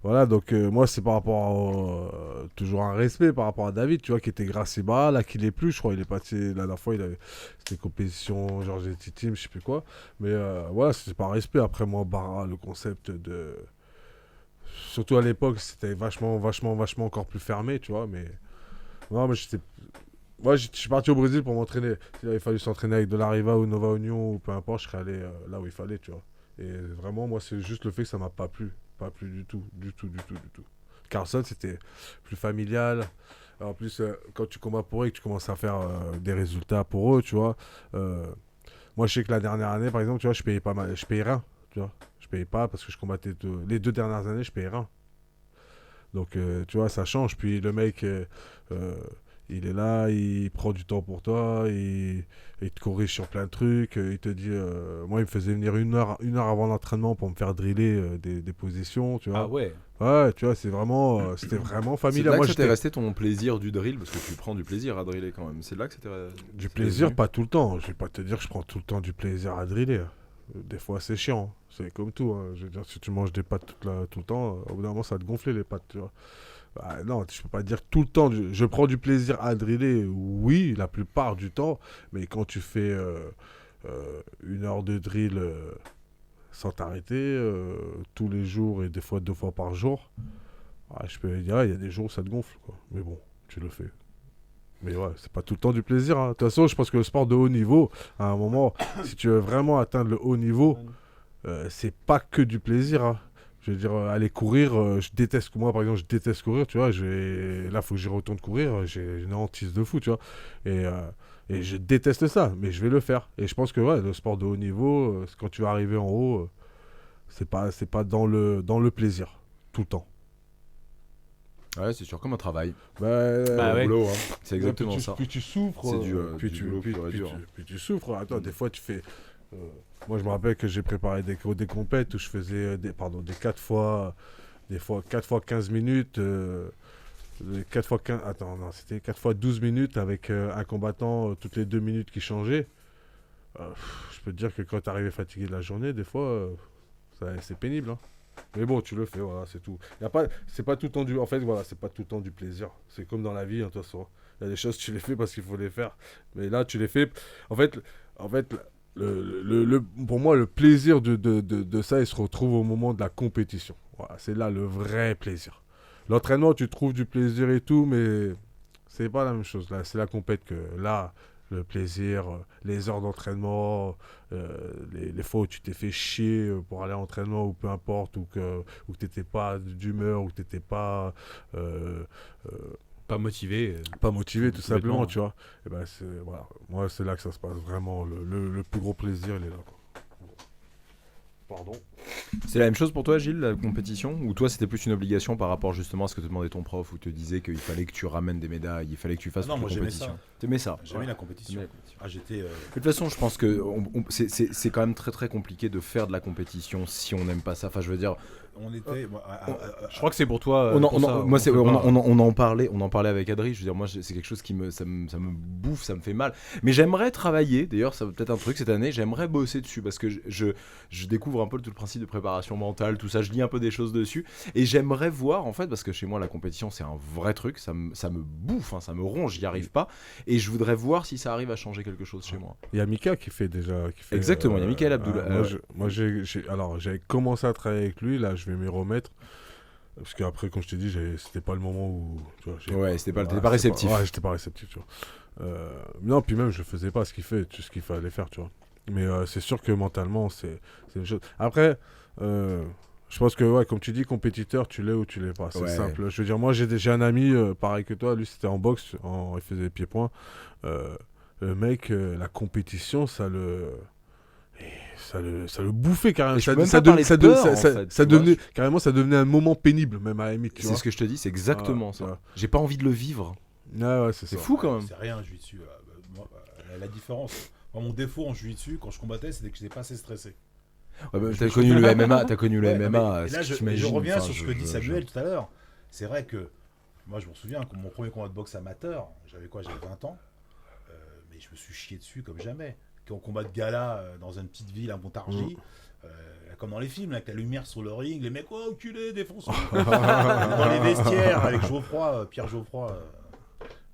voilà, donc moi c'est par rapport toujours un respect par rapport à David, tu vois, qui était Gracie Barra, là qu'il est plus, je crois, il est parti la dernière fois, c'était compétition Georges Team, je sais plus quoi, mais voilà, c'est par respect. Après moi Barra, le concept de, surtout à l'époque, c'était vachement encore plus fermé, tu vois, mais non, mais moi, je suis parti au Brésil pour m'entraîner. S'il avait fallu s'entraîner avec De La Riva ou Nova Union ou peu importe, je serais allé là où il fallait, tu vois. Et vraiment, moi, c'est juste le fait que ça m'a pas plu. Pas plu du tout. Carlson, c'était plus familial. En plus, quand tu combats pour eux et que tu commences à faire des résultats pour eux, tu vois. Moi, je sais que la dernière année, par exemple, tu vois, je payais pas mal. Je payais rien, tu vois. Je payais pas parce que je combattais les 2 dernières années, je payais rien. Donc, tu vois, ça change. Puis le mec, il est là, il prend du temps pour toi, il te corrige sur plein de trucs. Il te dit, moi, il me faisait venir une heure avant l'entraînement pour me faire driller des positions, tu vois. Ah ouais. Ouais, tu vois, c'était vraiment C'est familial. là Moi, que c'était j'étais resté ton plaisir du drill, parce que tu prends du plaisir à driller quand même. C'est là que c'était. du plaisir, pas tout le temps. Je vais pas te dire que je prends tout le temps du plaisir à driller. Des fois, c'est chiant. C'est comme tout. Hein. Je veux dire, si tu manges des pâtes tout le temps, au bout d'un moment, ça va te gonfler les pâtes, tu vois. Bah, non, je peux pas dire tout le temps. Je prends du plaisir à driller, oui, la plupart du temps. Mais quand tu fais 1 heure de drill sans t'arrêter, tous les jours et des fois 2 fois par jour, je peux dire, il y a des jours où ça te gonfle, quoi. Mais bon, tu le fais. Mais ouais, c'est pas tout le temps du plaisir. Hein. De toute façon, je pense que le sport de haut niveau, à un moment, si tu veux vraiment atteindre le haut niveau, c'est pas que du plaisir. Hein. Je veux dire, aller courir, je déteste, moi par exemple, je déteste courir, tu vois. Là, il faut que j'y retourne courir, j'ai une hantise de fou, tu vois. Et je déteste ça, mais je vais le faire. Et je pense que ouais, le sport de haut niveau, quand tu vas arriver en haut, c'est pas dans le plaisir, tout le temps. Ouais, c'est sûr, comme un travail. Bah ouais. Boulot, hein. C'est exactement puis ça. Puis tu souffres. C'est du boulot puis pur et dur. tu souffres. Attends, des fois tu fais. Moi je me rappelle que j'ai préparé des compètes où je faisais des 4 fois. Des fois 4 fois 15 minutes. 4 fois 15. Attends, non, c'était 4 fois 12 minutes avec un combattant toutes les 2 minutes qui changeait. Je peux te dire que quand t'arrivais fatigué de la journée, des fois. C'est pénible, hein. Mais bon, tu le fais, voilà, c'est tout. C'est pas tout le temps du... En fait, voilà, c'est pas tout le temps du plaisir. C'est comme dans la vie, hein, de toute façon. Il y a des choses, tu les fais parce qu'il faut les faire. Mais là, tu les fais... En fait pour moi, le plaisir de ça, il se retrouve au moment de la compétition. Voilà, c'est là le vrai plaisir. L'entraînement, tu trouves du plaisir et tout, mais c'est pas la même chose. Là, c'est la compète que là, le plaisir, les heures d'entraînement, les fois où tu t'es fait chier pour aller à l'entraînement ou peu importe, ou que t'étais pas d'humeur, ou que t'étais pas Pas motivé. pas motivé, tout Complètement. simplement, tu vois. Et ben voilà, moi c'est là que ça se passe vraiment. Le plus gros plaisir, il est là, quoi. Pardon. C'est la même chose pour toi, Gilles, la compétition? Ou toi, c'était plus une obligation par rapport justement à ce que te demandait ton prof, ou te disait qu'il fallait que tu ramènes des médailles, il fallait que tu fasses Ah non, toute moi, j'aimais compétition? ça. T'aimais ça? J'aimais Ouais. la compétition. T'aimais la compétition. Ah, j'étais. De toute façon, je pense que c'est quand même très très compliqué de faire de la compétition si on n'aime pas ça. Enfin, je veux dire, On était. Je crois que c'est pour toi. on en, pour on ça, en- moi, c'est- peut on pas- en- on en parlait avec Adri. Je veux dire, moi, c'est quelque chose qui ça me bouffe, ça me fait mal. Mais j'aimerais travailler. D'ailleurs, ça va peut-être un truc cette année. J'aimerais bosser dessus parce que je découvre un peu tout le principe de préparation mentale, tout ça. Je lis un peu des choses dessus et j'aimerais voir en fait parce que chez moi la compétition c'est un vrai truc. Ça me bouffe, hein, ça me ronge. J'y arrive pas et je voudrais voir si ça arrive à changer quelque chose chez moi. Il y a Mika qui fait déjà. Exactement, il y a Mickaël Abdoul- moi, j'avais commencé à travailler avec lui, là, je vais m'y remettre. Parce qu'après, comme je t'ai dit, c'était pas le moment où. Tu vois, Ouais, t'étais pas c'est réceptif. Ouais, j'étais pas réceptif, tu vois. Non, puis même, je faisais pas ce qu'il fallait faire, tu vois. Mais c'est sûr que mentalement, c'est une chose. Après, je pense que, ouais, comme tu dis, compétiteur, tu l'es ou tu l'es pas. C'est Ouais. simple. Je veux dire, moi, j'ai un ami, pareil que toi, lui, c'était en boxe, il faisait des pieds-points. Le mec, la compétition, ça le bouffait carrément. Je peux même pas parler de peur, en fait, tu vois. Carrément, ça devenait un moment pénible, même à la limite, tu C'est vois. ce que je te dis, c'est exactement Ah, ça. ouais. J'ai pas envie de le vivre. Ouais, c'est C'est ça. fou quand même. C'est rien, jiu-jitsu. La différence. Moi, mon défaut en jiu-jitsu, quand je combattais, c'était que j'étais pas assez stressé. Ouais, bah, t'as connu le MMA, Ouais, mais ce là, que je t'imagines, reviens enfin, sur ce que dit Samuel tout à l'heure. C'est vrai que moi, je me souviens que mon premier combat de boxe amateur, j'avais 20 ans. Mais je me suis chié dessus comme jamais. Quand on combat de gala dans une petite ville à Montargis, comme dans les films, là, avec la lumière sur le ring, les mecs, oh, enculé, défonce. Dans les vestiaires, avec Geoffroy, Pierre Geoffroy,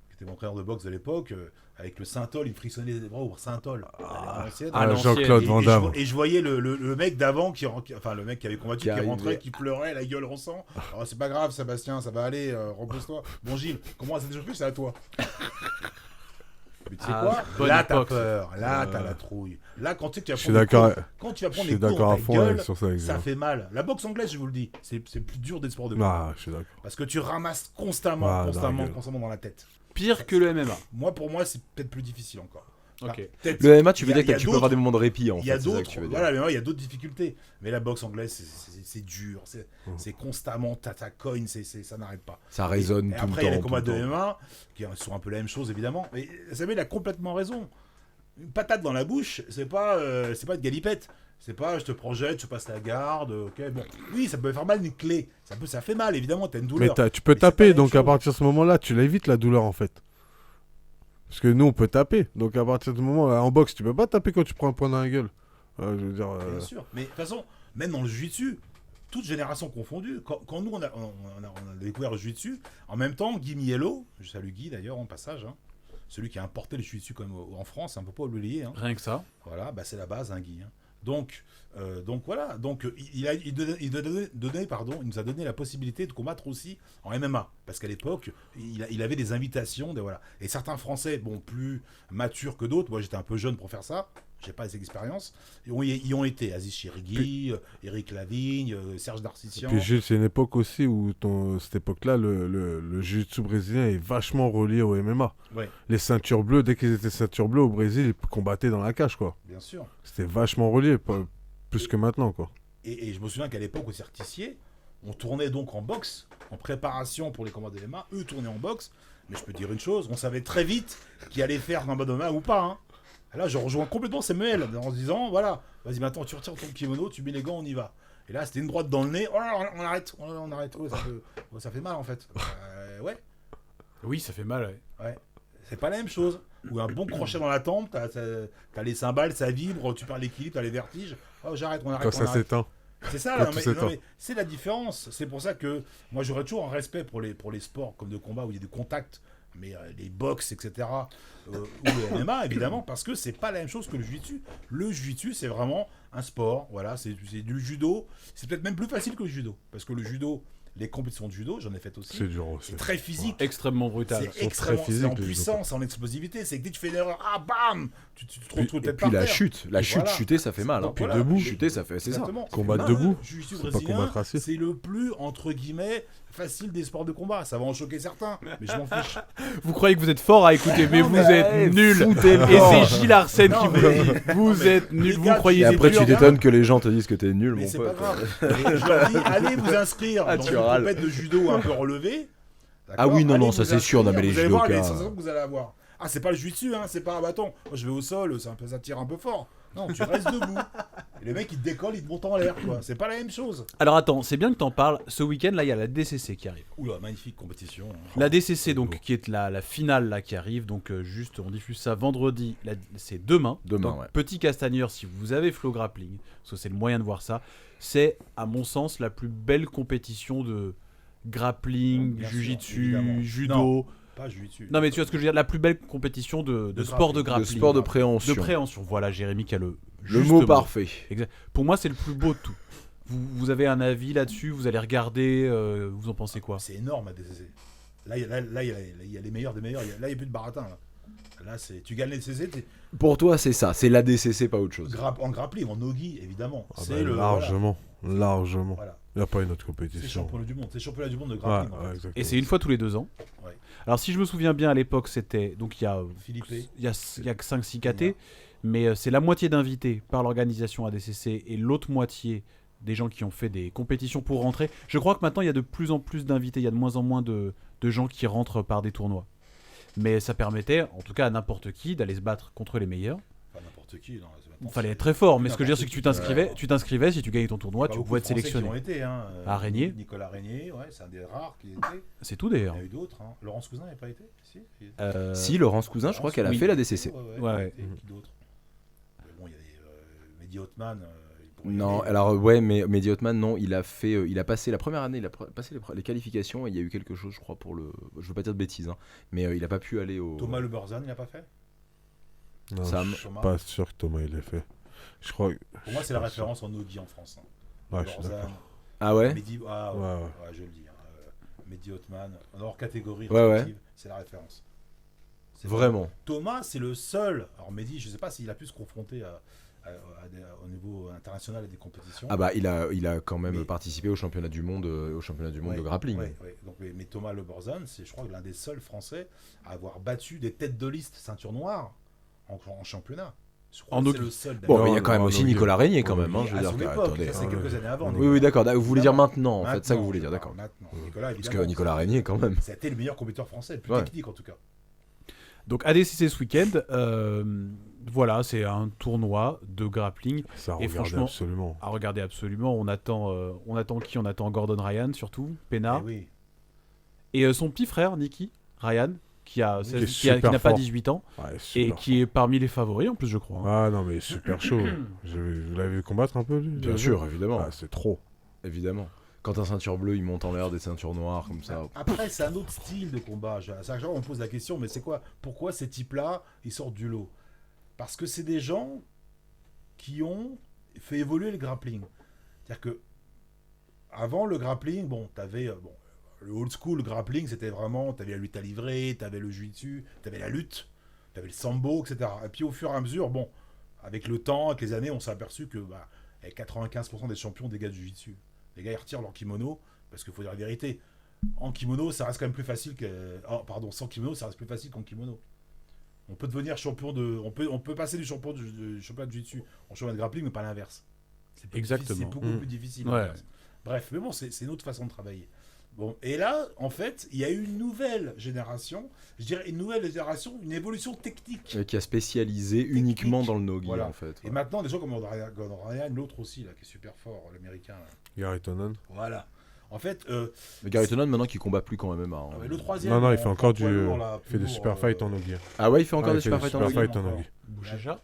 qui était mon entraîneur de boxe de l'époque, avec le Saint-Ol, il frissonnait des bras au Saint-Ol. à l'ancienne. à l'ancienne. Jean-Claude Van Damme. Et je voyais le mec d'avant, enfin le mec qui avait combattu, Qui qui rentrait, arrivait. qui pleurait, la gueule en sang. Alors c'est pas grave, Sébastien, ça va aller, repose-toi. Bon Gilles, comment ça s'est chauffé, c'est à toi. Mais tu sais Ah, quoi? bonne Là t'as époque, peur, là t'as la trouille. Là quand tu sais que tu vas Je suis prendre des d'accord. coups- quand tu vas Je prendre suis des coups d'accord dans à ta fond gueule, sur ça. ça Exemple. fait mal. La boxe anglaise, je vous le dis, c'est plus dur des sports de combat. Ah, je suis d'accord. Parce que tu ramasses constamment, Ah, dans la gueule. constamment dans la tête. Pire que le MMA. Pour moi, c'est peut-être plus difficile encore. Ok. Peut-être- Le MMA, tu il y veux a- dire il y a que tu peux avoir d'autres- des moments de répit en Il y a fait, c'est ça que d'autres, tu veux dire. voilà, mais il y a d'autres difficultés. Mais la boxe anglaise, c'est dur, c'est constamment, ça cogne, ça n'arrête pas. Ça résonne Et tout après, le il y a temps. les tout combats le de temps. MMA, qui sont un peu la même chose, évidemment. Mais Samuel a complètement raison. Une patate dans la bouche, c'est pas de galipette. C'est pas, je te projette, je passe la garde, ok, bon. Oui, ça peut faire mal une clé. Ça fait mal, évidemment, t'as une Mais douleur. tu peux Mais c'est pas taper, la même donc à chose. partir de ce moment-là, tu l'évites la douleur en fait. Parce que nous, on peut taper. Donc à partir du moment, en boxe, tu peux pas taper quand tu prends un point dans la gueule. Je veux dire. Bien sûr. Mais de toute façon, même dans le jiu-jitsu, toute génération confondue, quand nous on a découvert le jiu-jitsu, en même temps, Guy Miello, je salue Guy d'ailleurs en passage, hein, celui qui a importé le jiu-jitsu quand même en France, on peut pas l'oublier. Hein. Rien que ça. Voilà, bah c'est la base, hein, Guy. Hein. Donc voilà, il nous a donné la possibilité de combattre aussi en MMA, parce qu'à l'époque, il avait des invitations, voilà. Et certains Français, bon, plus matures que d'autres, moi j'étais un peu jeune pour faire ça, j'ai pas les expériences, y ont été Aziz Chirigui, Eric Lavigne, Serge Darcissian. Puis Gilles, c'est une époque aussi où cette époque-là, le jiu-jitsu brésilien est vachement relié au MMA. Ouais, Les ceintures bleues, dès qu'ils étaient ceintures bleues au Brésil, ils combattaient dans la cage, quoi. bien sûr. C'était vachement relié, plus que maintenant, quoi. Et je me souviens qu'à l'époque, au Certicier, on tournait donc en boxe, en préparation pour les combats de MMA. Eux tournaient en boxe. Mais je peux te dire une chose, on savait très vite qui allait faire un combat de MMA ou pas. Hein. Et là, je rejoins complètement Samuel en se disant, voilà, vas-y maintenant, tu retires ton kimono, tu mets les gants, on y va. Et là, c'était une droite dans le nez. Oh là, on arrête. On arrête. Ouais, ça fait mal, en fait. Ouais, Oui, ça fait mal. Ouais. c'est pas la même chose. Ou un bon crochet dans la tempe, t'as les cymbales, ça vibre, tu perds l'équilibre, t'as les vertiges. Oh, j'arrête, on arrête. Quand ça s'éteint. C'est ça, Quand non, tout mais, s'étend. non, mais c'est la différence. C'est pour ça que moi j'aurais toujours un respect pour les sports comme de combat où il y a des contacts, mais les box, etc. Ou le MMA évidemment, parce que c'est pas la même chose que le jiu-jitsu. Le jiu-jitsu c'est vraiment un sport, voilà, c'est du judo. C'est peut-être même plus facile que le judo, parce que le judo, les compétitions de judo, j'en ai fait aussi. C'est dur aussi. C'est très physique. Extrêmement brutal. C'est extrêmement, très physiques, c'est en les puissance, en explosivité. C'est que dès que tu fais une erreur, bam, tu te retrouves Et peut-être puis par la terre. chute, Et voilà. chuter, ça fait mal. Donc Puis voilà, debout, les- chuter, ça fait, c'est ça. Exactement. Combattre Le debout, jiu-jitsu c'est pas brésilien, combattre assis. c'est le plus, entre guillemets, facile des sports de combat. Ça va en choquer certains, mais je m'en fiche. Vous croyez que vous êtes fort à écouter, mais Non, vous mais, êtes nuls. foutez-le Et fort. c'est Gilles Arsène Non, qui vous mais- le dit. Vous mais- êtes nuls, les vous gars, croyez Et c'est après, dur, tu hein. t'étonnes que les gens te disent que t'es nul, Mais mon c'est pote. pas grave. Et je leur dis, allez vous inscrire Ah, dans tu une râles. compète de judo un peu relevée. Ah oui, non, Allez non, ça vous c'est sûr. Non, inscrire, mais les vous allez voir les judokas. sensations que vous allez avoir. Ah, c'est pas le jiu-jitsu, hein, c'est pas un bâton. Moi, je vais au sol, ça tire un peu fort. Non, tu restes debout. Et le mec, il te décolle, il te monte en l'air, quoi. C'est pas la même chose. Alors attends, c'est bien que t'en parles. Ce week-end, là, il y a la DCC qui arrive. Oula, magnifique compétition. La DCC, donc, qui est la finale là qui arrive. Donc, juste, on diffuse ça vendredi. C'est demain. Demain, Donc, ouais. Petit Castagneur, si vous avez Flow Grappling, parce que c'est le moyen de voir ça, c'est, à mon sens, la plus belle compétition de grappling, Bien sûr, jiu-jitsu, évidemment. judo. Pas jiu-jitsu. Non, mais tu vois ce que je veux dire, la plus belle compétition de De sport de grappling. De grappling. sport de De préhension. préhension. Voilà, Jérémy qui a le Le juste mot parfait. Pour moi, c'est le plus beau de tout. Vous avez un avis là-dessus, vous allez regarder, vous en pensez quoi? C'est énorme à DCC. Là, il y a les meilleurs des meilleurs. Là, il n'y a plus de baratin. Là, tu gagnes les DCC, t'es Pour toi, c'est ça. C'est la DCC, pas autre chose. en grappling, en nogi, évidemment. Ah C'est bah, le. largement. Largement. Voilà. Il n'y a pas une autre C'est compétition. championnat du monde. C'est championnat du monde de Ouais, grappling. en ouais, fait. exactement. Et c'est une fois tous les 2 ans. Ouais. Alors, si je me souviens bien, à l'époque, c'était. Donc, il y a Philippe. il y a 5-6 KT, mais c'est la moitié d'invités par l'organisation ADCC et l'autre moitié des gens qui ont fait des compétitions pour rentrer. Je crois que maintenant, il y a de plus en plus d'invités, il y a de moins en moins de gens qui rentrent par des tournois. Mais ça permettait, en tout cas à n'importe qui, d'aller se battre contre les meilleurs. Pas n'importe qui. Non, Il fallait être très fort, mais ce que je veux dire, c'est que N'importe tu t'inscrivais, si tu gagnais ton tournoi, tu pouvais être sélectionné. Qui ont été, hein. Régnier. Nicolas Régnier, ouais, c'est un des rares qui était. C'est tout Il y d'ailleurs. en a eu d'autres. Hein. Laurence Cousin n'a pas été Si. Si, Laurence Cousin, je crois qu'elle a oui. fait la DCC. Ouais. Qui d'autre Mais bon, il y a Mehdi Hotman. il pourrait y Non, aller. alors ouais, mais Mehdi Hotman, non, il a fait, il a passé la première année, il a passé les qualifications et il y a eu quelque chose, je crois, pour le, je veux pas dire de bêtises, hein, mais il a pas pu aller au. Thomas Le Borzan, il n'a pas fait Non, Sam. je suis Thomas. pas sûr que Thomas il l'ait fait. Je crois. Pour moi, c'est la référence en nogi en France. Hein. Ouais, je suis Borzan, d'accord. Ah ouais. Mehdi, ah, ouais, Ouais, ouais. ouais, je le dis. Mehdi Hotman, en hors catégorie, Ouais, ouais. respective, c'est la référence. C'est Vraiment. Thomas, c'est le seul. Alors Mehdi, je sais pas s'il a pu se confronter au niveau international à des compétitions. Ah bah il a quand même Mais- participé au championnat du monde, Ouais, de grappling. ouais, ouais. Donc, mais Thomas Le Borzan, c'est je crois l'un des seuls Français à avoir battu des têtes de liste ceinture noire en championnat. Je crois En que c'est nogi. le seul. Bon, d'ailleurs. mais il y a quand même non, aussi non, Nicolas Régnier quand oui, même, hein, Oui, je veux à dire. son que- époque, attendez. ça, c'est quelques années avant. Oui, oui, d'accord. Vous voulez dire maintenant, en fait, Maintenant, ça que vous voulez je dire, parle d'accord. Maintenant, Nicolas, Parce évidemment. que Nicolas Régnier quand même. C'était le meilleur compétiteur français, le plus Ouais. technique en tout cas. Donc ADCC ce week-end, voilà, c'est un tournoi de grappling Ça Et regarde franchement- absolument. à regarder absolument. On attend qui? On attend Gordon Ryan surtout, Pena, Eh oui. et son petit frère Nicky Ryan, qui est qui super n'a pas fort. 18 ans Ouais, et super qui est parmi les favoris en plus, je crois. Ah non, mais super chaud. Vous l'avez vu combattre un peu lui Bien sûr, évidemment, Ah, c'est trop. évidemment. Quand un ceinture bleue, il monte en l'air des ceintures noires comme ça. Après, c'est un autre style de combat. À chaque fois, on me pose la question, mais c'est quoi? Pourquoi ces types-là, ils sortent du lot? Parce que c'est des gens qui ont fait évoluer le grappling. C'est-à-dire que avant le grappling, bon, t'avais le old school grappling, c'était vraiment, t'avais la lutte à livrer, t'avais le jiu-jitsu, t'avais la lutte, t'avais le sambo, etc. Et puis au fur et à mesure, bon, avec le temps, avec les années, on s'est aperçu que 95% des champions des gars de jiu-jitsu. Les gars, ils retirent leur kimono, parce qu'il faut dire la vérité. En kimono, ça reste quand même plus facile que... sans kimono, ça reste plus facile qu'en kimono. On peut devenir champion de... On peut passer du champion du championnat de jiu-jitsu en championnat de grappling, mais pas l'inverse. C'est plus Exactement. difficile, c'est beaucoup plus difficile. Ouais. Bref, mais bon, c'est une autre façon de travailler. Bon, et là, en fait, il y a eu une nouvelle génération, je dirais une nouvelle génération, une évolution technique. Qui a spécialisé uniquement dans le nogi Voilà. en fait. Et maintenant, des gens comme Gordon Ryan, l'autre aussi, là, qui est super fort, l'américain. là. Gary Tonon. Voilà. En fait, Mais Gary Tonon maintenant qui combat plus qu'en MMA. hein. le troisième. Non, il fait en encore du. poids lourd, là, Il fait des plus super lourd, fights en nogi. Ah ouais, il fait encore Ouais, des il fait super des fights en super nogi. fights en encore. nogi. Bouchecha.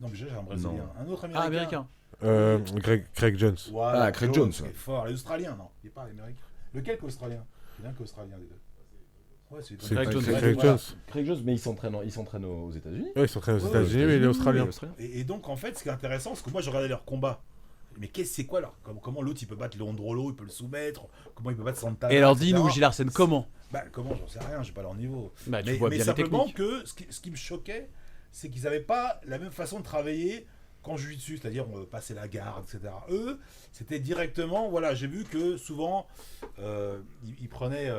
Non, mais j'ai un Brésilien. Non. Un autre Ah, Américain. américain. Craig Jones. Voilà, Ah, Craig Jones, qui est fort. Les Australiens, non. Il n'est pas américain. Lequel qui est australien? Il y en a un qui est australien, les deux. Ouais, C'est Craig Jones. Craig Voilà. Jones. Craig Jones, mais il s'entraîne aux États-Unis. Ouais, ils sont très aux Ouais, États-Unis, mais il est australien. Et donc, en fait, ce qui est intéressant, c'est que moi, je regardais leurs combats. Mais c'est quoi leur. Comment l'autre, il peut battre Leandrolo, il peut le soumettre, comment il peut battre Santana. Et alors, etc. dis-nous, Gilles Arsène, comment? Bah, comment, j'en sais rien, j'ai pas leur niveau. Bah, tu Mais, vois mais bien les simplement techniques. que ce qui me choquait, c'est qu'ils n'avaient pas la même façon de travailler qu'en jiu-jitsu, c'est-à-dire passer la garde, etc. Eux, c'était directement, voilà, j'ai vu que souvent, ils prenaient,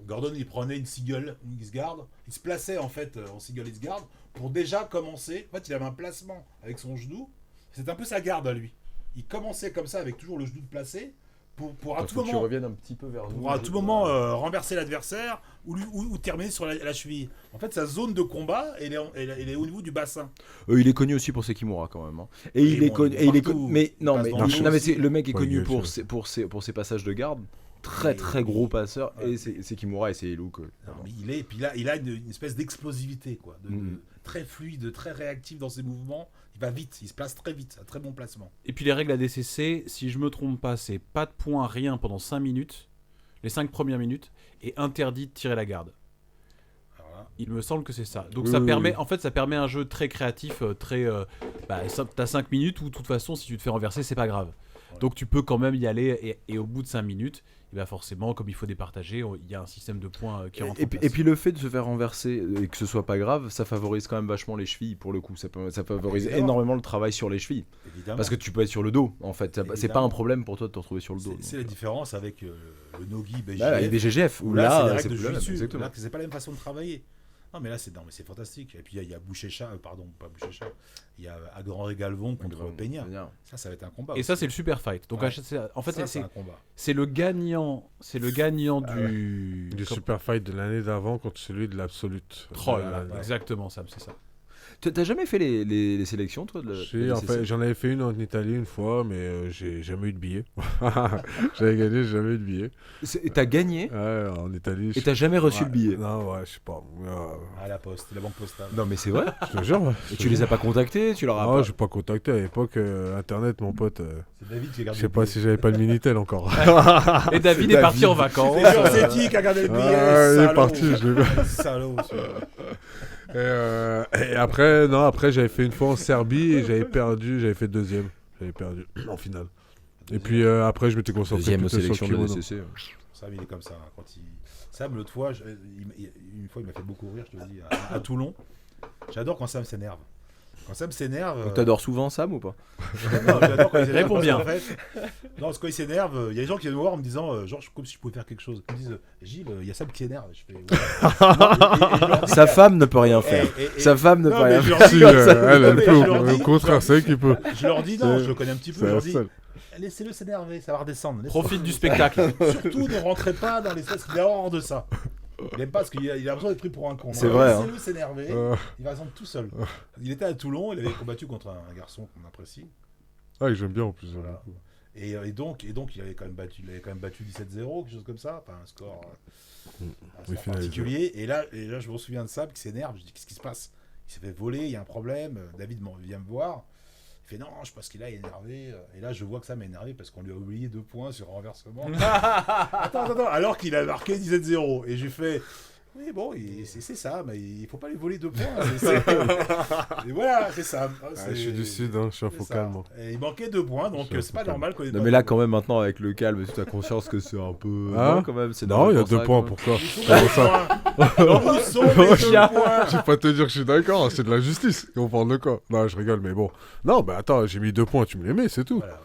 Gordon, il prenait une single, une X-guard, il se plaçait en fait en single X-guard pour déjà commencer. En fait, il avait un placement avec son genou, c'était un peu sa garde à lui. Il commençait comme ça avec toujours le genou placé pour à tout Faut que tu moment reviennes un petit peu vers nous. pour à tout moment renverser l'adversaire ou terminer sur la cheville. En fait, sa zone de combat, elle est au niveau du bassin. Il est connu aussi pour ses kimura quand même. Hein. Et Et il est bon, connu. il est Et il est partout. connu. Mais non, passe mais dans non, le dos mais aussi. le mec est Ouais, connu il est pour sûr. ses passages de garde. Très Et- très gros passeur. Ouais. Et ses kimura et ses looks. Non, mais puis là, il a une espèce d'explosivité, quoi, Mhm. très fluide, très réactif dans ses mouvements. Il va vite, il se place très vite, un très bon placement. Et puis les règles ADCC, si je me trompe pas, c'est pas de points, rien pendant 5 minutes, les 5 premières minutes, et interdit de tirer la garde. Alors là, Il me semble que c'est ça. Donc Oui, ça oui, permet, oui. en fait, ça permet un jeu très créatif, t'as 5 minutes où de toute façon, si tu te fais renverser, c'est pas grave. Ouais. Donc tu peux quand même y aller, et au bout de 5 minutes, et bah forcément, comme il faut départager, il y a un système de points qui rentre en place. Et puis le fait de se faire renverser et que ce soit pas grave, ça favorise quand même vachement les chevilles pour le coup. Ça favorise Évidemment. énormément le travail sur les chevilles. évidemment. Parce que tu peux être sur le dos en fait. C'est pas Évidemment. un problème pour toi de te retrouver sur le dos. C'est la différence avec le Nogi BGF. Là, les BGGF, où Où là, c'est les là, règles c'est de plus la même. jiu-jitsu. Exactement. Là, c'est pas la même façon de travailler. Non, mais là, c'est fantastique. Et puis, il y a Boucher-Chat, pardon, pas Boucher-Chat. Il y a Agran et Galvon contre Peña. Ça va être un combat. Et ça, c'est le super fight. Donc Ouais. en fait, c'est c'est un combat. c'est le gagnant du Du super fight de l'année d'avant contre celui de l'absolute. Oh là là, Ouais. exactement, Sam, c'est ça. T'as jamais fait les sélections toi de Si, en fait, j'en avais fait une en Italie une fois, mais j'ai jamais eu de billet. J'avais gagné, j'ai jamais eu de billet. T'as gagné Ouais, en Italie. et t'as jamais reçu Ouais. le billet. Non, ouais, je sais pas. À la poste, la banque postale. Non mais c'est vrai. Je te jure. Et tu les as pas contactés, tu leur as Ah, pas. j'ai pas contacté à l'époque. Internet, mon pote. C'est David qui a Je gardé sais pas si j'avais pas le Minitel encore. Et David est parti en vacances. C'est sur Zeti qui a gardé le billet. Ah, il est salaud. parti, je l'ai vu. Salaud, celui-là. Et après, non, après j'avais fait une fois en Serbie et j'avais perdu, j'avais fait deuxième. J'avais perdu en finale. Et puis après, je m'étais concentré Deuxième aux plutôt sur le sélections de kimono. DCC. Sam, il est comme ça. Hein, quand il... Sam, l'autre fois, une fois, il m'a fait beaucoup rire, je te le dis, à Toulon. J'adore quand Sam s'énerve. Quand Sam s'énerve. Donc t'adores souvent Sam ou pas? Non, j'adore quand il s'énerve. Réponds parce bien. qu'en fait, non, parce que quand il s'énerve, il y a des gens qui viennent me voir en me disant, genre, comme si je pouvais faire quelque chose. Ils me disent, Gilles, il y a Sam qui s'énerve. Je fais, ouais. Et je leur dis, Sa femme ne peut rien faire. et- Sa femme ne peut Non, mais rien je faire. leur dis, Si, elle mais peut. je leur dis- Au contraire, c'est elle qui peut. je leur dis, non, C'est- je le connais un petit peu. C'est Je la leur dis, seule. laissez-le s'énerver, ça va redescendre. Profite du spectacle. Surtout ne rentrez pas dans l'espèce qu'il a hors de ça. Il aime pas parce qu'il a besoin d'être pris pour un con. C'est vrai, hein. Laissez-le s'énerver, il va descendre tout seul. Il était à Toulon, il avait combattu contre un garçon qu'on apprécie. Ah, que j'aime bien en plus. Voilà. Et donc il avait quand même battu 17-0, quelque chose comme ça, pas un score, Oui, finalisé. particulier. Et là, je me souviens de ça, qui s'énerve. Je dis, qu'est-ce qui se passe? Il s'est fait voler, il y a un problème. David vient me voir. Il fait non, je pense qu'il est énervé. Et là, je vois que ça m'a énervé parce qu'on lui a oublié 2 points sur renversement. attends, alors qu'il a marqué 17-0. Et j'ai fait, oui, bon, c'est ça, mais il faut pas lui voler 2 points. Et voilà, c'est ça. Je suis du Sud, hein, je suis un C'est faux ça. calme. Et il manquait 2 points, donc Je suis c'est pas un faux normal qu'on ait Non pas mais là de quand même maintenant avec le calme, tu as conscience que c'est un peu. Hein Non, quand même, c'est Non, il y a normal 2 pour points, ça, pourquoi Ils sont Comment les ça points. Où sont les 2 points? Je vais pas te dire que je suis d'accord, c'est de la justice. On parle de quoi? Non, je rigole, mais bon. Non, bah attends, j'ai mis 2 points, tu me les mets, c'est tout. Voilà,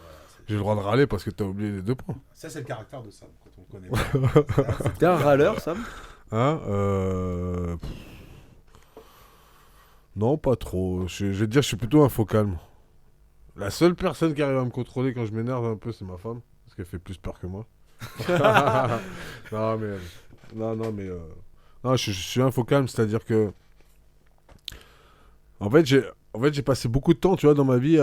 J'ai le droit de râler parce que t'as oublié les 2 points. ça c'est le caractère de Sam quand on le connaît. T'es un râleur, Sam? Hein Non, pas trop. Je vais te dire, je suis plutôt un faux calme. La seule personne qui arrive à me contrôler quand je m'énerve un peu, c'est ma femme. Parce qu'elle fait plus peur que moi. Non, mais. Non, je suis un faux calme, c'est-à-dire que. En fait, j'ai passé beaucoup de temps, tu vois, dans ma vie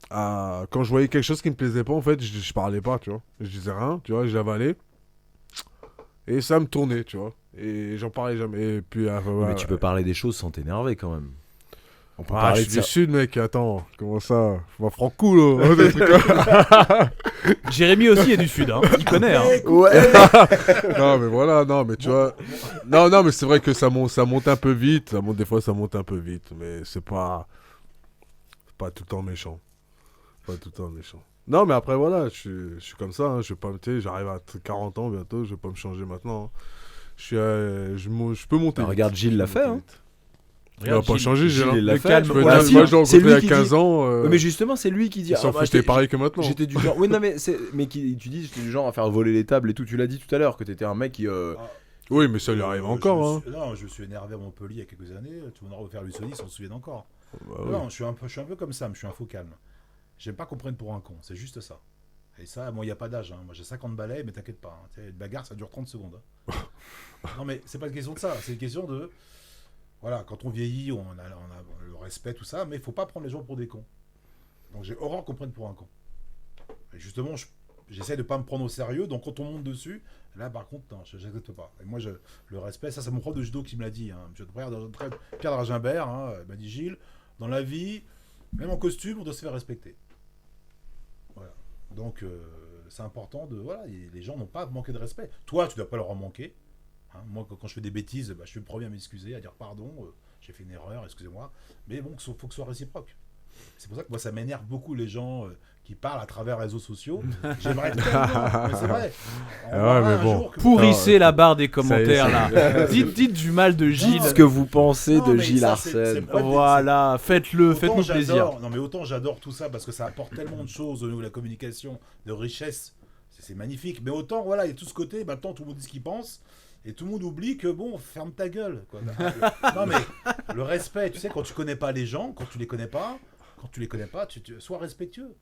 quand je voyais quelque chose qui me plaisait pas, en fait, je parlais pas, tu vois. Je disais rien, tu vois, j'avalais. Et ça me tournait, tu vois. Et j'en parlais jamais. Et puis, Mais tu peux parler des choses sans t'énerver quand même. On peut Ah, parler je de suis ça. du sud, mec, attends, comment ça? Je m'en prends cool, hein, des trucs comme- Jérémy aussi est du sud, hein. Il connaît. Hein. Ouais. Non, mais voilà, non, mais tu vois. Non, mais c'est vrai que ça monte un peu vite. Des fois, ça monte un peu vite, mais c'est pas tout le temps méchant. Pas tout le temps méchant. Non, mais après, voilà, je suis comme ça, hein, je vais pas j'arrive à 40 ans bientôt, je vais pas me changer maintenant. Hein. Je peux monter. Bah, vite. regarde, Gilles Je peux l'a fait, monter hein. vite. Il va pas Gilles- changer, Gilles. Gilles, hein. il l'a Le fait. calme, Je veux Voilà, dire, si, moi, j'en c'est rencontrais il y a lui qui dit- 15 ans. Ouais, mais justement, c'est lui qui dit. il s'en moi, foutait j'étais- pareil que maintenant. J'étais du genre. Oui, non, mais tu dis, j'étais du genre à faire voler les tables et tout. Tu l'as dit tout à l'heure que t'étais un mec qui. Oui, mais ça lui arrive encore. Hein. Non, je me suis énervé à Montpellier il y a quelques années. Tout le monde a refaire Lussoni, ils s'en souviennent encore. Bah, oui. Non, je suis un peu comme ça, mais je suis un faux calme. J'aime pas qu'on prenne pour un con, c'est juste ça. Et ça, moi, il n'y a pas d'âge. Hein. Moi, j'ai 50 balais, mais t'inquiète pas. Hein. Tu sais, une bagarre, ça dure 30 secondes. Hein. Non, mais c'est pas une question de ça. C'est une question de. Voilà, quand on vieillit, on a le respect, tout ça, mais il faut pas prendre les gens pour des cons. Donc, j'ai horreur qu'on prenne pour un con. Et justement, j'essaie de pas me prendre au sérieux, donc quand on monte dessus, là, par contre, non, je n'accepte pas. Et moi, le respect, ça, c'est mon prof de judo qui me l'a dit. Hein. Monsieur Pierre Dragimbert, hein, il m'a dit Gilles, dans la vie, même en costume, on doit se faire respecter. Voilà. Donc, c'est important de. Voilà, les gens n'ont pas à manquer de respect. Toi, tu dois pas leur en manquer. Hein. Moi, quand je fais des bêtises, je suis le premier à m'excuser, à dire pardon, j'ai fait une erreur, excusez-moi. Mais bon, il faut que ce soit réciproque. C'est pour ça que moi, ça m'énerve beaucoup les gens qui parlent à travers les réseaux sociaux. J'aimerais tellement, mais c'est vrai. On Ouais, verra mais un bon. jour que- Pourrissez la barre des Ça y est, commentaires là. Dites du mal de Gilles. Ce que vous pensez Non, de mais Gilles ça, c'est Arsène. pas- Voilà, faites-le, Autant faites-nous j'adore- plaisir. Non, mais autant j'adore tout ça parce que ça apporte tellement de choses au niveau de la communication, de richesse. C'est magnifique. Mais autant, voilà, il y a tout ce côté, maintenant tout le monde dit ce qu'il pense. Et tout le monde oublie que, bon, ferme ta gueule. Quoi. Non, mais le respect, tu sais, quand tu connais pas les gens, quand tu les connais pas, sois respectueux.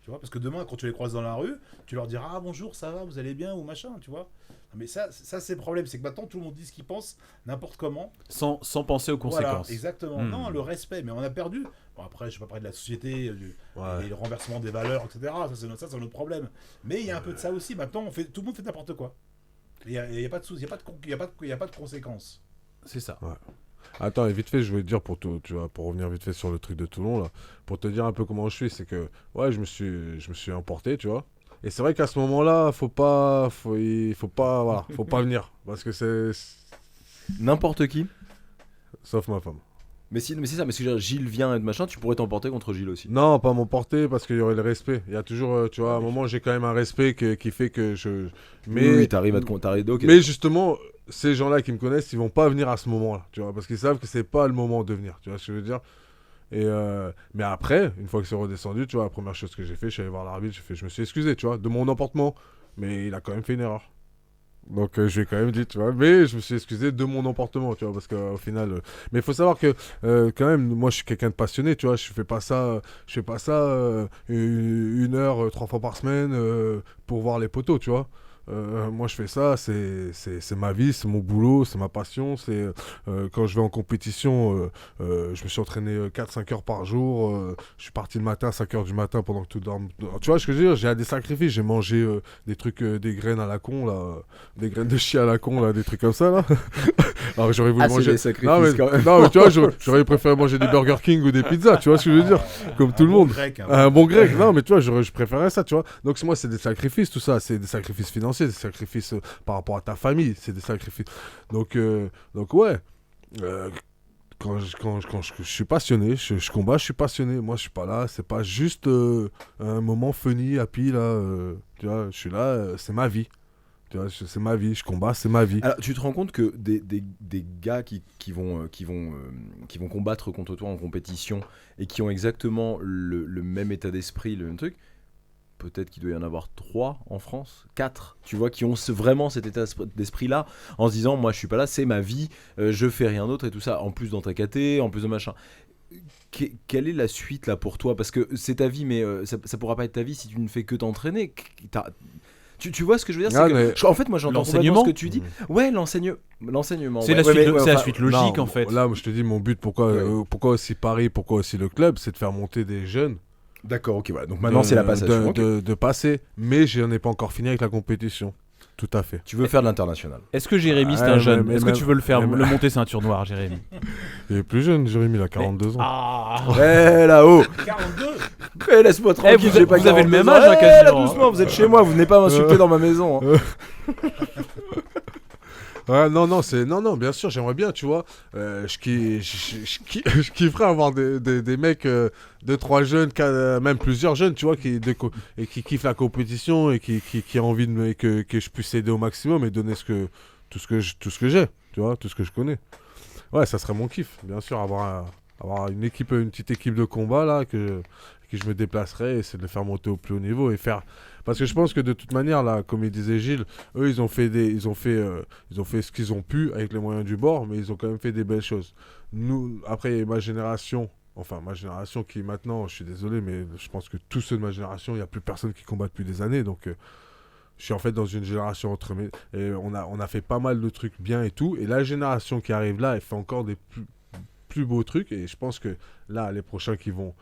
Tu vois, parce que demain, quand tu les croises dans la rue, tu leur diras ah bonjour, ça va, vous allez bien ou machin, tu vois. Non, mais ça c'est le problème, c'est que maintenant tout le monde dit ce qu'il pense, n'importe comment. Sans penser aux Voilà, conséquences. exactement. Non, le respect, mais on a perdu. Bon, après, je vais pas parler de la société, Ouais. et le renversement des valeurs, etc. Ça, c'est notre problème. Mais il y a un peu de ça aussi. Maintenant, tout le monde fait n'importe quoi. Il n'y a pas de soucis, il n'y a pas de conséquences. C'est ça. Attends, et vite fait, je vais te dire pour revenir vite fait sur le truc de Toulon là, pour te dire un peu comment je suis, c'est que ouais, je me suis emporté, tu vois. Et c'est vrai qu'à ce moment-là, il faut pas venir parce que c'est N'importe qui. sauf ma femme. Mais c'est ça, mais si Gilles vient et machin, tu pourrais t'emporter contre Gilles aussi. Non, pas m'emporter parce qu'il y aurait le respect. Il y a toujours, tu vois, à un moment, j'ai quand même un respect qui fait que je. Mais Oui, t'arrives à te compter. Ok. Mais justement, ces gens-là qui me connaissent, ils vont pas venir à ce moment-là, tu vois, parce qu'ils savent que c'est pas le moment de venir, tu vois ce que je veux dire. Et mais après, une fois que c'est redescendu, tu vois, la première chose que j'ai fait, je suis allé voir l'arbitre, je me suis excusé, tu vois, de mon emportement, mais il a quand même fait une erreur. Donc je lui ai quand même dit, tu vois, mais je me suis excusé de mon emportement, tu vois, parce qu'au final, mais il faut savoir que quand même, moi je suis quelqu'un de passionné, tu vois, je fais pas ça une heure 3 fois par semaine pour voir les poteaux, tu vois. Moi je fais ça, c'est ma vie, c'est mon boulot, c'est ma passion, c'est quand je vais en compétition, je me suis entraîné 4-5 heures par jour, je suis parti le matin à 5 heures du matin pendant que tout dorme. Tu vois ce que je veux dire, j'ai des sacrifices, j'ai mangé des trucs, des graines à la con là, des graines de chien à la con là, des trucs comme ça là. Alors j'aurais voulu c'est manger des sacrifices non, mais, quand même. non, mais tu vois, j'aurais préféré manger des Burger King ou des pizzas, tu vois ce que je veux dire, comme tout le monde. Un bon grec, non mais tu vois, je préférais ça, tu vois. Donc moi c'est des sacrifices, tout ça, c'est des sacrifices financiers, des sacrifices par rapport à ta famille, c'est des sacrifices. Donc ouais, quand je suis passionné, je combats, je suis passionné. Moi je suis pas là, c'est pas juste un moment funny, happy là, tu vois, je suis là, c'est ma vie. Tu vois, c'est ma vie, je combats, c'est ma vie. Alors, tu te rends compte que des gars qui vont combattre contre toi en compétition et qui ont exactement le même état d'esprit, le même truc, peut-être qu'il doit y en avoir 3 en France, 4, tu vois, qui ont vraiment cet état d'esprit-là, en se disant, moi je suis pas là, c'est ma vie, je fais rien d'autre et tout ça, en plus dans ta caté, en plus de machin. Quelle est la suite là pour toi? Parce que c'est ta vie, mais ça pourra pas être ta vie si tu ne fais que t'entraîner. Tu vois ce que je veux dire, Ah, c'est mais que, en fait, moi j'entends complètement l'enseignement. ce que tu dis. Ouais, l'enseignement. C'est ouais, la suite, ouais, c'est la enfin, suite logique en fait. Là, je te dis, mon but, pourquoi aussi Paris, pourquoi aussi le club, c'est de faire monter des jeunes. D'accord, ok, voilà. Donc maintenant c'est la passation. Ok. De passer, mais je n'en ai pas encore fini avec la compétition. tout à fait. Tu veux faire de l'international. Est-ce que Jérémy, c'est Ouais, un jeune? mais Est-ce que même- tu veux le faire, mais- le monter ceinture noire, Jérémy? Il est plus jeune, Jérémy, il a 42 ans. Ah. Eh là-haut 42. Eh, laisse-moi tranquille, vous j'ai pas vous avez le 42 même ans. âge, hein, Eh, là, quasiment. doucement, vous êtes chez moi, vous venez pas m'insulter dans ma maison. hein. Ouais, non, bien sûr, j'aimerais bien, tu vois. Je kifferais avoir des mecs, 2-3 jeunes, même plusieurs jeunes, tu vois, et qui kiffent la compétition et qui ont envie et que je puisse aider au maximum et donner tout ce que j'ai, tu vois, tout ce que je connais. Ouais, ça serait mon kiff, bien sûr, avoir une petite équipe de combat là, que je me déplacerais et essayer de le faire monter au plus haut niveau et faire. Parce que je pense que de toute manière, là, comme il disait Gilles, eux, ils ont fait ce qu'ils ont pu avec les moyens du bord, mais ils ont quand même fait des belles choses. Nous, après, ma génération qui maintenant, je suis désolé, mais je pense que tous ceux de ma génération, il n'y a plus personne qui combat depuis des années, donc je suis en fait dans une génération et on a fait pas mal de trucs bien et tout, et la génération qui arrive là, elle fait encore des plus beaux trucs, et je pense que là, les prochains qui vont...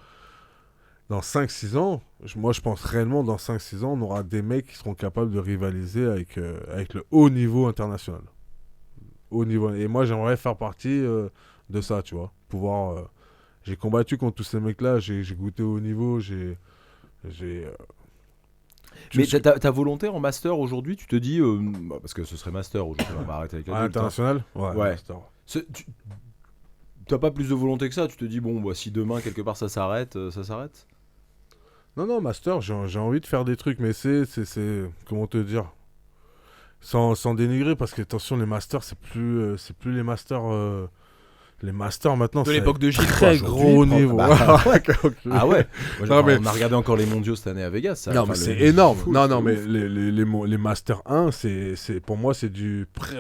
Dans 5-6 ans, moi je pense réellement dans 5-6 ans, on aura des mecs qui seront capables de rivaliser avec le haut niveau international. Haut niveau. Et moi j'aimerais faire partie de ça, tu vois. Pouvoir. J'ai combattu contre tous ces mecs-là, j'ai goûté au haut niveau, Mais ta volonté en master aujourd'hui, tu te dis, parce que ce serait master aujourd'hui, on va arrêter avec à la l'international. Ouais. Ouais. master. T'as pas plus de volonté que ça, tu te dis, bon, bah, si demain quelque part ça s'arrête, ça s'arrête. Non, master, j'ai envie de faire des trucs, mais c'est comment te dire, sans dénigrer, parce que attention, les masters, c'est plus les masters. Les masters maintenant, De c'est l'époque de Gilles, très quoi, gros niveau. bah, Ok. Ah ouais. Non, mais- On a regardé encore les mondiaux cette année à Vegas. Ça, Non, enfin, mais c'est le- énorme. fou, Non, c'est non, mais ouf. les Master 1, pour moi, c'est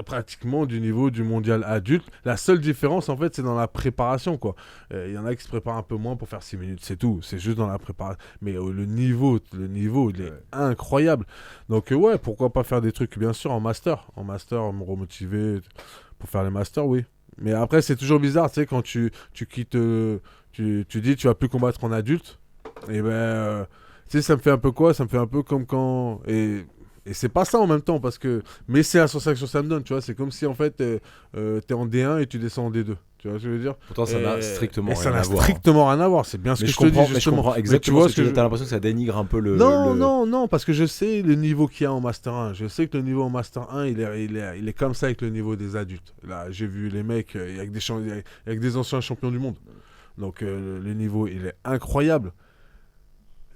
pratiquement du niveau du mondial adulte. La seule différence, en fait, c'est dans la préparation, quoi. Il y en a qui se préparent un peu moins pour faire 6 minutes, c'est tout. C'est juste dans la préparation. Mais le niveau, il est Ouais. incroyable. Donc, ouais, pourquoi pas faire des trucs, bien sûr, en Master. En Master, me remotiver pour faire les Masters, oui. Mais après, c'est toujours bizarre, tu sais, quand tu quittes... tu dis, tu vas plus combattre en adulte. Et ben... tu sais, ça me fait un peu quoi? Ça me fait un peu comme quand... Et c'est pas ça en même temps, parce que... Mais c'est la sensation que ça me donne, tu vois. C'est comme si, en fait, t'es en D1 et tu descends en D2. Tu vois ce que je veux dire? Pourtant, ça n'a strictement et rien ça n'a à voir. strictement rien à voir. C'est bien ce Mais que je je te dis, comprends, mais je justement. comprends Mais exactement tu vois ce que tu dis. T'as l'impression que ça dénigre un peu le. Non, parce que je sais le niveau qu'il y a en Master 1. Je sais que le niveau en Master 1, il est comme ça avec le niveau des adultes. Là, j'ai vu les mecs avec des anciens champions du monde. Donc, le niveau, il est incroyable.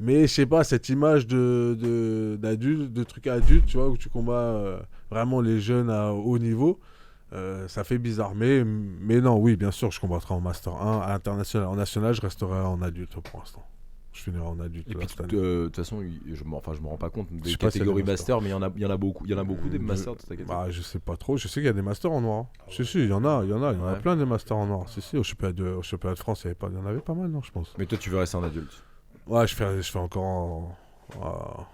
Mais, je sais pas, cette image d'adulte, de trucs adultes, tu vois, où tu combats vraiment les jeunes à haut niveau, ça fait bizarre. Mais non, oui, bien sûr, je combattrai en Master 1 à international. En national, je resterai en adulte pour l'instant. Je finirai en adulte. Et là, puis, cette année. de toute façon, je me rends pas compte Je des sais pas s'il y a catégories des master, mais il y en a beaucoup. Il y en a beaucoup des masters de ta catégorie. Bah, je sais pas trop. Je sais qu'il y a des masters en noir. Hein. Si, il y en a Ouais. plein des masters en noir. Si, au championnat de France, il y en avait pas mal, non, je pense. Mais toi, tu veux rester en adulte. Ouais, je fais encore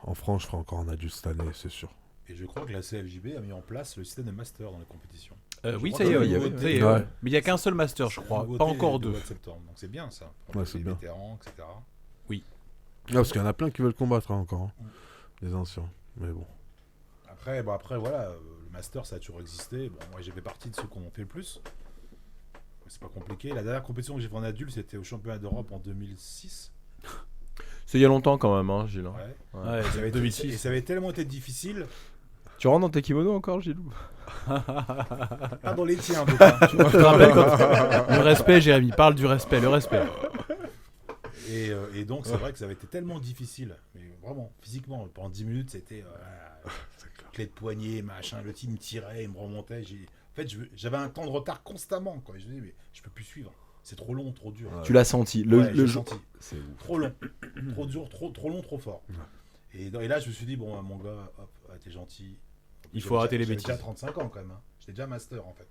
en France, je ferai encore en adulte cette année, c'est sûr. Et je crois que la CFJB a mis en place le système de master dans les compétitions. Oui, Je ça crois y est, que il y la avait- nouveauté, ça y est, Ouais. ouais. Mais il n'y a qu'un seul master, je la crois. nouveauté Pas encore du deux. mois de septembre. Donc c'est bien ça. Pour Ouais, les c'est bien. vétérans, etc. Parce qu'il y en a plein qui veulent combattre hein, encore. Hein. Les anciens. Mais bon. Après, voilà, le master ça a toujours existé. Bon, moi j'ai fait partie de ceux qui en ont fait le plus. C'est pas compliqué. La dernière compétition que j'ai fait en adulte, c'était au championnat d'Europe en 2006. C'est il y a longtemps quand même, hein, Gilles. Ouais. Ouais, Ça avait été- 2006. et ça avait tellement été difficile. Tu rentres dans tes kimonos encore, Gilles? Pas dans les tiens, en tout cas. Je te rappelle quand- Le respect, Jérémy, parle du respect, le respect. Et donc, c'est vrai que ça avait été tellement difficile. Mais vraiment, physiquement, pendant 10 minutes, c'était clé de poignet, machin. Le team tirait, il me remontait. En fait, j'avais un temps de retard constamment. Quoi. Je me disais, mais je peux plus suivre. C'est trop long, trop dur. Tu l'as senti. Ouais, Le j'ai jour. senti. C'est ouf. Trop long, trop dur, trop long, trop fort. Et là, je me suis dit, bon, mon gars, hop, t'es gentil. Il faut arrêter les J'avais bêtises. déjà 35 ans quand même. Hein. J'étais déjà master en fait.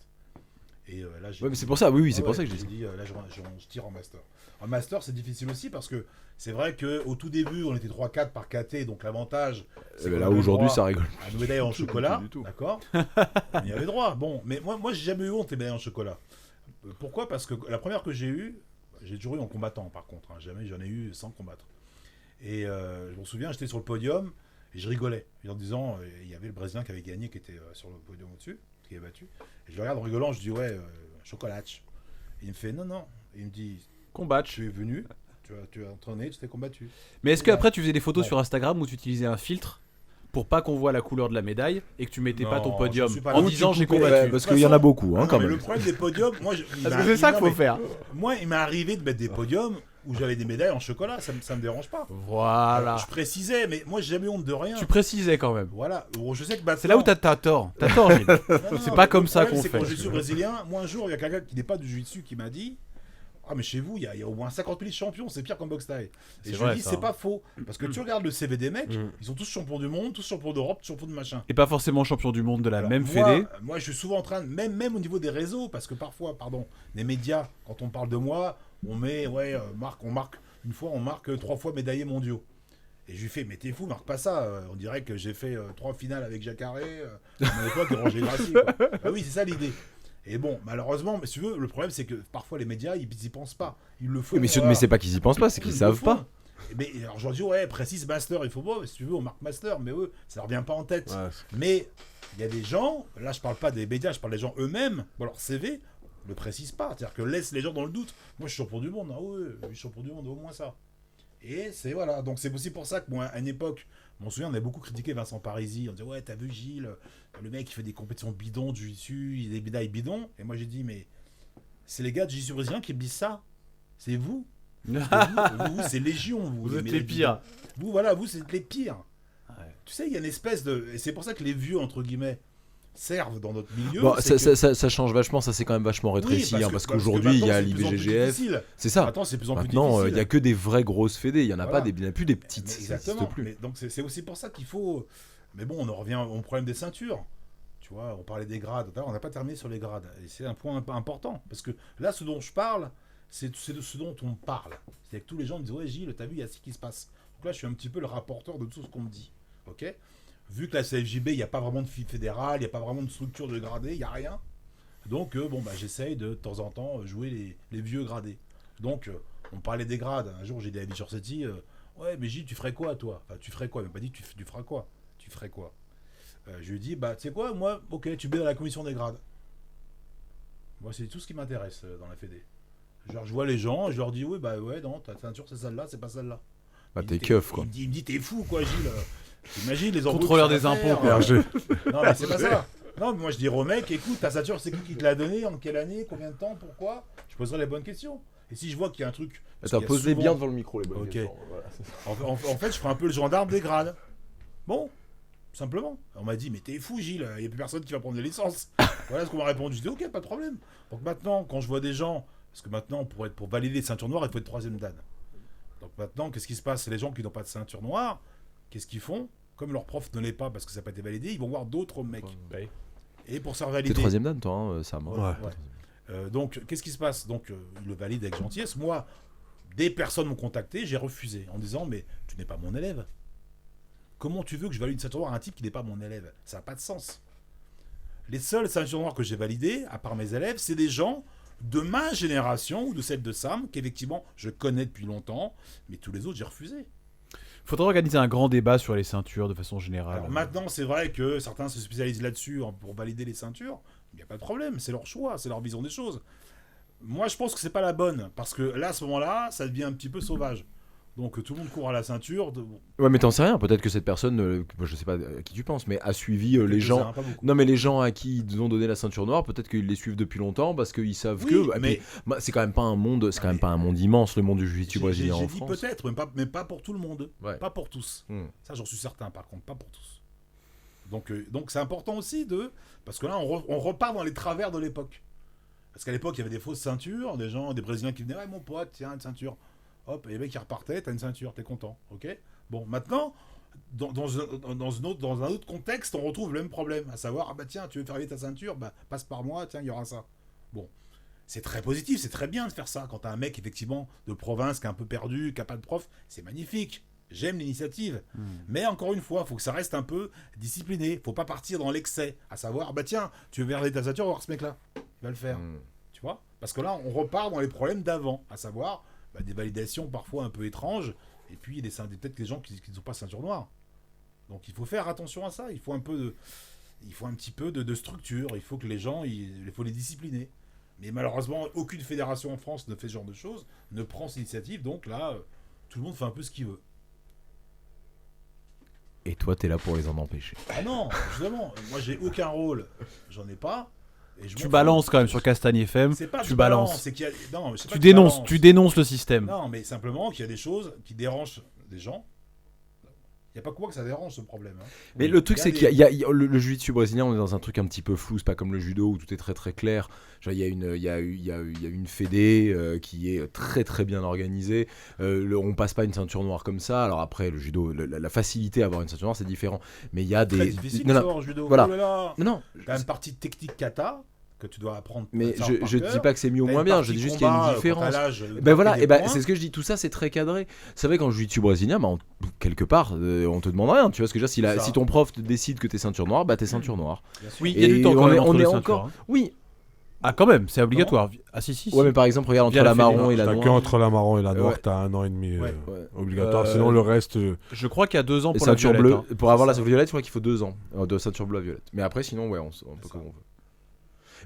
Et là, j'ai Ouais, mais c'est pour ça, oui, c'est Ah pour ouais, ça que je j'ai dis. dit, là, je tire en master. En master, c'est difficile aussi parce que c'est vrai qu'au tout début, on était 3-4 par KT, donc l'avantage. c'est qu'on Là, avait aujourd'hui, droit ça rigole. à une médaille en chocolat, du tout. d'accord. Il y avait droit. Bon, mais moi, j'ai jamais eu honte des médailles en chocolat. Pourquoi? Parce que la première que j'ai eue, j'ai toujours eu en combattant par contre. Hein. Jamais j'en ai eu sans combattre. Et je me souviens, j'étais sur le podium Et je rigolais, en disant, il y avait le Brésilien qui avait gagné, qui était sur le podium au-dessus, qui avait battu. Et je le regarde en rigolant, je dis, ouais, chocolatch. Et il me fait, non, non. Et il me dit, Combatch. tu es venu, tu as entraîné, tu t'es combattu. Mais est-ce qu'après tu faisais des photos Bon. sur Instagram où tu utilisais un filtre pour pas qu'on voit la couleur de la médaille et que tu mettais pas ton Non, podium je suis pas en là. disant j'ai Ouais, combattu? parce qu'il y en a beaucoup, hein, Non, quand mais même. le problème des podiums, moi, Parce que c'est ça qu'il faut faire. Moi, il m'est arrivé de mettre des podiums où j'avais des médailles en chocolat, ça me dérange pas. Voilà. Je précisais, mais moi, j'ai jamais honte de rien. Tu précisais quand même. Voilà, bon, je sais que maintenant... C'est là où t'as tort. T'as tort, Gilles. c'est pas comme ça qu'on C'est fait. quand je suis brésilien, moi un jour, il y a quelqu'un qui n'est pas du jiu-jitsu qui m'a dit, ah mais chez vous, il y a au moins 50 000 champions, c'est pire qu'en boxe thaï. C'est Et je vrai, lui dis, ça, c'est hein. pas faux. Parce que tu regardes le CV des mecs, Mm. ils sont tous champions du monde, tous champions d'Europe, tous champions de machin. Et pas forcément champion du monde de la Alors, même moi, fédé. Moi, je suis souvent en train, même au niveau des réseaux, parce que parfois, les médias, quand on parle de moi, on met, une fois, on marque 3 fois médaillés mondiaux. Et je lui fais, mais t'es fou, marque pas ça. On dirait que j'ai fait 3 finales avec Jacare, à l'époque de Roger Gracie. Bah oui, c'est ça l'idée. Et bon, malheureusement, mais si tu veux, le problème, c'est que parfois les médias, ils y pensent pas. Ils le font. Oui, mais c'est pas qu'ils y pensent pas, c'est qu'ils Ils le savent font. pas. Mais alors je leur dis, ouais, précise master, il faut pas, si tu veux, on marque master, mais eux, ça leur vient pas en tête. Ouais, Mais il y a des gens, là je parle pas des médias, je parle des gens eux-mêmes, bon, leur CV ne précise pas, c'est-à-dire que laisse les gens dans le doute. Moi je suis champion du monde, ah ouais, je suis champion du monde, au moins ça. Et c'est voilà, donc c'est aussi pour ça que moi, à une époque, je m'en souviens, on avait beaucoup critiqué Vincent Parisi, on disait, ouais, t'as vu Gilles, le mec il fait des compétitions bidons du jiu-jitsu, il a des médailles bidons, et moi j'ai dit, mais c'est les gars du jiu-jitsu brésilien qui me disent ça, c'est vous. Vous, c'est légion, Vous êtes les médailles pires. bidons. Vous, voilà, vous, c'est les pires. Ouais. Tu sais, il y a une espèce de... Et c'est pour ça que les vieux, entre guillemets, servent dans notre milieu. Bon, c'est que- ça change vachement, ça c'est quand même vachement Oui, rétréci, parce hein, que- parce parce que qu'aujourd'hui il y maintenant, a c'est de plus en plus l'IBGGF, difficile. c'est ça. Maintenant, c'est de plus en plus Maintenant, difficile. il n'y a que des vraies grosses fédés, il n'y en a Voilà. pas, il n'y a plus des petites, Mais ça exactement. n'existe plus. Mais donc, c'est aussi pour ça qu'il faut... Mais bon, on en revient au problème des ceintures. Tu vois, on parlait des grades. On n'a pas terminé sur les grades. Et c'est un point important. Parce que là, ce dont je parle, c'est de ce dont on parle. C'est-à-dire que tous les gens me disent, ouais, Gilles, t'as vu, il y a ce qui se passe. Donc là, je suis un petit peu le rapporteur de tout ce qu'on me dit. Ok ? Vu que la CFJB, il n'y a pas vraiment de fédérale, il n'y a pas vraiment de structure de gradés, il n'y a rien. Donc, j'essaye de temps en temps jouer les vieux gradés. Donc, on parlait des grades. Un jour, j'ai dit à Victor Setti, ouais, mais Gilles, tu ferais quoi, toi ? Enfin, tu ferais quoi ? Il m'a pas dit, tu feras quoi ? Tu ferais quoi ? Je lui ai dit, tu sais quoi, moi, ok, tu mets dans la commission des grades. Moi, c'est tout ce qui m'intéresse dans la Fédé. Genre, je vois les gens, je leur dis, oui, non, ta ceinture, c'est celle-là, c'est pas celle-là. Bah, Il t'es me dit, keuf, quoi. Il me dit, t'es fou, quoi, Gilles. T'imagines les embrouilles Contrôleur que ça des va impôts, faire, quoi. Non, mais c'est pas ça. Non, mais moi, je dis au mec, écoute, ta ceinture, c'est qui te l'a donnée, en quelle année, combien de temps, pourquoi ? Je poserai les bonnes questions. Et si je vois qu'il y a un truc... parce Attends, qu'il y a pose-les souvent- bien devant le micro, les bonnes Ok. questions, voilà. En fait, je ferai un peu le gendarme des grades. Bon, simplement. On m'a dit, mais t'es fou, Gilles, il n'y a plus personne qui va prendre des licences. Voilà ce qu'on m'a répondu. Je dis, ok, pas de problème. Donc maintenant, quand je vois des gens, parce que maintenant, pour valider les ceintures noires, il faut être 3e dan. Donc maintenant, qu'est-ce qui se passe ? C'est les gens qui n'ont pas de ceinture noire, qu'est-ce qu'ils font ? Comme leur prof ne l'est pas parce que ça n'a pas été validé, ils vont voir d'autres mecs. Ouais. Et pour se faire T'es valider. 3ème dan, toi, hein, Sam. Ouais. Donc, qu'est-ce qui se passe ? Donc, il le valide avec gentillesse. Moi, des personnes m'ont contacté, j'ai refusé en disant, mais tu n'es pas mon élève. Comment tu veux que je valide une ceinture noire à un type qui n'est pas mon élève ? Ça n'a pas de sens. Les seules ceintures noires que j'ai validées, à part mes élèves, c'est des gens de ma génération ou de celle de Sam, qu'effectivement je connais depuis longtemps, mais tous les autres j'ai refusé. Faudrait organiser un grand débat sur les ceintures de façon générale. Alors maintenant, c'est vrai que certains se spécialisent là-dessus pour valider les ceintures. Il n'y a pas de problème, c'est leur choix, c'est leur vision des choses. Moi, je pense que c'est pas la bonne, parce que là, à ce moment-là, ça devient un petit peu sauvage. Donc tout le monde court à la ceinture. Ouais, mais t'en sais rien, peut-être que cette personne, je sais pas à qui tu penses, mais a suivi les gens. Quelques-uns, pas beaucoup. Non, mais les gens à qui ils ont donné la ceinture noire, peut-être qu'ils les suivent depuis longtemps parce qu'ils savent Oui, que. Et mais- puis, bah, c'est quand même pas un monde, c'est quand Ah, même mais- pas un monde immense, le monde du jiu-jitsu brésilien J'ai en dit France. peut-être, mais pas pour tout le monde. Ouais. Pas pour tous. Hmm. Ça, j'en suis certain, par contre, pas pour tous. Donc c'est important aussi de... Parce que là, on repart dans les travers de l'époque. Parce qu'à l'époque, il y avait des fausses ceintures, des gens, des Brésiliens qui venaient, ouais, mon pote, tiens, une ceinture. Hop, et les mecs qui repartaient, t'as une ceinture, t'es content, ok ? Bon, maintenant, dans un autre contexte, on retrouve le même problème, à savoir, ah bah tiens, tu veux faire valider ta ceinture, bah passe par moi, tiens, il y aura ça. Bon, c'est très positif, c'est très bien de faire ça. Quand t'as un mec, effectivement, de province, qui est un peu perdu, qui n'a pas de prof, c'est magnifique. J'aime l'initiative. Mais encore une fois, il faut que ça reste un peu discipliné. Il faut pas partir dans l'excès, à savoir, bah tiens, tu veux valider ta ceinture, on va voir ce mec-là. Il va le faire. Hmm. Tu vois ? Parce que là, on repart dans les problèmes d'avant, à savoir des validations parfois un peu étranges, et puis peut-être des gens qui ne sont pas ceinture noire. Donc il faut faire attention à ça. Il faut un petit peu de structure. Il faut que les gens, il faut les discipliner. Mais malheureusement, aucune fédération en France ne fait ce genre de choses, ne prend cette initiative. Donc là, tout le monde fait un peu ce qu'il veut. Et toi, t'es là pour les en empêcher. Ah non, justement, moi j'ai aucun rôle, j'en ai pas. Et je Tu m'en balances fous. quand même sur Castagne FM. C'est pas tu balances. c'est qu'il y a... Non, mais c'est pas Tu que je dénonces, balance. tu dénonces le système. Non, mais simplement qu'il y a des choses qui dérangent des gens. Il n'y a pas que moi que ça dérange ce problème. Hein. Mais Oui. le truc, Il y a c'est des- qu'il y a le jiu-jitsu brésilien, on est dans un truc un petit peu flou. C'est pas comme le judo où tout est très très clair. Genre, il y a une fédé qui est très très bien organisée. On passe pas une ceinture noire comme ça. Alors après, le judo, la facilité à avoir une ceinture noire, c'est différent. Mais il y a Très des. difficile Non, ça non, en judo. voilà. Oh là là. non, T'as une partie technique kata que tu dois apprendre. mais ça par je cœur. dis pas que c'est mieux ou T'as moins une bien. Je partie dis juste qu'il y a combat, une quand différence. t'as l'âge, Ben voilà, des et ben points. c'est ce que je dis, tout ça c'est très cadré. C'est vrai qu'en jiu-jitsu brésilien, quelque part, on te demande rien. Tu vois ce que je veux dire, C'est ça. si ton prof te décide que t'es ceinture noire, bah t'es ceinture noire. Bien sûr. Oui, il y a du Et temps quand on même est- entre on les est ceintures, encore- hein. Oui, Ah quand même, c'est obligatoire. Ah si si. ouais, mais par exemple, regarde Via entre la la marron fédé, et la T'as noire. que entre la marron et la noire, Ouais. t'as 1 an et demi Ouais. Ouais. obligatoire. Euh, Sinon, le reste, Je crois qu'il y a 2 ans Les pour la ceintures violette. bleues, hein. pour avoir la ça. violette, je crois qu'il faut 2 ans de ceinture bleue à violette. Mais après, sinon, ouais, on peut ça. comme on veut.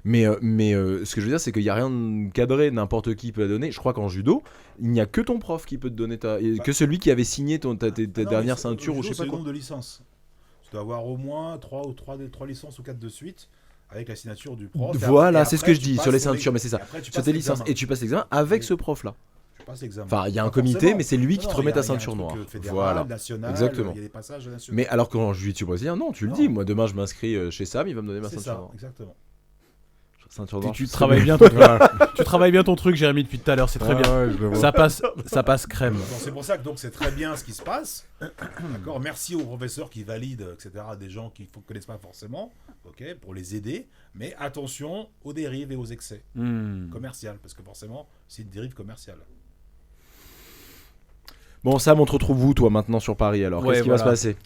Mais ce que je veux dire, c'est qu'il n'y a rien de cadré, n'importe qui peut la donner. Je crois qu'en judo, il n'y a que ton prof qui peut te donner que celui qui avait signé ta Ah non, dernière mais ceinture le ou je judo, sais pas c'est le quoi. nombre de licences. Tu dois avoir au moins 3 licences ou 4 de suite avec la signature du prof. Voilà, Et c'est ce après, que je tu dis passes sur les ton ceintures, mais c'est ça. et après, tu Sur passes tes licences l'examen. et tu passes l'examen avec Oui. ce prof-là. Tu passes l'examen. Enfin, il y a un Pas comité, forcément. mais c'est lui qui Non, te non, remet il y ta a un ceinture truc, noire. fédéral, Voilà. national, Exactement. il y a des passages nationaux. Mais alors qu'en jiu-jitsu brésilien, non, tu le Non. dis. Moi, demain, je m'inscris chez Sam, il va me donner ma c'est ceinture ça, noire. exactement. Ceinture noire. Tu je sais travailles bien. bien tu travailles bien ton truc, Jérémy, depuis tout à l'heure, c'est très ouais, bien. ouais, je le vois. Ça passe crème. Donc, c'est pour ça que donc c'est très bien ce qui se passe. D'accord. Merci aux professeurs qui valident, etc. Des gens qui ne connaissent pas forcément, ok, pour les aider. Mais attention aux dérives et aux excès commerciaux, parce que forcément c'est une dérive commerciale. Bon, Sam, on te retrouve où, toi, maintenant, sur Paris, alors Ouais, qu'est-ce qui va se voilà. passer?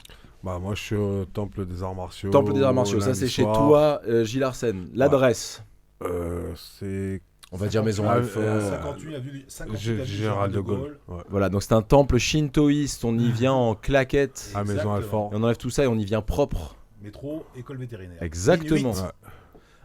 Bah, moi, je suis au Temple des Arts Martiaux. Temple des Arts Martiaux, ça lundi c'est chez soir. toi, Gilles Arsène. L'adresse, C'est on va dire Maison 58 Alfort. 58 avenue Général de Gaulle. Ouais. Voilà, donc c'est un temple shintoïste, on y vient en claquette. À Maison Exactement. Alfort. Et on enlève tout ça et on y vient propre. Métro, école vétérinaire. Exactement. Inuit. Ouais.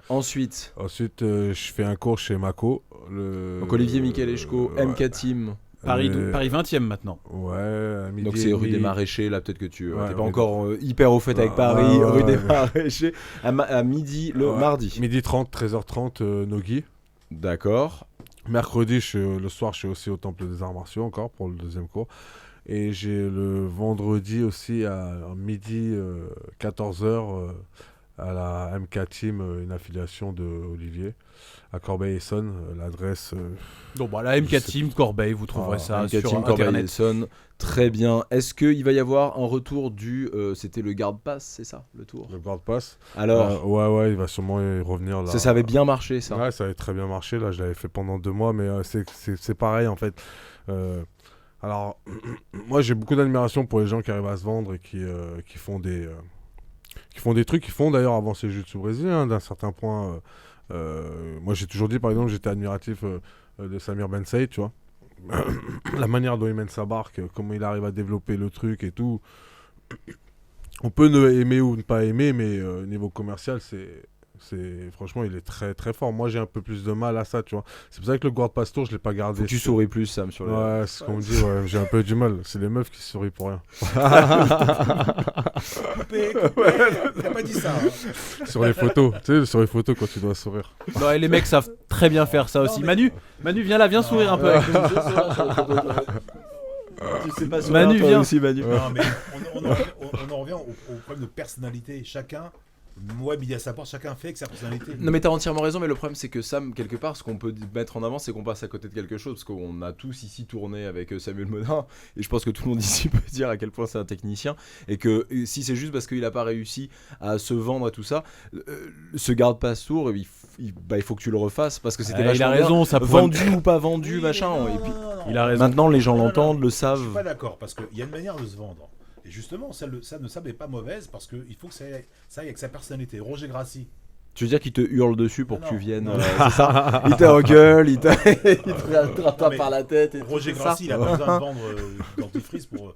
Ensuite, Ensuite, je fais un cours chez Mako. donc Olivier Micheleshko, ouais. MK Team. Paris Euh, 20e maintenant. Ouais, à midi Donc et c'est rue demi. des Maraîchers, là peut-être que tu Ouais, t'es pas rue encore hyper au fait avec Ah, Paris, ouais, rue des ouais. Maraîchers, à midi le Ouais. mardi. Midi 30, 13h30, Nogi. D'accord. Mercredi, le soir, je suis aussi au Temple des Arts Martiaux encore pour le deuxième cours. Et j'ai le vendredi aussi à midi 14h à la MK Team, une affiliation de Olivier à Corbeil-Essonne. L'adresse, Donc bah la MK Je sais Team Corbeil, vous trouverez Ah, ça MK sur Team internet. Corbeil-Essonne. Très bien. Est-ce qu'il va y avoir un retour du c'était le garde pass, c'est ça, le tour? le Guard Pass. Alors, Ouais, il va sûrement y revenir là. ça avait bien marché ça. Ouais, ça avait très bien marché. Là, je l'avais fait pendant 2 mois, mais c'est pareil en fait. Alors, moi, j'ai beaucoup d'admiration pour les gens qui arrivent à se vendre et qui font des trucs. Qui font d'ailleurs avancer le jiu-jitsu brésilien d'un certain point. Moi, j'ai toujours dit, par exemple, j'étais admiratif de Samir Ben Saïd, tu vois. La manière dont il mène sa barque, comment il arrive à développer le truc et tout. On peut ne aimer ou ne pas aimer, mais niveau commercial, franchement, il est très très fort. Moi, j'ai un peu plus de mal à ça, tu vois. C'est pour ça que le Guard Pass Tour, je l'ai pas gardé. Faut que tu souris plus, Sam, sur le. Ouais, c'est ce qu'on me dit, ouais, j'ai un peu du mal. C'est les meufs qui sourient pour rien. Coupé. Il n'a pas dit ça. Hein. Sur les photos, tu sais, sur les photos quand tu dois sourire. Non, et les mecs savent très bien faire ça aussi. mais- Manu, viens là, viens sourire un peu. avec nous. Tu sais pas Manu, toi viens. aussi, Manu. Non, mais on en revient au problème de personnalité. Chacun, moi, midi à sa porte, chacun fait avec sa personnalité. Non mais t'as entièrement raison, mais le problème c'est que Sam, quelque part, ce qu'on peut mettre en avant, c'est qu'on passe à côté de quelque chose, parce qu'on a tous ici tourné avec Samuel Modin, et je pense que tout le monde ici peut dire à quel point c'est un technicien, et que si c'est juste parce qu'il a pas réussi à se vendre et tout ça, ce garde pass tour, il faut que tu le refasses, parce que c'était Il vachement a bien. raison, ça pourrait- Vendu ou pas vendu, Oui, machin, mais non, et puis non, non, non. Il a raison. maintenant les gens Non, non, l'entendent, non, le Je savent. suis pas d'accord, parce qu'il y a une manière de se vendre. Et justement, ça n'est pas mauvaise, parce qu'il faut que ça aille avec sa personnalité. Roger Grassi, Tu veux dire qu'il te hurle dessus pour Non, que tu viennes, non. c'est ça? Il t'engueule, il te rattrape mais par la tête. Et Roger tout ça. Grassi, il a pas besoin de vendre dentifrice pour.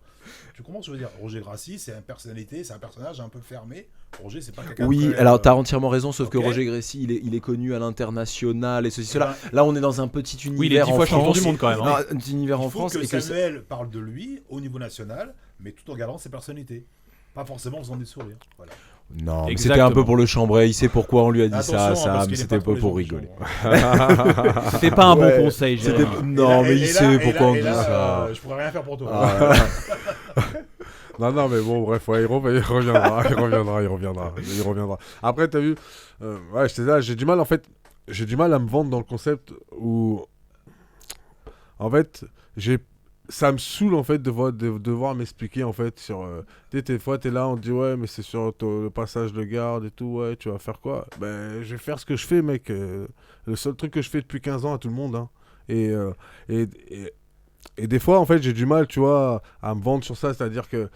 Tu comprends ce que je veux dire? Roger Grassi, c'est une personnalité, c'est un personnage un peu fermé. Roger, c'est pas quelqu'un. Oui, de très, alors t'as entièrement raison, sauf que ok. Roger Grassi, il est connu à l'international et ceci, Eh cela. ben, Là, on est dans un petit univers Oui, il est 10 en fois champion France. du monde quand même. hein. Un petit univers en il faut France que et que Samuel parle de lui au niveau national, mais tout en gardant ses personnalités. Pas forcément en faisant des sourires. Voilà. non, mais Exactement. c'était un peu pour le chambrer. Il sait pourquoi on lui a dit ça, Attention, parce Sam. qu'il est C'était pas pas pour pour les gens rigoler. méchants. C'était pas un Ouais, bon conseil, c'était- Jérémy. Non, mais il sait pourquoi on dit et là, ça. je pourrais rien faire pour toi. Ah, Non, mais bon, bref, ouais, il reviendra. Après, t'as vu, ouais, j'étais là, j'ai du mal à me vendre dans le concept où, en fait, ça me saoule, en fait, de devoir m'expliquer, en fait, sur, des fois, t'es là, on te dit, ouais, mais c'est sur le passage de garde et tout, ouais, tu vas faire quoi? Ben, je vais faire ce que je fais, mec, le seul truc que je fais depuis 15 ans à tout le monde, hein, et des fois, en fait, j'ai du mal, tu vois, à me vendre sur ça, c'est-à-dire que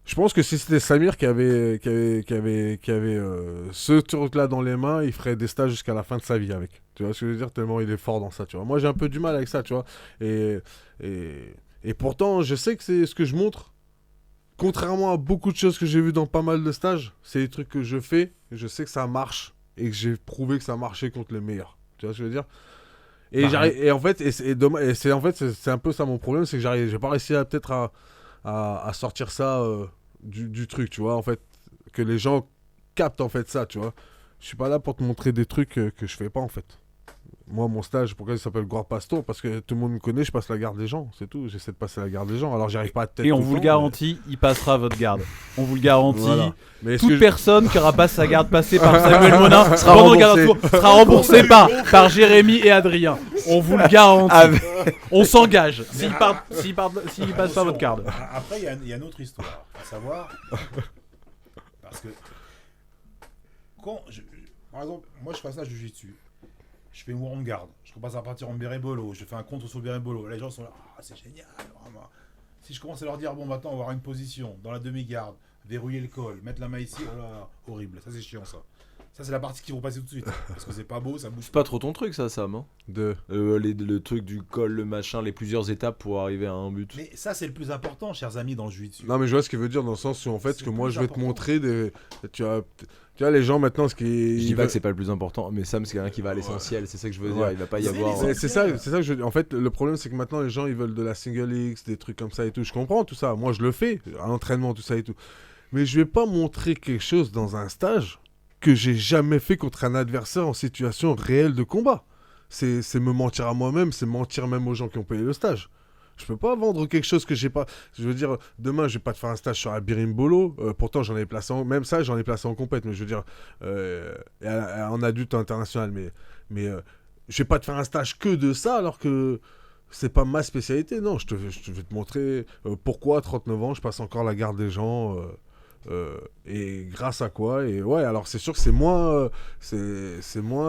je pense que si c'était Samir qui avait ce truc-là dans les mains, il ferait des stages jusqu'à la fin de sa vie avec. Tu vois ce que je veux dire? Tellement il est fort dans ça, tu vois. Moi, j'ai un peu du mal avec ça, tu vois. Et pourtant, je sais que c'est ce que je montre. Contrairement à beaucoup de choses que j'ai vues dans pas mal de stages, c'est des trucs que je fais, je sais que ça marche, et que j'ai prouvé que ça marchait contre les meilleurs. Tu vois ce que je veux dire? Et en fait, c'est un peu ça mon problème, c'est que j'ai pas réussi à sortir ça du truc, tu vois, en fait, que les gens captent en fait ça, tu vois. Je suis pas là pour te montrer des trucs que je fais pas en fait. Moi, mon stage, pourquoi il s'appelle Gloire Pasto? Parce que tout le monde me connaît, je passe la garde des gens, c'est tout. J'essaie de passer la garde des gens. Alors, j'arrive pas à tête. Et on tout vous le temps, garantit, il passera votre garde. On vous le garantit. Voilà. Mais est-ce Toute que je- personne qui aura pas sa garde passée par Samuel Monin Sera pendant le garde remboursée. tour sera remboursée par Jérémy et Adrien. On vous le garantit. On s'engage. S'il passe pas votre garde. Après, il y a une autre histoire. À savoir. Parce que. Par exemple, moi je fais un stage de jiu-jitsu. Je fais une warm guard. Je repasse à partir en bérémbolo. Je fais un contre sur le bérémbolo. Les gens sont là. Ah, c'est génial. Vraiment. Si je commence à leur dire, bon, maintenant on va avoir une position dans la demi-garde, verrouiller le col, mettre la main ici, oh là, horrible. Ça, c'est chiant, ça. Ça, c'est la partie qu'ils vont passer tout de suite. Parce que c'est pas beau, ça bouge C'est pas trop ton truc, ça, Sam. Hein. Le truc du col, le machin, les plusieurs étapes pour arriver à un but. Mais ça, c'est le plus important, chers amis, dans le jiu-jitsu. Non, mais je vois ce qu'il veut dire dans le sens où, en fait, C'est ce que moi plus je vais te important. montrer, tu vois, les gens maintenant, ce qui est. Je dis pas que c'est pas le plus important, mais Sam, c'est quelqu'un qui va à l'essentiel. C'est ça que je veux dire. Il va pas y C'est avoir. les C'est ça que je... En fait, le problème, c'est que maintenant, les gens, ils veulent de la single X, des trucs comme ça et tout. Je comprends tout ça. Moi, je le fais, à l'entraînement, tout ça et tout. Mais je vais pas montrer quelque chose dans un stage que j'ai jamais fait contre un adversaire en situation réelle de combat. C'est me mentir à moi-même, c'est mentir même aux gens qui ont payé le stage. Je peux pas vendre quelque chose que j'ai pas. Je veux dire, demain, je vais pas te faire un stage sur un birimbolo. Pourtant, j'en ai placé même ça, j'en ai placé en compète. Mais je veux dire, en adulte international. Mais je vais pas te faire un stage que de ça alors que c'est pas ma spécialité. Non, je vais te montrer pourquoi à 39 ans, je passe encore la garde des gens. Et grâce à quoi. Et ouais, alors c'est sûr que c'est moins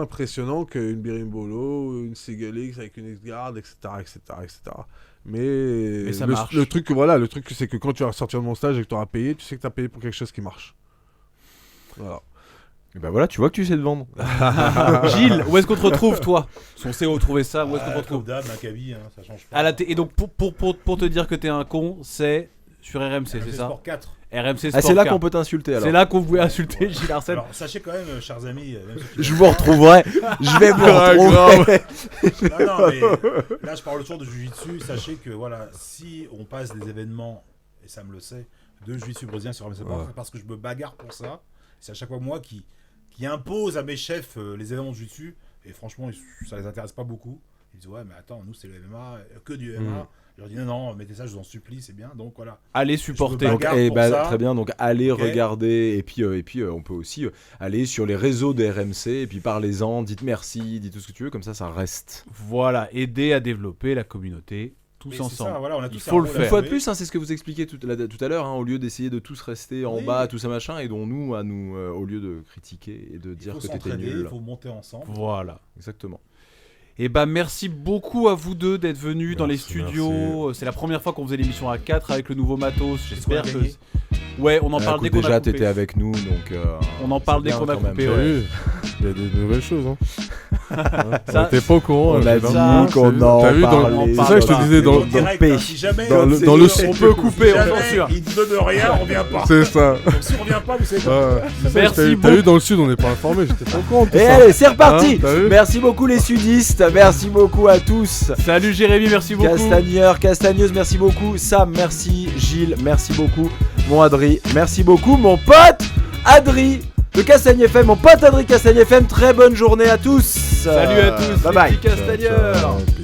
impressionnant qu'une birimbolo, une single X avec une X-guard, etc. Mais ça marche. le truc, c'est que quand tu vas sortir de mon stage et que tu auras payé, tu sais que tu as payé pour quelque chose qui marche. Voilà. Et bah voilà, tu vois que tu sais te vendre. Gilles, où est-ce qu'on te retrouve, toi? Si on sait retrouver ça, où est-ce qu'on te retrouve? Comme d'hab, Maccabi, hein, ça change pas. À la et donc, pour te dire que t'es un con, c'est sur RMC, c'est ça? Sport 4. RMC Sport Ah, c'est là 4. qu'on peut t'insulter alors. C'est là qu'on pouvait insulter Gilles Arcel. Alors, sachez quand même, chers amis, même ceux qui- Je vous retrouverai. Je vais vous retrouver. Non, mais là, je parle toujours de Jiu-Jitsu. Sachez que, voilà, si on passe des événements, et ça me le sait, de Jiu-Jitsu brésilien sur RMC Sport, Ouais. parce que je me bagarre pour ça. C'est à chaque fois moi qui impose à mes chefs les événements de Jiu-Jitsu, et franchement, ça les intéresse pas beaucoup. Ils disent, ouais, mais attends, nous, c'est le MMA, que du MMA. Je leur dis, non, mettez ça, je vous en supplie, c'est bien. Donc, voilà. Allez supporter. Je me Donc, bagarre pour ça. très bien, donc allez Ok. regarder et puis on peut aussi aller sur les réseaux de RMC et puis parlez-en, dites merci, dites tout ce que tu veux, comme ça reste. Voilà, aider à développer la communauté tous Mais c'est ensemble. ça, voilà, on a Il tous faut un le rôle faire. à Une fois de jouer. plus, c'est ce que vous expliquiez tout à l'heure, au lieu d'essayer de tous rester en Oui. bas, tout ça machin, et dont nous, au lieu de critiquer et de Il dire faut que t'étais s'entraider, nul. il faut monter ensemble. Voilà. Exactement. Et bah merci beaucoup à vous deux d'être venus dans les Merci, studios. C'est la première fois qu'on faisait l'émission à 4 avec le nouveau matos. J'espère qu'on a que gagné Ouais, on en parle dès qu'on a déjà, coupé. t'étais avec nous, donc. On en parle c'est dès bien qu'on a quand même. coupé, T'as ouais. vu Il y a des nouvelles choses. Hein. Ça- T'es pas au courant. On là, a t'es dit là. qu'on T'as en vu, parlait. C'est ça que je te disais dans dans, direct, P. hein, si jamais dans le- c'est- dans le- On peut couper, on jamais censure. il ne donne rien, on revient pas. C'est ça. Donc si on revient pas, vous savez quoi. Ouais. C'est ça, Merci t'as beaucoup. vu, dans le sud, on n'est pas informé. J'étais pas au courant de tout Et ça. allez, c'est reparti. Hein, t'as vu Merci beaucoup les sudistes, merci beaucoup à tous. Salut Jérémy, merci beaucoup. Castagneur, Castagneuse, merci beaucoup. Sam, merci. Gilles, merci beaucoup. Mon Adri, merci beaucoup. Mon pote Adri de Castagne FM, mon pote Adri Castagne FM. Très bonne journée à tous. Salut à tous, Bye les bye. petits castagneurs. Ciao, ciao.